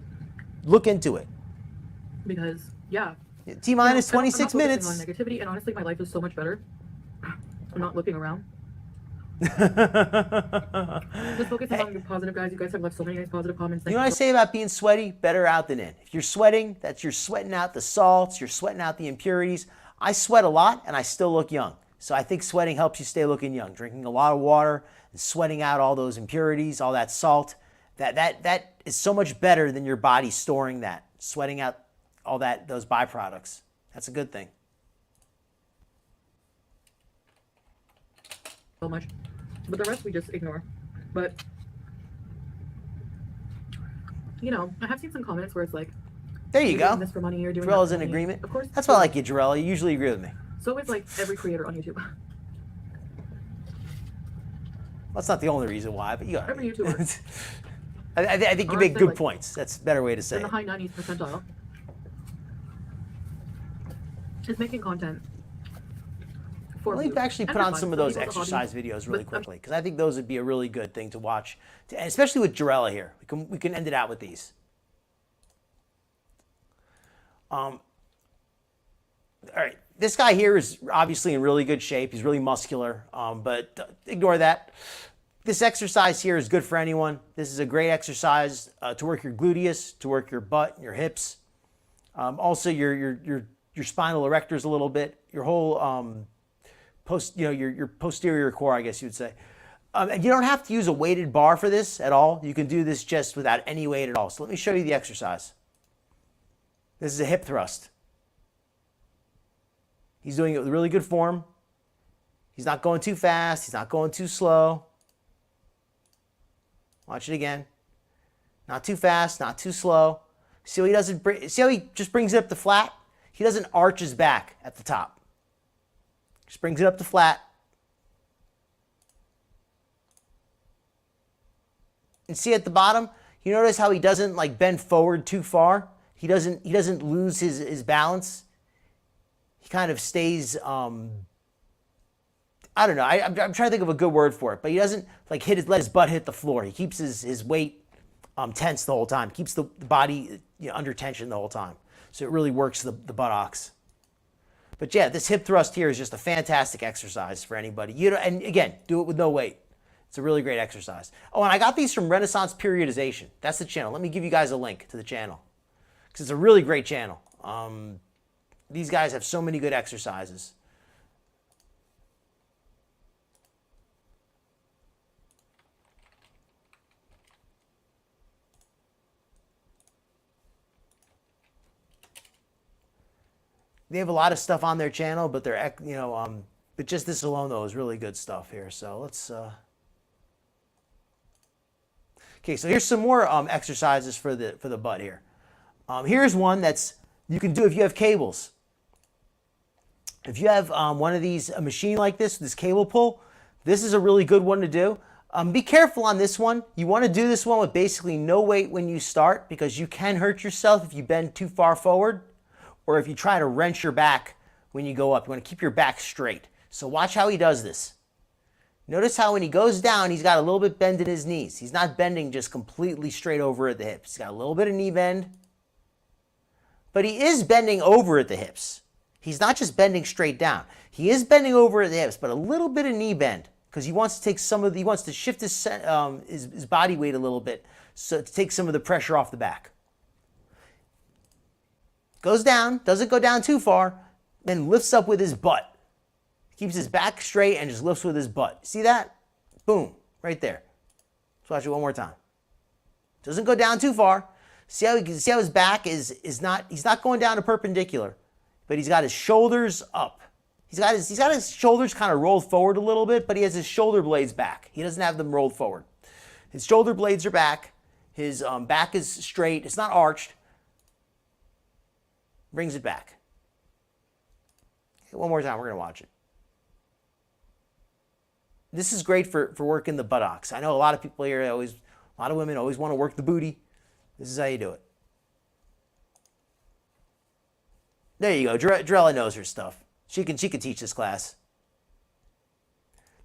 Look into it. Because yeah. T-minus I'm not 26 minutes. focusing on negativity, and honestly, my life is so much better. I'm not looking around. Just focusing on the positive, guys. You guys have left so many nice positive comments. You know what I say about being sweaty? Better out than in. If you're sweating, you're sweating out the salts, you're sweating out the impurities. I sweat a lot and I still look young. So I think sweating helps you stay looking young. Drinking a lot of water and sweating out all those impurities, all that salt, that is so much better than your body storing that. Sweating out all those byproducts. That's a good thing. so much, but the rest we just ignore. But you know, I have seen some comments where it's like, There you you're go. doing this for money, you're doing that Jarella's for in money. agreement. Of course. That's why I like you, Jarella. You usually agree with me. So is like every creator on YouTube. That's not the only reason why, but you got Every YouTuber. I think you Or make say, good like, points. That's a better way to say in the it. high 90s percentile is making content for Let me views. actually And put for on fun. some of Some those people, it's a hobby. exercise videos really But, quickly because I think those would be a really good thing to watch, and especially with Jarella here. We can end it out with these. All right, this guy here is obviously in really good shape. He's really muscular, but ignore that. This exercise here is good for anyone. This is a great exercise to work your gluteus, to work your butt, your hips, also your spinal erectors a little bit, your whole your posterior core, I guess you would say. And you don't have to use a weighted bar for this at all. You can do this just without any weight at all. So let me show you the exercise. This is a hip thrust. He's doing it with really good form. He's not going too fast. He's not going too slow. Watch it again. Not too fast, not too slow. See how he doesn't? See how he just brings it up to flat? He doesn't arch his back at the top. Just brings it up to flat. And see at the bottom, you notice how he doesn't like bend forward too far? He doesn't lose his balance. He kind of stays, I don't know. I'm trying to think of a good word for it, but he doesn't like let his butt hit the floor. He keeps his weight tense the whole time. Keeps the body under tension the whole time. So it really works the buttocks. But yeah, this hip thrust here is just a fantastic exercise for anybody. And again, do it with no weight. It's a really great exercise. Oh, and I got these from Renaissance Periodization. That's the channel. Let me give you guys a link to the channel because it's a really great channel. These guys have so many good exercises. They have a lot of stuff on their channel, but they're, but just this alone though is really good stuff here. So let's. Okay, so here's some more exercises for the butt here. Here's one that's you can do if you have cables. If you have one of these, a machine like this cable pull, this is a really good one to do. Be careful on this one. You want to do this one with basically no weight when you start because you can hurt yourself if you bend too far forward or if you try to wrench your back when you go up. You want to keep your back straight. So watch how he does this. Notice how when he goes down, he's got a little bit bend in his knees. He's not bending just completely straight over at the hips. He's got a little bit of knee bend, but he is bending over at the hips. He's not just bending straight down. He is bending over at the hips, but a little bit of knee bend because he wants to take he wants to shift his body weight a little bit so to take some of the pressure off the back. Goes down, doesn't go down too far, then lifts up with his butt. Keeps his back straight and just lifts with his butt. See that? Boom, right there. Let's watch it one more time. Doesn't go down too far. See how his back is not, he's not going down a perpendicular, but he's got his shoulders up. He's got his shoulders kind of rolled forward a little bit, but he has his shoulder blades back. He doesn't have them rolled forward. His shoulder blades are back. His back is straight. It's not arched. Brings it back. Okay, one more time, we're gonna watch it. This is great for working the buttocks. I know a lot of people here, a lot of women always want to work the booty. This is how you do it. There you go. Drella knows her stuff. She can teach this class.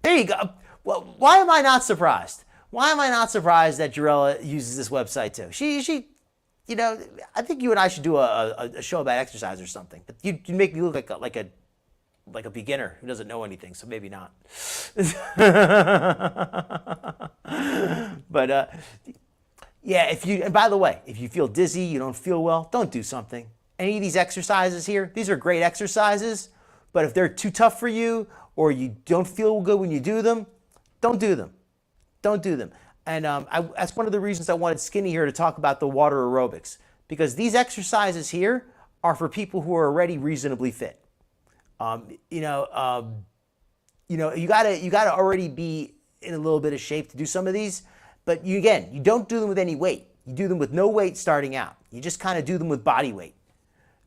There you go. Well, why am I not surprised? Why am I not surprised that Jarella uses this website too? She, I think you and I should do a show about exercise or something. But you make me look like a beginner who doesn't know anything, so maybe not. But yeah, and by the way, if you feel dizzy, you don't feel well, don't do something. Any of these exercises here, these are great exercises, but if they're too tough for you or you don't feel good when you do them, don't do them. Don't do them. And that's one of the reasons I wanted Skinny here to talk about the water aerobics, because these exercises here are for people who are already reasonably fit. You you gotta already be in a little bit of shape to do some of these. But you don't do them with any weight. You do them with no weight starting out. You just kind of do them with body weight.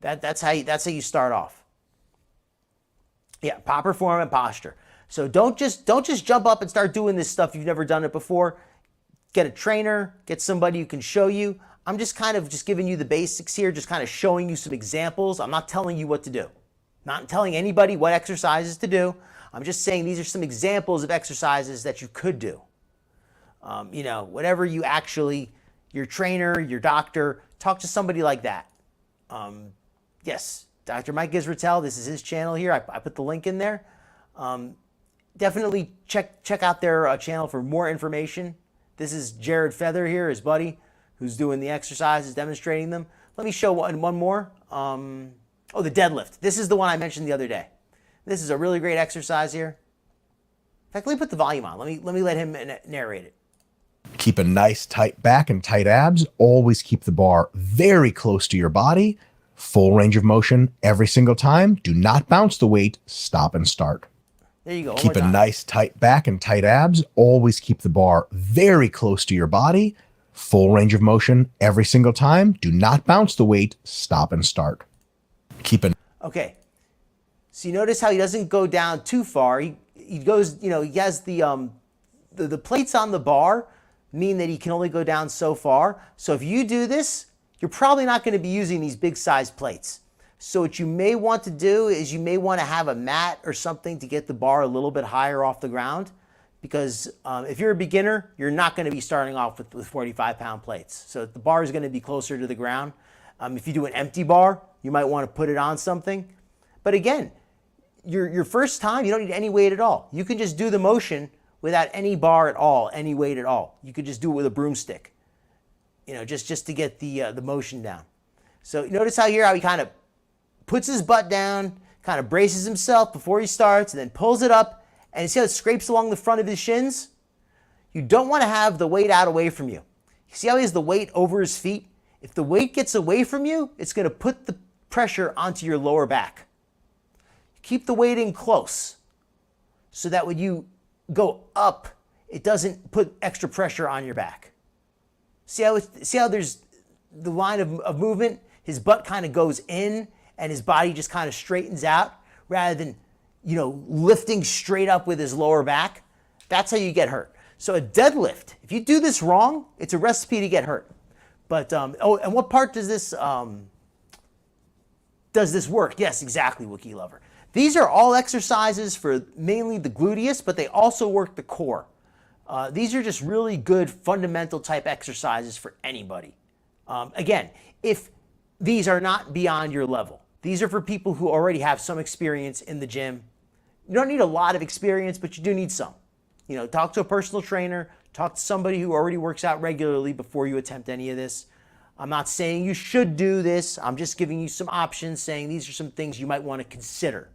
That's how you start off. Yeah, proper form and posture. So don't just jump up and start doing this stuff you've never done it before. Get a trainer, get somebody who can show you. I'm just kind of giving you the basics here, just kind of showing you some examples. I'm not telling you what to do. Not telling anybody what exercises to do. I'm just saying these are some examples of exercises that you could do. Whatever your trainer, your doctor, talk to somebody like that. Yes, Dr. Mike Israetel, this is his channel here. I put the link in there. Definitely check out their channel for more information. This is Jared Feather here, his buddy, who's doing the exercises, demonstrating them. Let me show one more. The deadlift. This is the one I mentioned the other day. This is a really great exercise here. In fact, let me put the volume on. Let me let him narrate it. Keep a nice tight back and tight abs. Always keep the bar very close to your body. Full range of motion every single time. Do not bounce the weight. Stop and start. There you go. Keep a nice tight back and tight abs. Always keep the bar very close to your body. Full range of motion every single time. Do not bounce the weight. Stop and start. Okay. So you notice how he doesn't go down too far. He goes, he has the plates on the bar mean that he can only go down so far. So if you do this, you're probably not going to be using these big size plates. So what you may want to do is you may want to have a mat or something to get the bar a little bit higher off the ground, because if you're a beginner, you're not going to be starting off with 45-pound plates. So the bar is going to be closer to the ground. If you do an empty bar, you might want to put it on something. But again, your first time, you don't need any weight at all. You can just do the motion without any bar at all, any weight at all. You could just do it with a broomstick, just to get the motion down. So notice how he kind of puts his butt down, kind of braces himself before he starts, and then pulls it up, and you see how it scrapes along the front of his shins? You don't want to have the weight out away from you. You see how he has the weight over his feet? If the weight gets away from you, it's going to put the pressure onto your lower back. Keep the weight in close so that when you go up, it doesn't put extra pressure on your back. See how there's the line of movement? His butt kind of goes in and his body just kind of straightens out rather than, lifting straight up with his lower back. That's how you get hurt. So a deadlift, if you do this wrong, it's a recipe to get hurt. But, and what part does this work? Yes, exactly, Wookiee Lover. These are all exercises for mainly the gluteus, but they also work the core. These are just really good fundamental type exercises for anybody. Again, if these are not beyond your level, these are for people who already have some experience in the gym. You don't need a lot of experience, but you do need some. Talk to a personal trainer, talk to somebody who already works out regularly before you attempt any of this. I'm not saying you should do this. I'm just giving you some options, saying these are some things you might want to consider.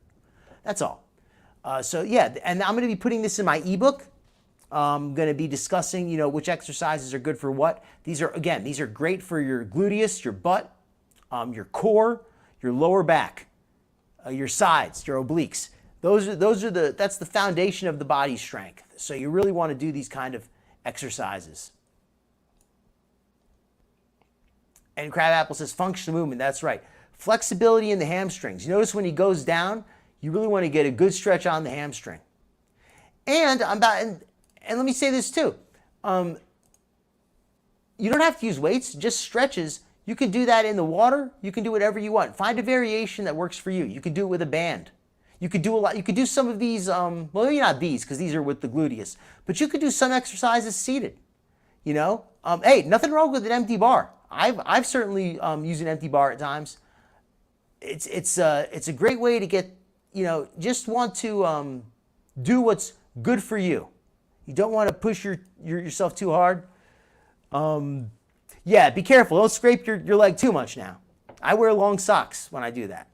That's all. And I'm going to be putting this in my ebook. I'm going to be discussing, which exercises are good for what. These are great for your gluteus, your butt, your core, your lower back, your sides, your obliques. That's the foundation of the body strength. So you really want to do these kind of exercises. And Crabapple says functional movement. That's right. Flexibility in the hamstrings. You notice when he goes down, you really want to get a good stretch on the hamstring. And let me say this too. You don't have to use weights, just stretches. You can do that in the water. You can do whatever you want. Find a variation that works for you. You can do it with a band. You could do a lot. You could do some of these, maybe not these, because these are with the gluteus, but you could do some exercises seated. Hey, nothing wrong with an empty bar. I've certainly used an empty bar at times. It's a great way to get, just want to do what's good for you. You don't want to push yourself too hard. Be careful. Don't scrape your leg too much now. I wear long socks when I do that.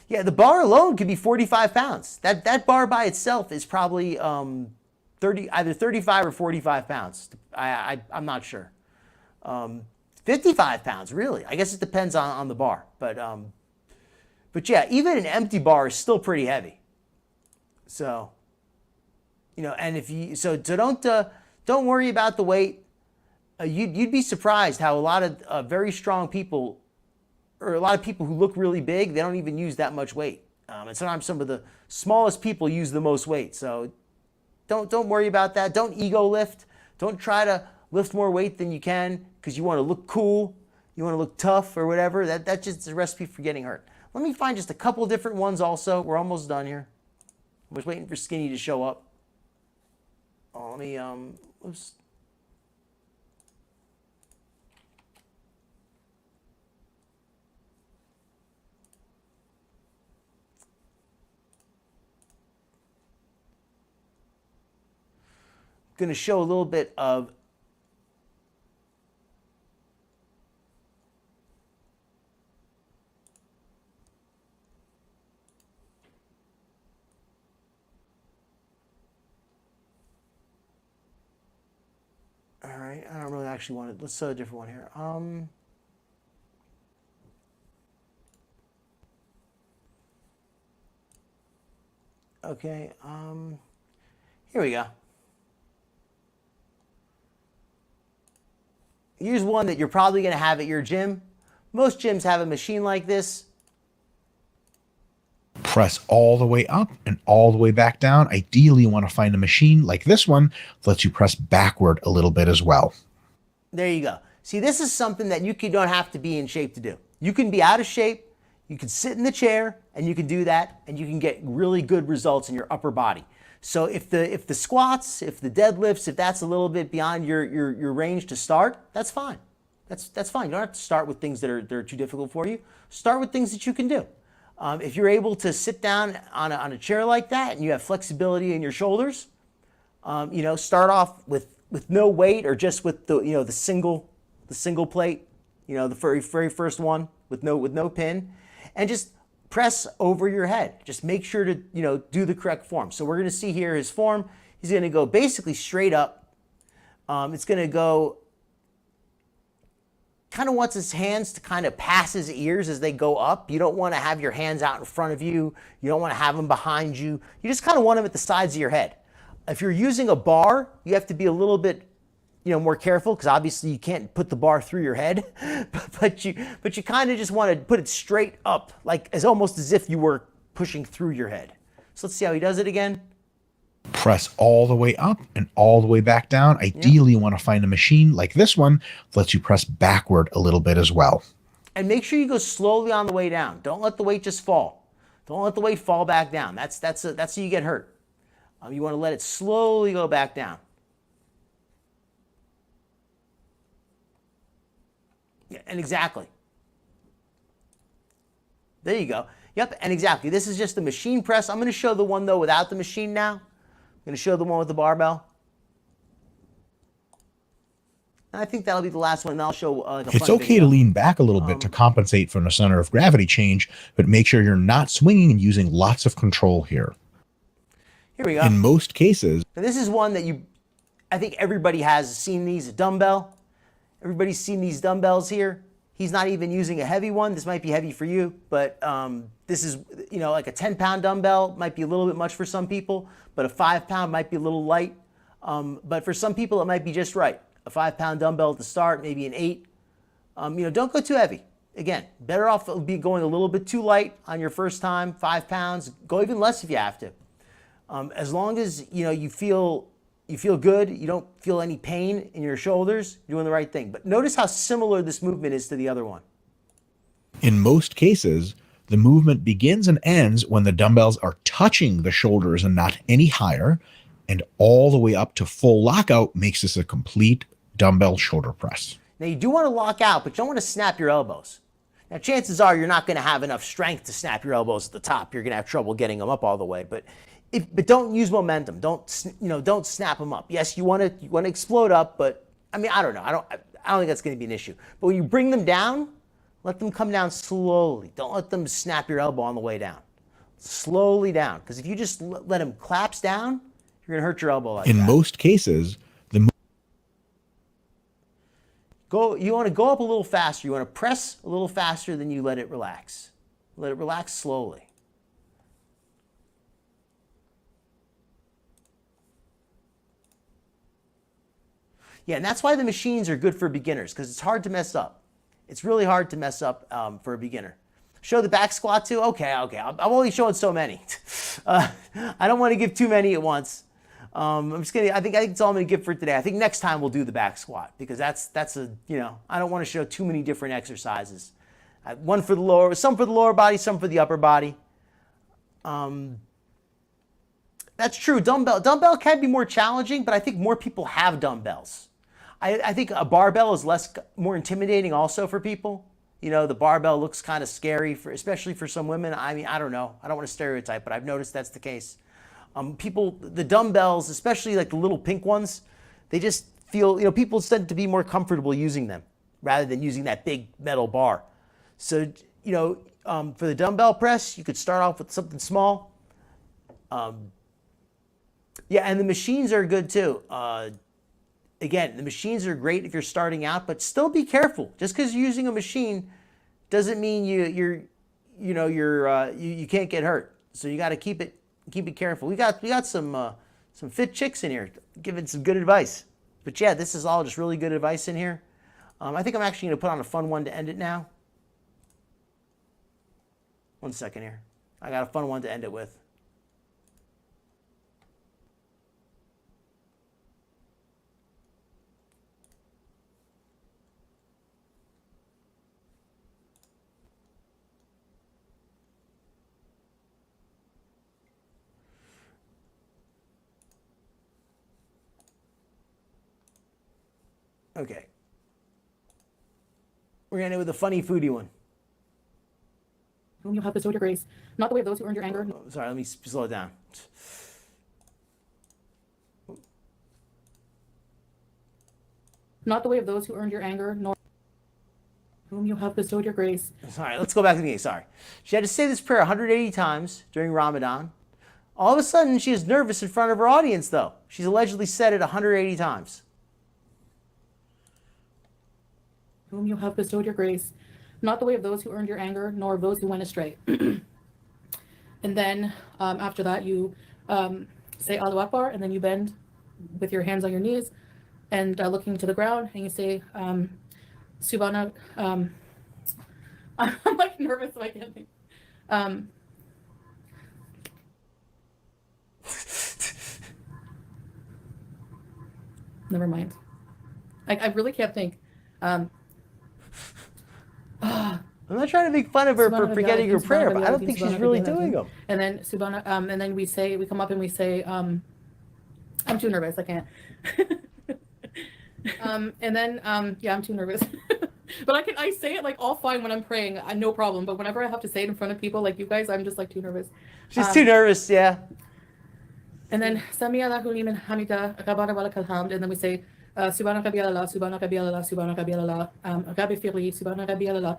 The bar alone could be 45 pounds. That bar by itself is probably either 35 or 45 pounds. I'm not sure. 55 pounds, really. I guess it depends on the bar. But yeah, even an empty bar is still pretty heavy. So, you know, and if you, so don't worry about the weight. You'd be surprised how a lot of very strong people, or a lot of people who look really big, they don't even use that much weight. And sometimes some of the smallest people use the most weight. So don't worry about that. Don't ego lift. Don't try to lift more weight than you can because you want to look cool. You want to look tough or whatever. That's just a recipe for getting hurt. Let me find just a couple different ones also. We're almost done here. I was waiting for Skinny to show up. Oh, let me, oops. Going to show a little bit of all right, I don't really actually want it. Let's show a different one here. Okay, here we go. Here's one that you're probably going to have at your gym. Most gyms have a machine like this. Press all the way up and all the way back down. Ideally, you want to find a machine like this one that lets you press backward a little bit as well. There you go. See, this is something that you don't have to be in shape to do. You can be out of shape, you can sit in the chair, and you can do that, and you can get really good results in your upper body. So if the squats, if the deadlifts, if that's a little bit beyond your range to start, that's fine. That's fine. You don't have to start with things that are too difficult for you. Start with things that you can do. If you're able to sit down on a chair like that and you have flexibility in your shoulders, you know, start off with no weight or just with the single plate, you know, the very first one with no pin, and just press over your head. Just make sure to, you know, do the correct form. So we're going to see here his form. He's going to go basically straight up. It's going to go, kind of wants his hands to kind of pass his ears as they go up. You don't want to have your hands out in front of you. You don't want to have them behind you. You just kind of want them at the sides of your head. If you're using a bar, you have to be a little bit, you know, more careful because obviously you can't put the bar through your head, but you kind of just want to put it straight up, like almost as if you were pushing through your head. So let's see how he does it again. Press all the way up and all the way back down. Ideally, you want to find a machine like this one that lets you press backward a little bit as well. And make sure you go slowly on the way down. Don't let the weight just fall. Don't let the weight fall back down. That's how you get hurt. You want to let it slowly go back down. Yeah, and exactly. There you go. Yep, and exactly. This is just the machine press. I'm going to show the one, though, without the machine now. I'm going to show the one with the barbell. And I think that'll be the last one, and I'll show like a It's fun okay video. to lean back a little bit to compensate from the center of gravity change, but make sure you're not swinging and using lots of control here. Here we go. In most cases, Now, this is one that I think everybody has seen these, a dumbbell. Everybody's seen these dumbbells here. He's not even using a heavy one. This might be heavy for you, but this is, you know, like a 10-pound dumbbell might be a little bit much for some people, but a 5-pound might be a little light. But for some people, it might be just right. A 5-pound dumbbell to start, maybe an 8. You know, don't go too heavy. Again, better off be going a little bit too light on your first time, 5 pounds. Go even less if you have to. As long as, you know, you feel good, you don't feel any pain in your shoulders, you're doing the right thing. But notice how similar this movement is to the other one. in most cases, the movement begins and ends when the dumbbells are touching the shoulders and not any higher, and all the way up to full lockout makes this a complete dumbbell shoulder press. Now you do want to lock out, but you don't want to snap your elbows. Now chances are you're not going to have enough strength to snap your elbows at the top. You're going to have trouble getting them up all the way. But don't use momentum. Don't snap them up. Yes, you want to explode up, but I mean I don't know. I don't think that's going to be an issue. But when you bring them down, let them come down slowly. Don't let them snap your elbow on the way down. Slowly down, because if you just let them collapse down, you're going to hurt your elbow like that. In most cases, you want to go up a little faster. You want to press a little faster than you let it relax. Let it relax slowly. Yeah, and that's why the machines are good for beginners, because it's hard to mess up. It's really hard to mess up for a beginner. Show the back squat too? Okay. I'm only showing so many. I don't want to give too many at once. I'm just gonna. I think it's all I'm gonna give for today. I think next time we'll do the back squat, because that's a, you know, I don't want to show too many different exercises. One for the lower, some for the lower body, some for the upper body. That's true. Dumbbell can be more challenging, but I think more people have dumbbells. I think a barbell is more intimidating also for people. You know, the barbell looks kind of scary, especially for some women. I mean, I don't know. I don't want to stereotype, but I've noticed that's the case. The dumbbells, especially like the little pink ones, they just feel, you know, people tend to be more comfortable using them rather than using that big metal bar. So, you know, for the dumbbell press, you could start off with something small. Yeah, and the machines are good too. Again, the machines are great if you're starting out, but still be careful. Just because you're using a machine doesn't mean you can't get hurt. So you got to keep it careful. We got some fit chicks in here giving some good advice. But yeah, this is all just really good advice in here. I think I'm actually going to put on a fun one to end it now. One second here. I got a fun one to end it with. Okay. We're going to end it with a funny foodie one. Whom you have bestowed your grace, not the way of those who earned your anger. Sorry, let me slow it down. Not the way of those who earned your anger, nor whom you have bestowed your grace. Sorry, let's go back to the beginning. Sorry. She had to say this prayer 180 times during Ramadan. All of a sudden, she is nervous in front of her audience, though. She's allegedly said it 180 times. Whom you have bestowed your grace, not the way of those who earned your anger, nor of those who went astray. And then after that, you say Allahu Akbar, and then you bend with your hands on your knees and looking to the ground, and you say Subhana. I'm like nervous, so I can't think. Never mind. I really can't think. I'm not trying to make fun of her for forgetting her prayer, but I don't think she's really doing them. And then Subhana, and then we come up and we say, I'm too nervous, I can't. And then, yeah, I'm too nervous. But I say it like all fine when I'm praying, no problem. But whenever I have to say it in front of people like you guys, I'm just like too nervous. She's too nervous, yeah. And then Sami Allahu liman hamida, rabbana walakal hamd, and then we say Subhana Rabbi Allah, Subhana Rabbi Allah, Subhana Rabbi Allah, Rabbi Firli, Subhana Rabbi Allah,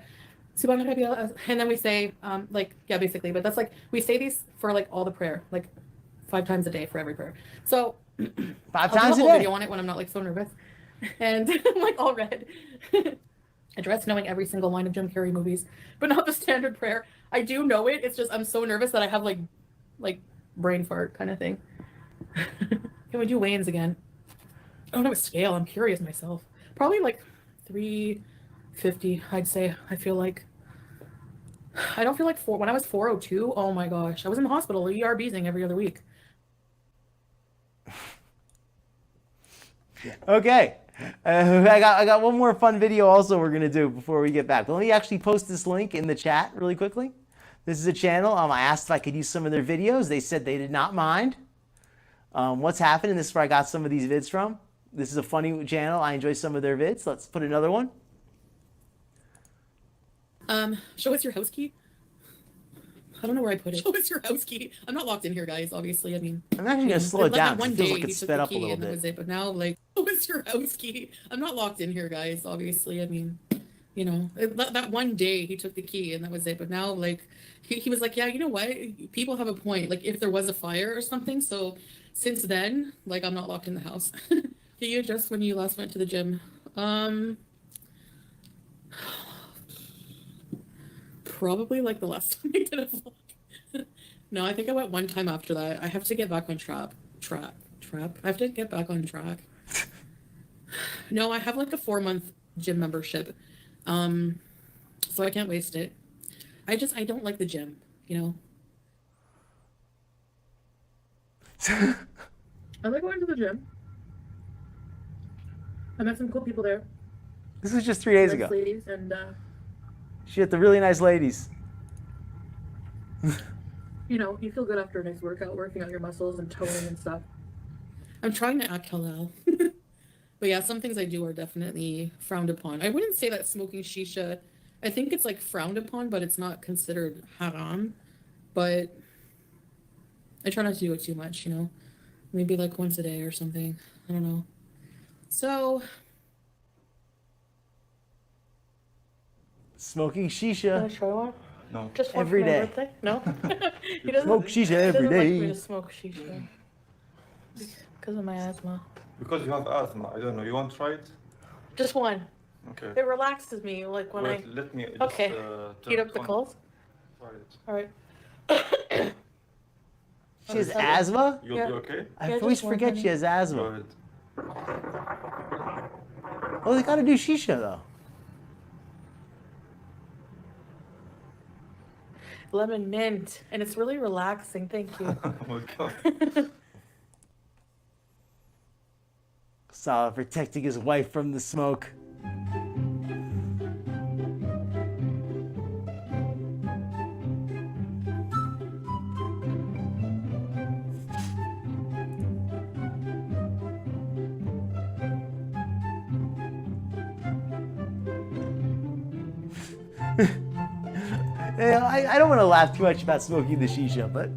Subhana Rabbi Allah, and then we say like, yeah, basically. But that's like, we say these for like all the prayer, like 5 times a day for every prayer. So 5 times a I'll do a whole day. video on it when I'm not like so nervous and I'm like all red. Address knowing every single line of Jim Carrey movies, but not the standard prayer. I do know it. It's just I'm so nervous that I have like brain fart kind of thing. Can we do weigh-ins again? I don't know a scale. I'm curious myself. Probably like 350, I'd say. I feel like I don't feel like when I was 402. Oh my gosh, I was in the hospital, ER-B'ing every other week. Okay. I got one more fun video also we're gonna do before we get back. But let me actually post this link in the chat really quickly. This is a channel. I asked if I could use some of their videos. They said they did not mind. What's happening? This is where I got some of these vids from. This is a funny channel. I enjoy some of their vids. Let's put another one. Show us your house key. I don't know where I put it. Show us your house key. I'm not locked in here, guys. Obviously, I mean. I'm actually gonna slow it down. One It feels day like he it's took sped the up a key little and that bit. was it. But now, like, show us your house key. I'm not locked in here, guys. Obviously, I mean, you know, that one day he took the key and that was it. But now, like, he was like, yeah, you know what? People have a point. Like, if there was a fire or something. So since then, like, I'm not locked in the house. Can you adjust when you last went to the gym? Probably like the last time I did a vlog. No, I think I went one time after that. I have to get back on track. I have to get back on track. No, I have like a 4-month gym membership. So I can't waste it. I don't like the gym, you know. I like going to the gym. I met some cool people there. This was just 3 days Nice ago. ladies, and She had the really nice ladies. you know, you feel good after a nice workout, working out your muscles and toning and stuff. I'm trying to act halal. But yeah, some things I do are definitely frowned upon. I wouldn't say that smoking shisha, I think it's like frowned upon, but it's not considered haram. But I try not to do it too much, you know. Maybe like once a day or something. I don't know. So Smoking shisha try one? No. Just one every for my day. birthday? No? He doesn't, Smoke shisha he every doesn't like me day. to smoke shisha. Because of my asthma. Because you have asthma. I don't know. You want to try it? Just one. Okay. It relaxes me, like when Wait, let me just, Okay. heat turn up it the on. coals. Try it. All right. She has asthma? You'll Yeah. be okay? I Yeah, always just one, forget she honey. has Go asthma. ahead. Well, they gotta do shisha though. Lemon mint, and it's really relaxing. Thank you. Welcome. Sara protecting his wife from the smoke. Yeah, I don't want to laugh too much about smoking the shisha, but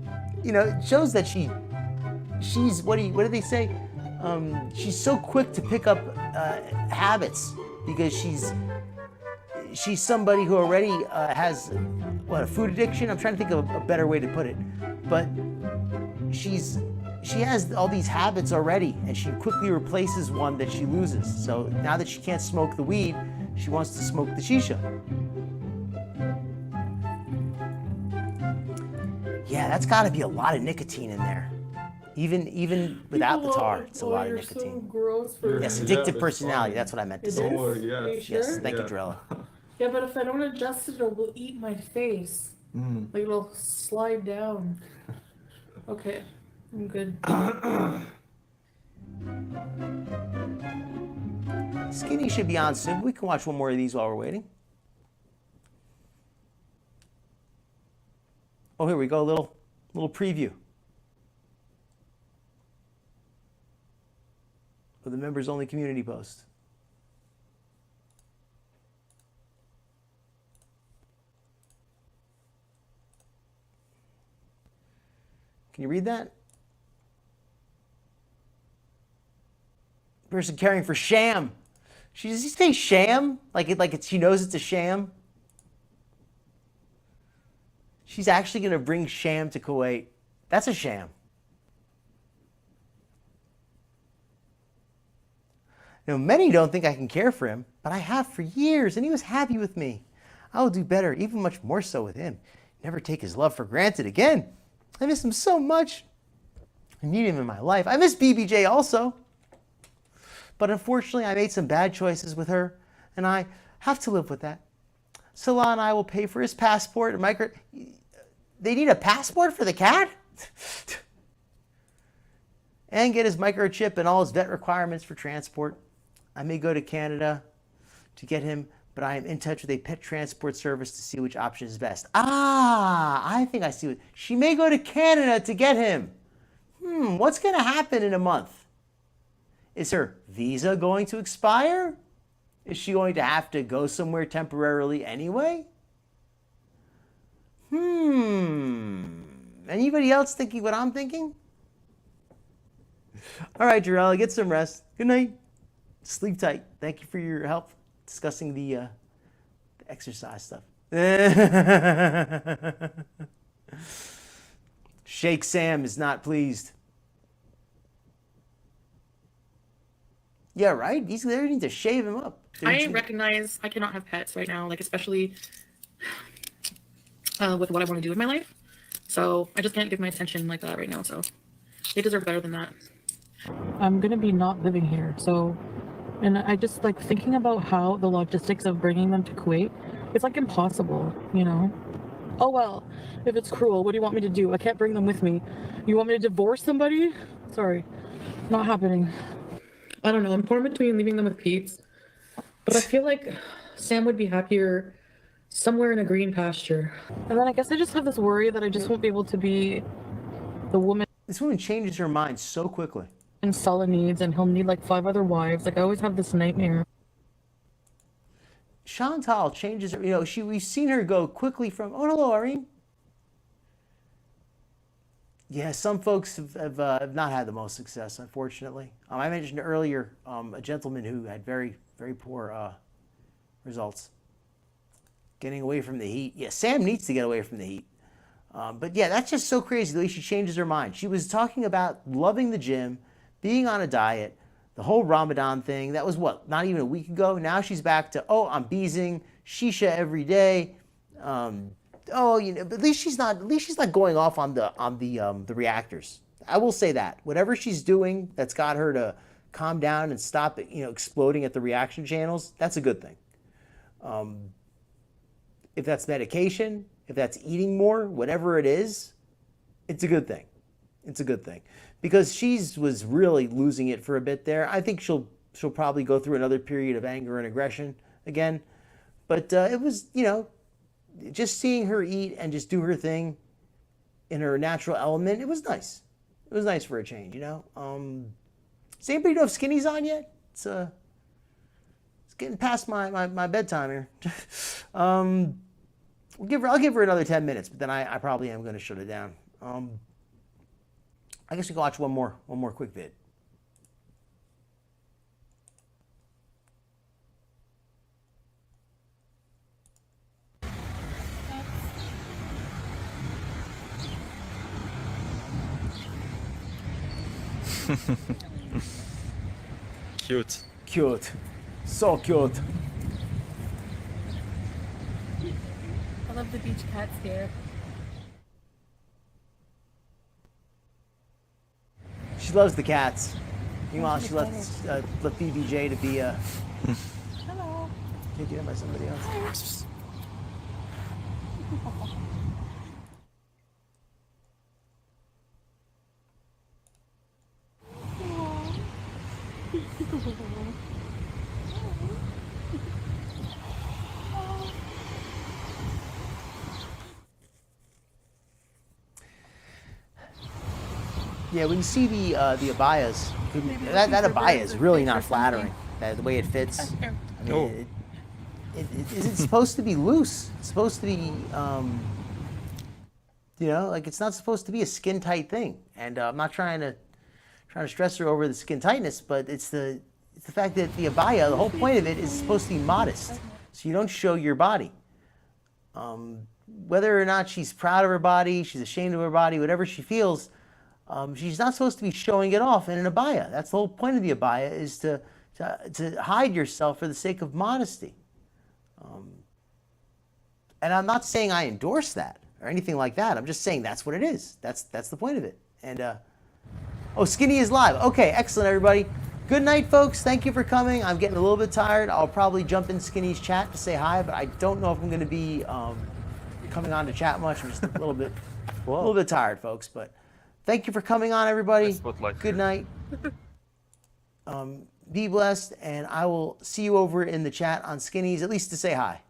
you know, it shows that she's what do they say? She's so quick to pick up habits because she's somebody who already has a food addiction. I'm trying to think of a better way to put it, but she has all these habits already, and she quickly replaces one that she loses. So now that she can't smoke the weed, she wants to smoke the shisha. Yeah, that's got to be a lot of nicotine in there. Even without the tar, it's a lot of nicotine. So gross for Yes, Yeah, addictive it's personality. fine. That's what I meant to It say. Don't is? worry, Are you yes. sure? Yes, thank you, Yeah. Drella. Yeah, but if I don't adjust it, it will eat my face. Mm. Like it'll slide down. Okay, I'm good. Skinny should be on soon. We can watch one more of these while we're waiting. Oh, here we go. Little preview of the members only community post. Can you read that? Person caring for sham. Does he say sham? She knows it's a sham? She's actually going to bring sham to Kuwait. That's a sham. Now, many don't think I can care for him, but I have for years, and he was happy with me. I will do better, even much more so with him. Never take his love for granted again. I miss him so much. I need him in my life. I miss BBJ also. But unfortunately, I made some bad choices with her, and I have to live with that. Salah and I will pay for his passport and micro. They need a passport for the cat? And get his microchip and all his vet requirements for transport. I may go to Canada to get him, but I am in touch with a pet transport service to see which option is best. I think I see what. She may go to Canada to get him. What's going to happen in a month? Is her visa going to expire? Is she going to have to go somewhere temporarily anyway? Anybody else thinking what I'm thinking? All right, Jarella, get some rest. Good night. Sleep tight. Thank you for your help discussing the exercise stuff. Shake Sam is not pleased. Yeah, right? They need to shave him up. I recognize I cannot have pets right now, like especially with what I want to do in my life. So I just can't give my attention like that right now. So they deserve better than that. I'm gonna be not living here, so And I just like thinking about how the logistics of bringing them to Kuwait, it's like impossible, you know? Oh well, if it's cruel, what do you want me to do? I can't bring them with me. You want me to divorce somebody? Sorry, not happening. I don't know, I'm torn between leaving them with Pete's, but I feel like Sam would be happier somewhere in a green pasture. And then I guess I just have this worry that I just won't be able to be the woman This woman changes her mind so quickly. Sala needs, and he'll need like 5 other wives. Like I always have this nightmare. Chantal changes her, you know, we've seen her go quickly from, oh, hello, Irene. Yeah, some folks have not had the most success, unfortunately. I mentioned earlier a gentleman who had very, very poor results. Getting away from the heat. Yeah, Sam needs to get away from the heat. But yeah, that's just so crazy the way she changes her mind. She was talking about loving the gym, being on a diet, the whole Ramadan thing. That was what, not even a week ago? Now she's back to, oh, I'm beezing, shisha every day. Oh, you know, but at least she's not going off on the reactors. I will say that. Whatever she's doing that's got her to calm down and stop it, you know, exploding at the reaction channels, that's a good thing. If that's medication, if that's eating more, whatever it is, it's a good thing. It's a good thing. Because was really losing it for a bit there. I think she'll probably go through another period of anger and aggression again. But it was, you know, just seeing her eat and just do her thing in her natural element, it was nice. It was nice for a change, you know. Does anybody know if Skinny's on yet? It's getting past my bedtime here. I'll give her another 10 minutes, but then I probably am going to shut it down. I guess we can watch one more quick vid. Cute. Cute. So cute. I love the beach cats here. She loves the cats. Meanwhile, she left BBJ to be Hello. taken in by somebody else. Yeah, when you see the abayas, that abaya is really not flattering. The way it fits. I mean, it's supposed to be loose. It's supposed to be, you know, like it's not supposed to be a skin tight thing. And I'm not trying to stress her over the skin tightness, but it's the fact that the abaya, the whole point of it is supposed to be modest, so you don't show your body. Whether or not she's proud of her body, she's ashamed of her body, whatever she feels. She's not supposed to be showing it off in an abaya. That's the whole point of the abaya, is to hide yourself for the sake of modesty. And I'm not saying I endorse that or anything like that. I'm just saying that's what it is. That's the point of it. And oh, Skinny is live. Okay, excellent, everybody. Good night, folks. Thank you for coming. I'm getting a little bit tired. I'll probably jump in Skinny's chat to say hi, but I don't know if I'm going to be coming on to chat much. I'm just a little bit tired, folks. But thank you for coming on, everybody. Good night. Be blessed, and I will see you over in the chat on Skinny's, at least to say hi.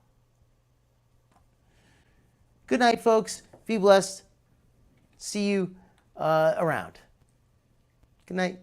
Good night, folks. Be blessed. See you around. Good night.